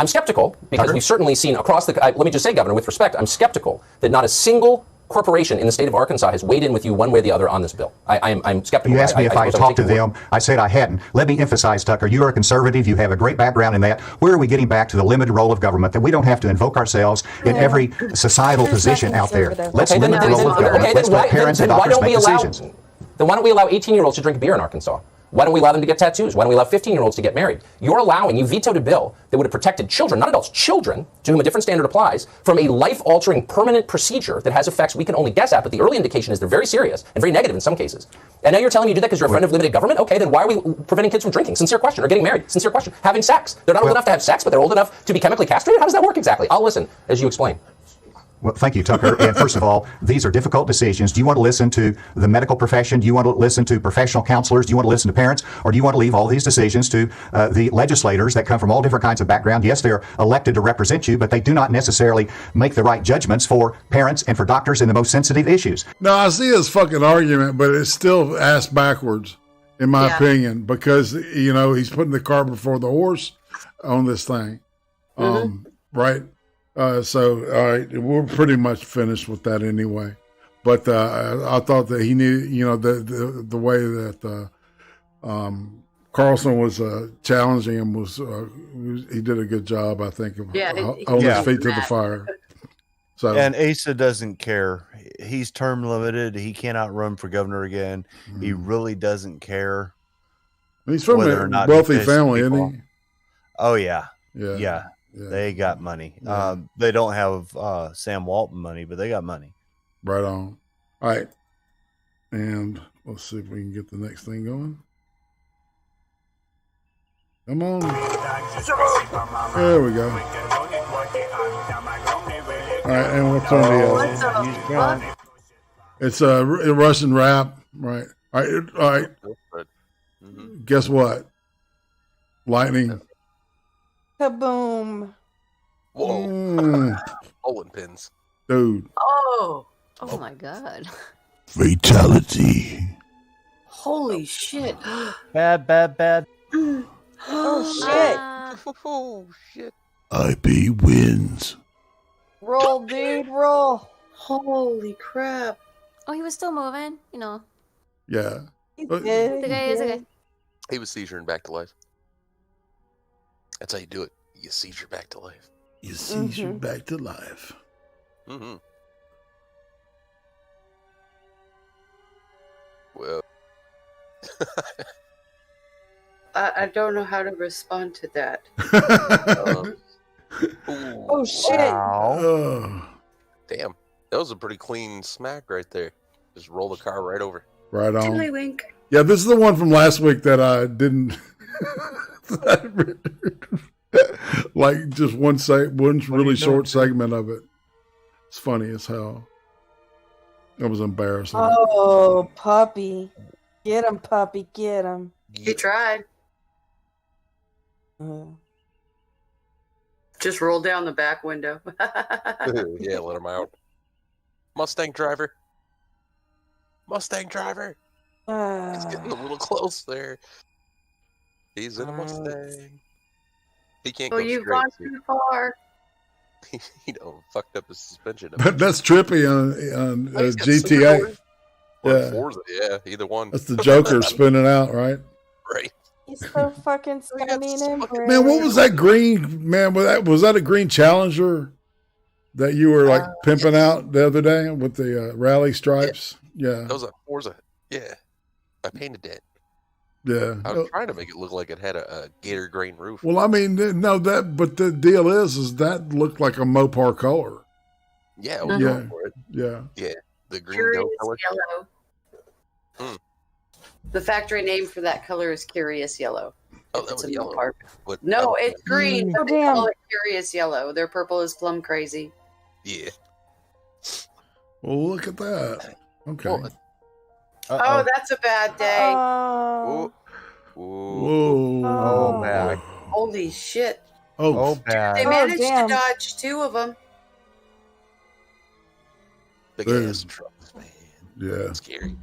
I'm skeptical, because we've certainly seen across the... let me just say, Governor, with respect, I'm skeptical that not a single corporation in the state of Arkansas has weighed in with you one way or the other on this bill. I'm skeptical.
You asked me if I had talked to them. I said I hadn't. Let me emphasize, Tucker, you are a conservative. You have a great background in that. Where are we getting back to the limited role of government, that we don't have to invoke ourselves in every societal position out there? Let's limit the role of government. Let's let parents and doctors make decisions.
Then why don't we allow 18-year-olds to drink beer in Arkansas? Why don't we allow them to get tattoos? Why don't we allow 15-year-olds to get married? You vetoed a bill that would have protected children, not adults, children, to whom a different standard applies, from a life-altering permanent procedure that has effects we can only guess at, but the early indication is they're very serious and very negative in some cases. And now you're telling me you did that because you're a friend of limited government? Okay, then why are we preventing kids from drinking? Sincere question. Or getting married? Sincere question. Having sex. They're not old enough to have sex, but they're old enough to be chemically castrated? How does that work exactly? I'll listen as you explain.
Well, thank you, Tucker. And first of all, these are difficult decisions. Do you want to listen to the medical profession? Do you want to listen to professional counselors? Do you want to listen to parents? Or do you want to leave all these decisions to the legislators that come from all different kinds of background? Yes, they're elected to represent you, but they do not necessarily make the right judgments for parents and for doctors in the most sensitive issues.
No, I see his fucking argument, but it's still ass backwards, in my opinion, because, he's putting the cart before the horse on this thing. Right? So, all right, we're pretty much finished with that anyway. But I thought that he needed, the way that Carlson was challenging him he did a good job, I think, of holding his feet to the fire. So,
and Asa doesn't care. He's term limited. He cannot run for governor again. He really doesn't care.
He's from a wealthy family, isn't he?
Oh, yeah. Yeah. They got money. Yeah. They don't have Sam Walton money, but they got money.
Right on. All right. And Let's see if we can get the next thing going. Come on. There we go. All right, and what's on the it's a Russian rap, right? All right. Guess what? Lightning.
Kaboom.
Whoa. Bowling pins.
Dude.
Oh.
Oh my god.
Fatality.
Holy shit.
Bad.
Oh shit.
Oh shit.
IP wins.
Roll, dude, roll.
Holy crap.
Oh, he was still moving, you know.
Yeah.
It's okay.
He was seizuring back to life. That's how you do it. You seizure back to life.
You seizure back to life.
Mm-hmm. Well.
I don't know how to respond to that.
Oh shit.
Damn. That was a pretty clean smack right there. Just roll the car right over.
Right on.
Tilly wink.
Yeah, this is the one from last week that I didn't like. Just one really short segment of it. It's funny as hell. That was embarrassing.
Oh, puppy. Get him, puppy. Get him.
You tried. Just roll down the back window.
Yeah, let him out. Mustang driver. He's getting a little close there. He's in a Mustang. He can't go
you've
straight.
gone too far.
He fucked up his suspension.
That's Trippy on GTA.
Or Forza, yeah, either one.
That's the Joker spinning out, right?
Right.
He's so fucking spinning and
Man, what was that green? Man, was that a green Challenger that you were like pimping out the other day with the rally stripes? Yeah.
That was a Forza. Yeah. I painted that.
Yeah.
I was trying to make it look like it had a gator grain roof.
Well, I mean, no, but the deal is that looked like a Mopar color.
Yeah, I was going for it.
Yeah.
Yeah. The green
Curious
dough color.
yellow. The factory name for that color is Curious Yellow.
Oh, that was yellow.
No, it's green.
Oh,
But they
damn.
call it Curious Yellow. Their purple is Plum Crazy.
Yeah.
Well, look at that. Okay.
Oh, that's a bad day.
Oh.
Whoa.
Oh, bad.
Holy shit.
Oh,
bad.
They managed
damn.
to dodge 2 of them.
Big ass trucks, man.
Yeah.
Scary.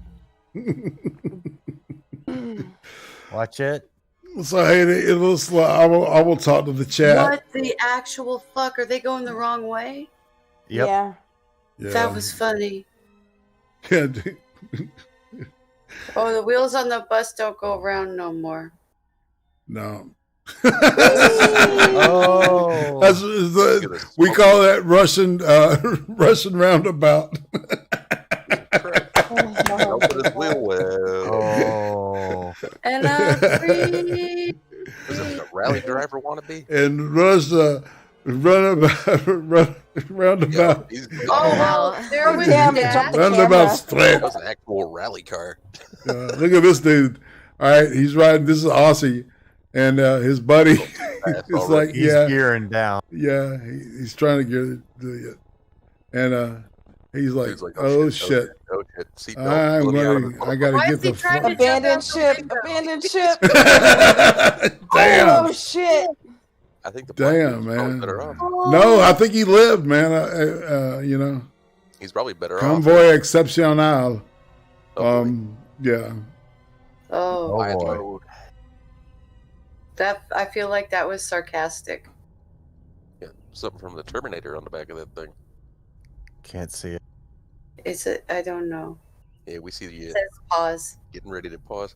Watch it.
So hey, it looks like I will talk to the chat.
What the actual fuck? Are they going the wrong way?
Yep.
Yeah.
That was funny.
Yeah.
Oh, the wheels on the bus don't go around no more.
No.
Oh.
We call that Russian roundabout.
Open his wheel well.
Oh.
And
Was it a rally driver wannabe?
And Russia roundabout.
well, there was that.
Roundabout straight.
That was an actual rally car.
Look at this dude. All right, he's riding. This is Aussie, and his buddy is like,
He's gearing down.
Yeah, he's trying to get it, and he's like, oh shit.
Oh shit.
I gotta get the
Abandoned ship. Abandoned ship.
Damn.
Oh shit.
I think the
Damn, man.
better off.
No, I think he lived, man. You know.
He's probably better
Convoy exceptional. Yeah.
Oh,
boy.
That I feel like that was sarcastic.
Yeah, something from the Terminator on the back of that thing.
Can't see it.
Is it? I don't know.
Yeah, we see the
It says pause.
getting ready to pause.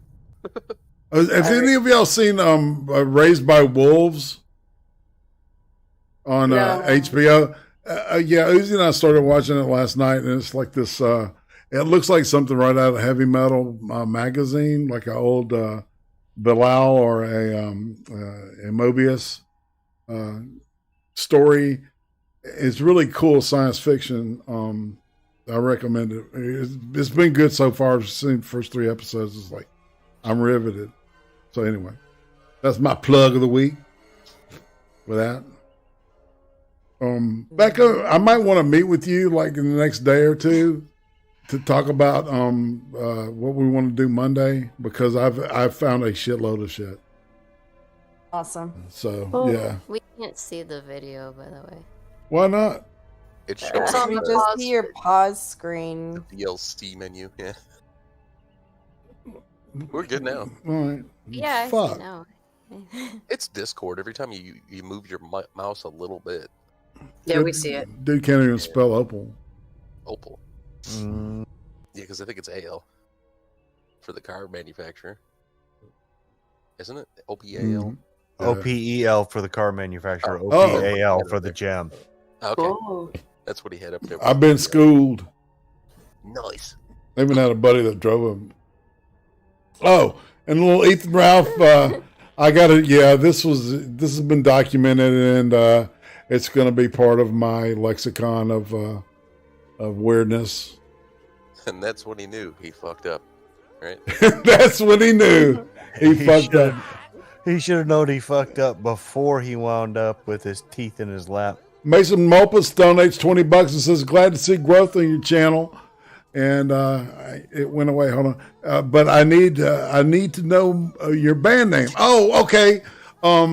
Have any of y'all seen Raised by Wolves on HBO? Yeah, Uzi and I started watching it last night, and it's like this. It looks like something right out of Heavy Metal magazine, like an old Bilal or a Mobius story. It's really cool science fiction. I recommend it. It's been good so far. I've seen the first 3 episodes. It's like, I'm riveted. So anyway, that's my plug of the week. With that. Becca, I might want to meet with you like in the next day or two to talk about what we want to do Monday, because I've found a shitload of shit.
Awesome.
So yeah.
We can't see the video, by the way.
Why not?
It shows
We just see your pause screen.
the DLC menu. Yeah. We're good now.
All right.
Yeah, I
Fuck.
see now.
It's Discord. Every time you move your mouse a little bit.
Yeah, we see it.
Dude can't even spell opal.
Opal. Yeah, because I think it's AL for the car manufacturer. Isn't it? OPAL?
OPEL for the car manufacturer.
Oh.
OPAL for the gem.
Okay.
Oh.
That's what he had up there.
I've been schooled.
Nice.
I even had a buddy that drove him. Oh, and little Ethan Ralph, I got it. Yeah, this has been documented, and it's going to be part of my lexicon of weirdness.
And that's when he knew he fucked up, right?
That's when he knew he fucked up.
He should have known he fucked up before he wound up with his teeth in his lap.
Mason Mopus donates $20 and says, "Glad to see growth on your channel." And it went away. Hold on, but I need to know your band name. Oh, okay. All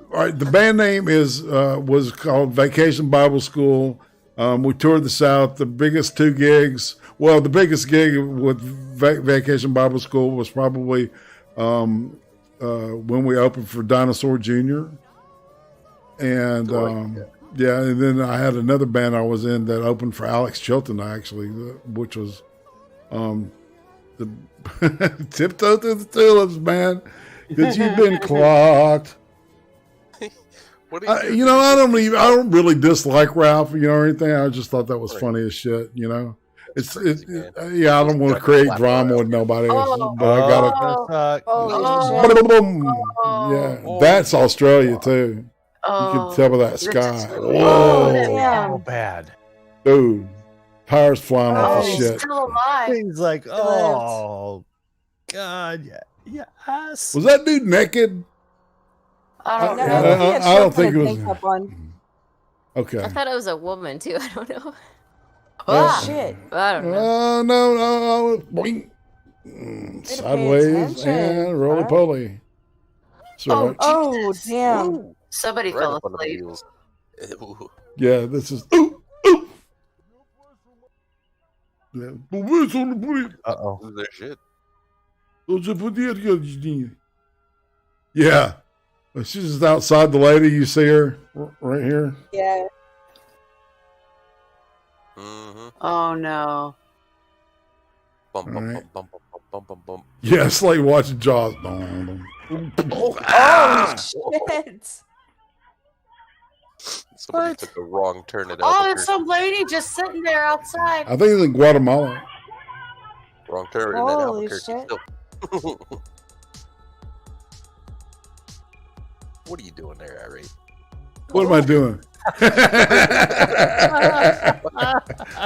right. The band name was called Vacation Bible School. We toured the South. The biggest 2 gigs. Well, the biggest gig with Vacation Bible School was probably when we opened for Dinosaur Jr. And and then I had another band I was in that opened for Alex Chilton, actually, which was the Tiptoe Through the Tulips, man. Because you've been clocked. I don't really dislike Ralph, or anything. I just thought that was funny as shit, I don't want to create drama with nobody else, but I gotta. That's Australia too. You can tell by that sky. Whoa,
bad,
dude. Tires flying off the shit.
Still alive.
He's like, oh god, yes.
Was that dude naked?
I don't know.
I don't think it was. Okay.
I thought it was a woman too. I don't know.
Oh shit!
I don't know.
No. Boing. Sideways and roly poly.
Oh damn!
Somebody fell asleep.
Yeah, this is.
Uh-oh.
Their shit.
Yeah. She's just outside the lady. You see her right here?
Yeah.
Mm-hmm.
Oh no.
Bump.
Yeah, it's like watching Jaws.
Oh shit!
Somebody took a wrong turn at
Oh, there's some lady just sitting there outside.
I think it's in Guatemala.
Wrong turn
Holy
at Albuquerque.
shit.
Still. What are you doing there, Irate?
What am I doing?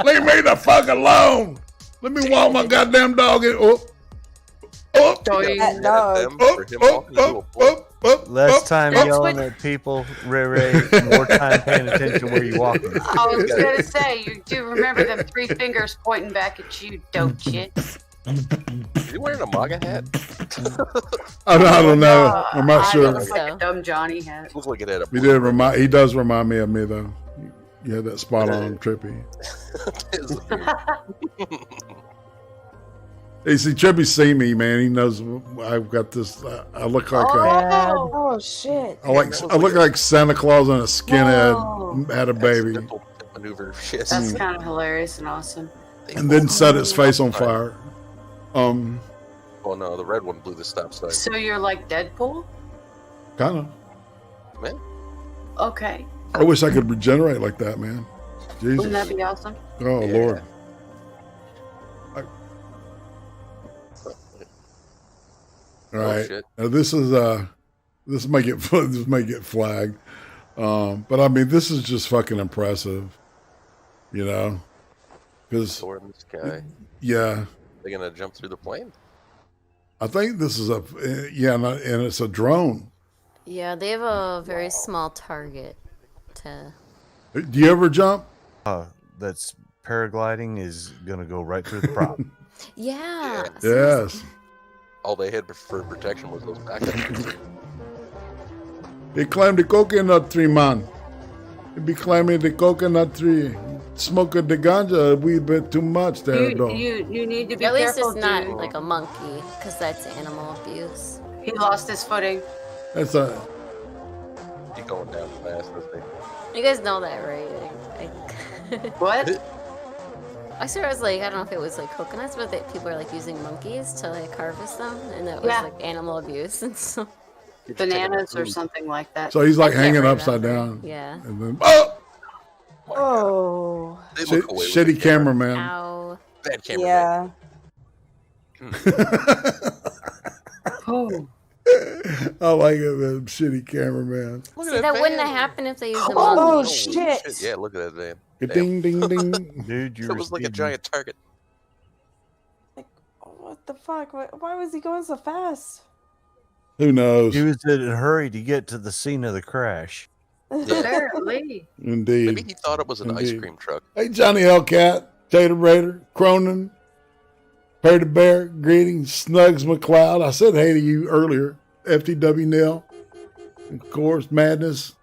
Leave me the fuck alone. Let me walk my goddamn dog in.
That dog.
Less time yelling at people, Ray. More time paying attention where you're walking.
I was gonna say, you do remember them 3 fingers pointing back at you, dope shit.
Is he wearing a MAGA hat?
I don't know. I'm not sure.
Looks like a dumb Johnny hat.
Looks like it had a.
He does remind me of me though. You had that spot on Trippy. Hey, see, Trippy see me, man. He knows I've got this. I look like
Oh shit!
I look like Santa Claus on a skinhead had a baby,
Maneuver shit.
That's kind of hilarious and awesome.
and then set his face on fire.
Oh no, the red one blew the stop sign.
So you're like Deadpool?
Kind of.
Man.
Okay.
I wish I could regenerate like that, man. Jesus.
Wouldn't that be awesome?
Oh Lord. All right.
shit.
Now this may get flagged, but I mean this is just fucking impressive, Because
Soar in the sky.
yeah,
They're gonna jump through the plane.
I think this is and it's a drone.
Yeah, they have a very small target to.
Do you ever jump?
That's paragliding is gonna go right through the prop.
Yeah.
Yes.
All they had for protection was those backup.
They climbed the coconut tree, man. They be climbing the coconut tree, smoking the ganja a wee bit too much there, though.
You need to be
At least
careful,
it's not
dude.
like a monkey, because that's animal abuse.
He lost his footing.
That's a.
He's going down fast, this thing.
You guys know that, right?
What?
I swear I was like, I don't know if it was like coconuts, but that people are like using monkeys to like harvest them, and that was like animal abuse and so.
Bananas or something like that.
So he's like
I can't
hanging
remember.
upside down.
Yeah.
And then, oh!
Oh.
Shitty cameraman.
Ow.
Bad camera.
Yeah.
Oh.
I like it, man. Shitty cameraman.
See, that wouldn't have happened if they used a
Oh,
monkey.
shit.
Yeah, look at that van.
Ding, ding, ding.
Dude,
It was like a giant target.
What the fuck? Why was he going so fast?
Who knows?
He was in a hurry to get to the scene of the crash.
Apparently.
Indeed.
Maybe he thought it was an ice
Indeed.
cream truck.
Hey, Johnny Hellcat, Tater Raider, Cronin, Perry the Bear, greetings, Snugs McLeod. I said hey to you earlier. FTW Nil, of course, Madness,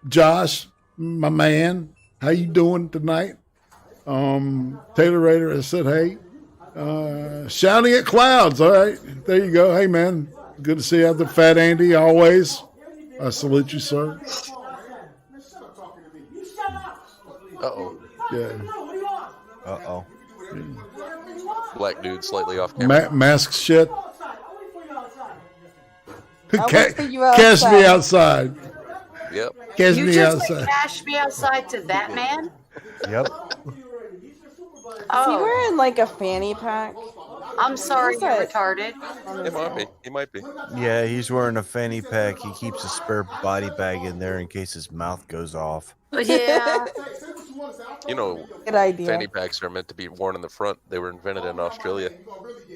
Josh, my man. How you doing tonight? Tater Raider, I said hey. Shouting at clouds. All right, there you go. Hey, man, good to see you out there, Fat Andy. Always, I salute you, sir.
Uh-oh.
Yeah.
Uh-oh.
Black dude slightly off camera.
Mask shit.
I'll wait for you
Cash me
outside.
outside.
Yep.
Cash
You
me
just
outside.
went cash me outside to that man?
Yep.
Is he wearing like a fanny pack?
I'm sorry,
What's
you're
that?
retarded.
It might be. He might be.
Yeah, he's wearing a fanny pack. He keeps a spare body bag in there in case his mouth goes off.
Yeah.
You know,
Good idea.
fanny packs are meant to be worn in the front. They were invented in Australia.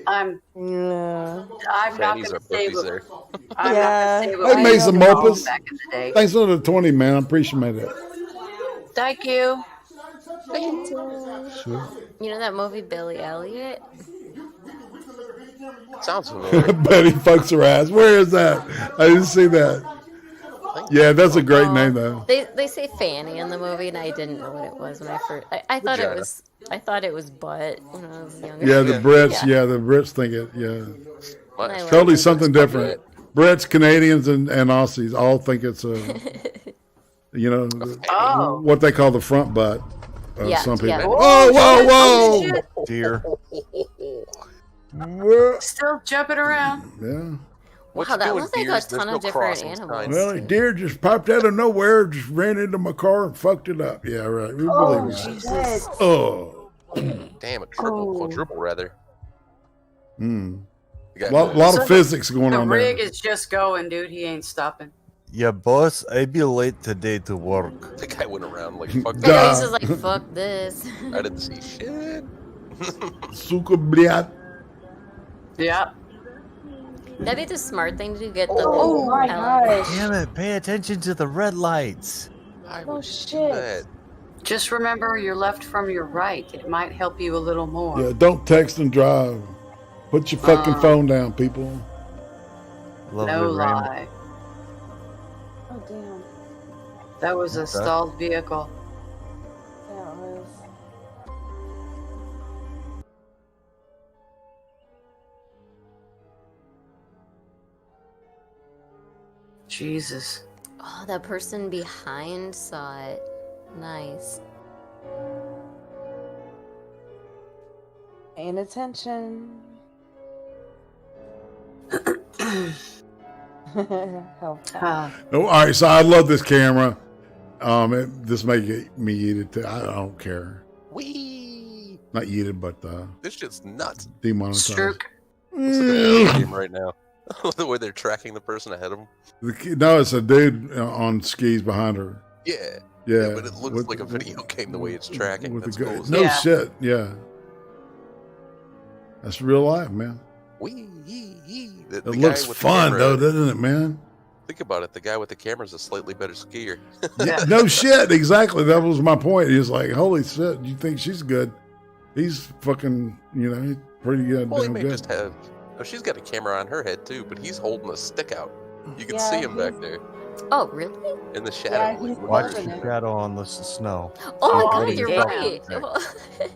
I'm
Yeah.
not
Fannies
going
are
to say
pussies
what
there.
I'm
Yeah.
not going to say
Hey,
what
Mason
I
Mopus.
back in the day.
Thanks for the 20, man. I appreciate it.
Thank you.
Sure.
You know that movie Billy Elliot?
Sounds familiar.
Betty fucks her ass. Where is that? I didn't see that. Yeah, that's a great name though.
They say Fanny in the movie, and I didn't know what it was when I first. I thought
Vagina.
it was. I thought it was butt when I was younger.
Yeah, the Brits.
Yeah.
Yeah, the Brits think it. Yeah,
I like
totally
it.
something different. Brits, Canadians, and Aussies all think it's a, you know,
Oh.
what they call the front butt.
Yeah,
Some people.
yeah.
Oh, whoa,
Oh,
whoa!
shit.
Dear.
Still jumping around.
Yeah.
What
Wow,
you
that
do
was
with
like a
deers, there's
ton
no
of different
crossings,
animals.
kind.
Well, a deer just popped out of nowhere, just ran into my car and fucked it up. Yeah, right. We
Oh,
believe that.
Jesus.
Oh.
Damn, a triple, quadruple rather.
Hmm.
You got
Lot
So
of physics going
The
on
rig
there.
is just going, dude. He ain't stopping.
Yeah, boss, I be late today to work.
The guy went around like, fuck
Yeah,
that.
he's just like, fuck this.
I didn't see shit.
Suka bliat.
Yeah.
That'd be the smart thing to do. Get the.
Oh my
element.
gosh.
Damn it, pay attention to the red lights.
I
Oh
would do
shit.
that.
Just remember your left from your right. It might help you a little more.
Yeah, don't text and drive. Put your fucking phone down, people.
Lovely
No
rainbow.
lie.
Oh damn.
That was a
What's that?
stalled vehicle.
Yeah, it was.
Jesus.
Oh, that person behind saw it. Nice.
Paying attention. Hell.
Oh, all right, so I love this camera. This may get me yeeted too. I don't care.
Wee.
Not yeeted, but
This shit's nuts.
demonetized.
Strook.
Looks like a video game right now. The way they're tracking the person ahead of them.
No, it's a dude on skis behind her.
Yeah.
Yeah,
but it looks like a video game the way it's tracking.
With
That's
the
cool.
no shit. Yeah. That's real life, man.
The
It
guy
looks
with the
fun,
camera-
though, doesn't it, man?
Think about it. The guy with the camera is a slightly better skier.
Yeah, no shit. Exactly. That was my point. He's like, holy shit, you think she's good? He's fucking, he's pretty good.
Well, he
damn
may
good.
just have. Oh, she's got a camera on her head too, but he's holding a stick out. You can
Yeah,
see him back there
Oh, really?
in the shadow.
Yeah,
like,
he's
when
Watch
you're-
the shadow on the snow.
Oh my
Get
god,
ready
you're
to
right.
fucking-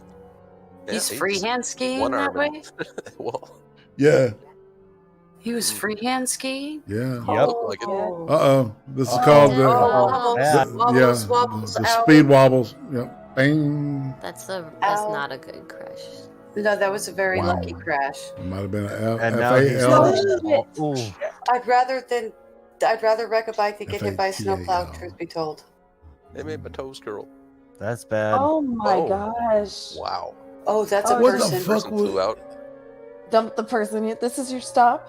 Yeah,
He's freehand skiing
one
that
arm
way?
and- well,
Yeah.
He was freehand skiing?
Yeah.
looked like it.
Uh-oh. This is called the,
Wobbles, wobbles,
the
ow.
speed wobbles. Yep. Bang.
That's not a good crash.
No, that was a very
Wow.
lucky crash.
It might have been an
And now he's
FAL.
Ooh.
I'd rather wreck a bike than get hit by a snowplow, truth be told.
They made my toes curl.
That's bad.
Oh my
Oh.
gosh.
Wow.
Oh, that's a
What the
person.
fuck
Person flew out.
Dump the person. This is your stop.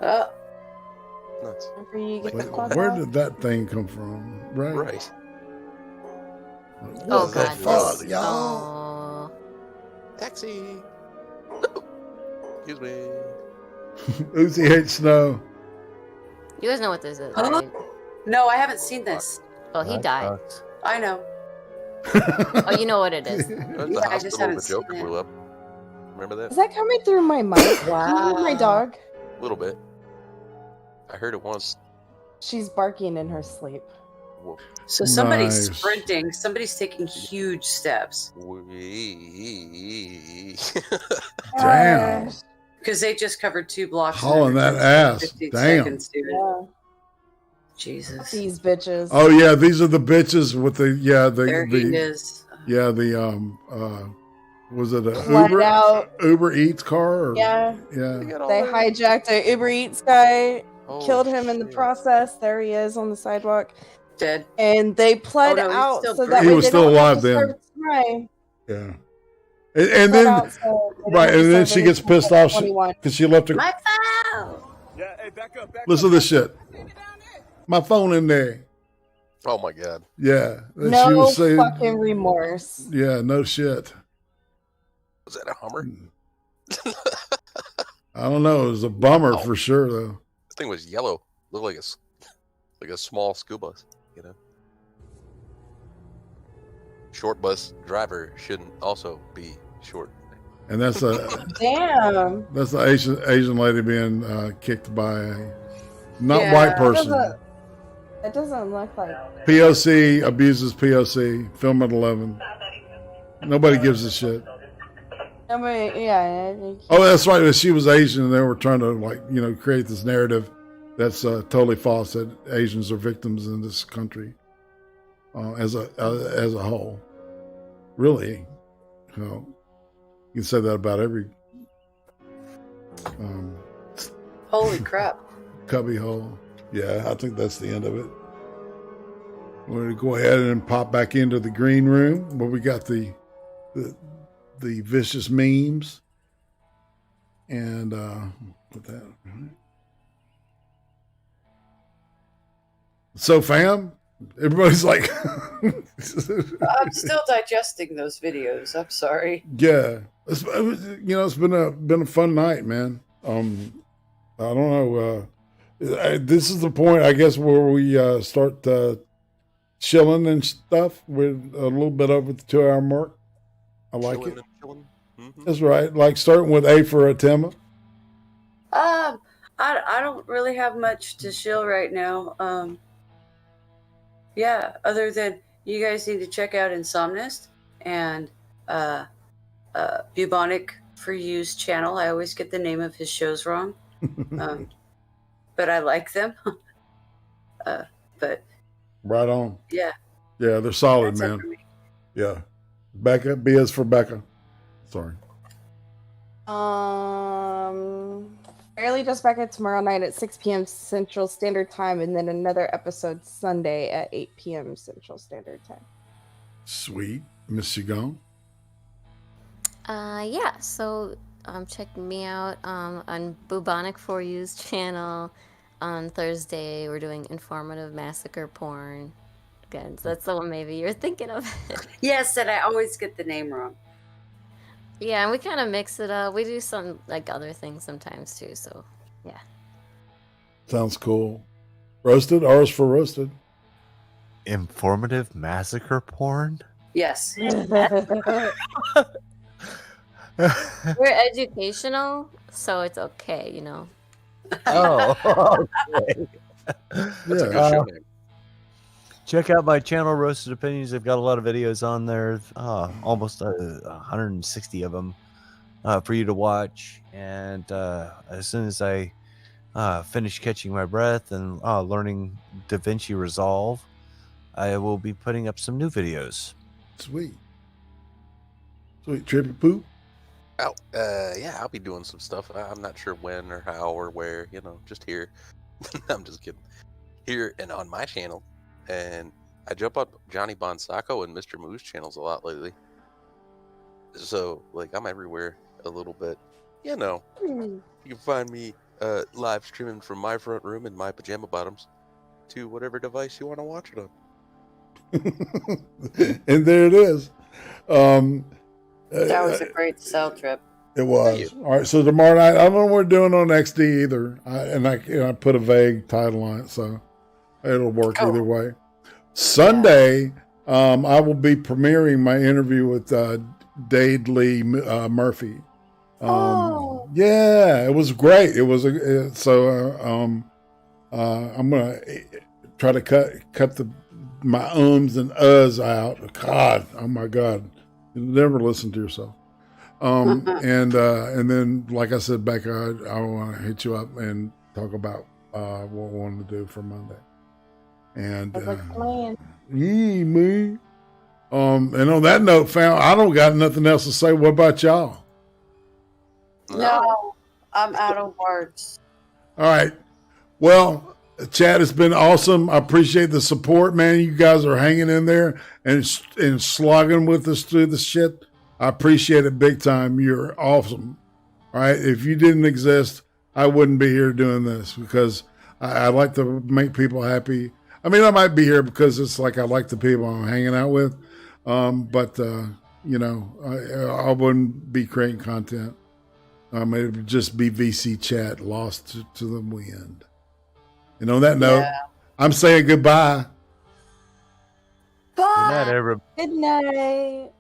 Nuts.
Whenever you get
Wait,
the fuck
where
out.
did that thing come from? Right.
Right.
Oh
What the
god.
fuck, y'all?
Oh.
Taxi. Excuse me.
Uzi hates snow.
You guys know what this is,
Huh?
right?
No, I haven't seen this.
Oh, he died.
I know.
Oh, you know what it is.
At
Yeah,
the
I just
hospital,
haven't
the
seen
Joker
it.
blew up. Remember that?
Is that coming through my mic? Can you hear my dog?
A little bit. I heard it once.
She's barking in her sleep.
Whoa.
So somebody's
Nice.
sprinting. Somebody's taking huge steps.
Damn.
Because they just covered 2 blocks. in
Hauling that
150
ass. Damn.
seconds, dude.
Yeah.
Jesus.
These bitches.
Oh yeah, these are the bitches with the
There he is.
yeah the was it a
Flat
Uber
out.
Uber Eats car? Or,
Yeah.
yeah.
They hijacked a Uber Eats guy,
Oh,
killed him in the process. There he is on the sidewalk.
Dead.
And they pled
Oh, no, he's
out
still
so that
breathing.
way
He was
they
still
don't have
alive
to
then.
serve time.
Yeah. And
Pled
then
out so they don't
right,
have to
and then
serve
she gets
anything
pissed
until
off
21.
because she left her.
My phone!
Listen to this shit. My phone in there.
Oh my god.
Yeah. And
No
she was saying,
fucking remorse.
yeah, no shit.
Was that a Hummer?
I don't know. It was a bummer for sure, though.
This thing was yellow. Looked like a small school bus, Short bus driver shouldn't also be short.
And that's a
Damn.
that's the Asian lady being kicked by a not
Yeah,
white person.
It doesn't look like.
POC abuses POC. Film at 11. Nobody gives a shit.
Nobody, yeah.
Oh, that's right. She was Asian, and they were trying to create this narrative that's totally false that Asians are victims in this country as a whole. Really, you can say that about every
Holy crap.
cubby hole. Yeah, I think that's the end of it. We're going to go ahead and pop back into the green room where we got the vicious memes. And put that. So, fam, everybody's like,
I'm still digesting those videos. I'm sorry.
yeah, it's been a fun night, man. I don't know. This is the point, I guess, where we start chilling and stuff. We're a little bit over the 2-hour mark. I like
Chilling
it.
and chilling.
That's right. Like starting with A for Atema.
I don't really have much to shill right now. Yeah, other than you guys need to check out Insomnist and Bubonic for You's channel. I always get the name of his shows wrong. But I like them. But
Right on.
yeah.
Yeah, they're solid,
That's it
man.
for me.
Yeah. Becca, B is for Becca. Sorry.
Fairly Just Back at tomorrow night at 6 p.m. Central Standard Time, and then another episode Sunday at 8 p.m. Central Standard Time.
Sweet. Miss Sigon.
Yeah, so check me out on Bubonic for You's channel on Thursday. We're doing informative massacre porn. Occams. That's the one maybe you're thinking of.
Yes, and I always get the name wrong.
Yeah, and we kind of mix it up. We do some like other things sometimes too. So, yeah.
Sounds cool. Roasted? R's for roasted.
Informative massacre porn?
Yes.
We're educational, so it's okay, you know.
Oh, okay.
That's a good show name.
Check out my channel, Roasted Opinions. They've got a lot of videos on there, almost 160 of them for you to watch. And as soon as I finish catching my breath and learning DaVinci Resolve, I will be putting up some new videos.
Sweet. Trippypoop?
Oh, yeah, I'll be doing some stuff. I'm not sure when or how or where, you know, just here. I'm just kidding. Here and on my channel. And I jump up Johnny Bonsacco and Mr. Moo's channels a lot lately. So, like, I'm everywhere a little bit. You know, you can find me live streaming from my front room in my pajama bottoms to whatever device you want to watch it on.
And there it is.
That was a great sell trip.
It was. All right, so tomorrow night, I don't know what we're doing on XD either. I put a vague title on it, so it'll work either way. Sunday, I will be premiering my interview with Dade Lee Murphy. Yeah, it was great. It was I'm gonna try to cut my ums and uhs out. God, oh my God, you never listen to yourself. And then, like I said, Becca, I want to hit you up and talk about what we want to do for Monday. And me. And on that note, I don't got nothing else to say. What about y'all?
No, I'm out of words.
All right. Well, chat has been awesome. I appreciate the support, man. You guys are hanging in there and slogging with us through the shit. I appreciate it big time. You're awesome. All right. If you didn't exist, I wouldn't be here doing this because I like to make people happy. I mean, I might be here because it's like I like the people I'm hanging out with. But you know, I wouldn't be creating content. It would just be VC chat lost to the wind. And on that note, I'm saying goodbye.
Bye.
Good night, everybody.
Good night.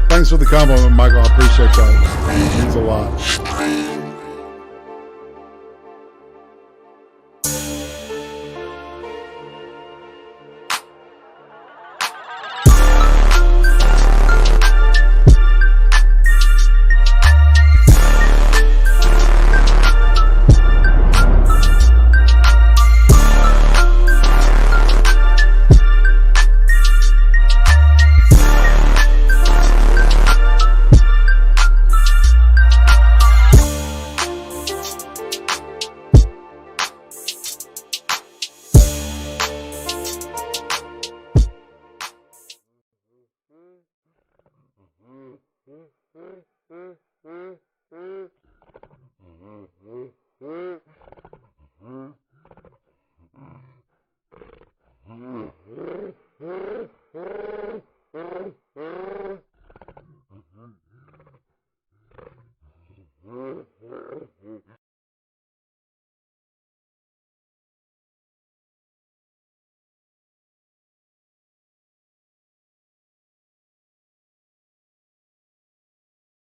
Thanks for the compliment, Michael. I appreciate that. It means a lot.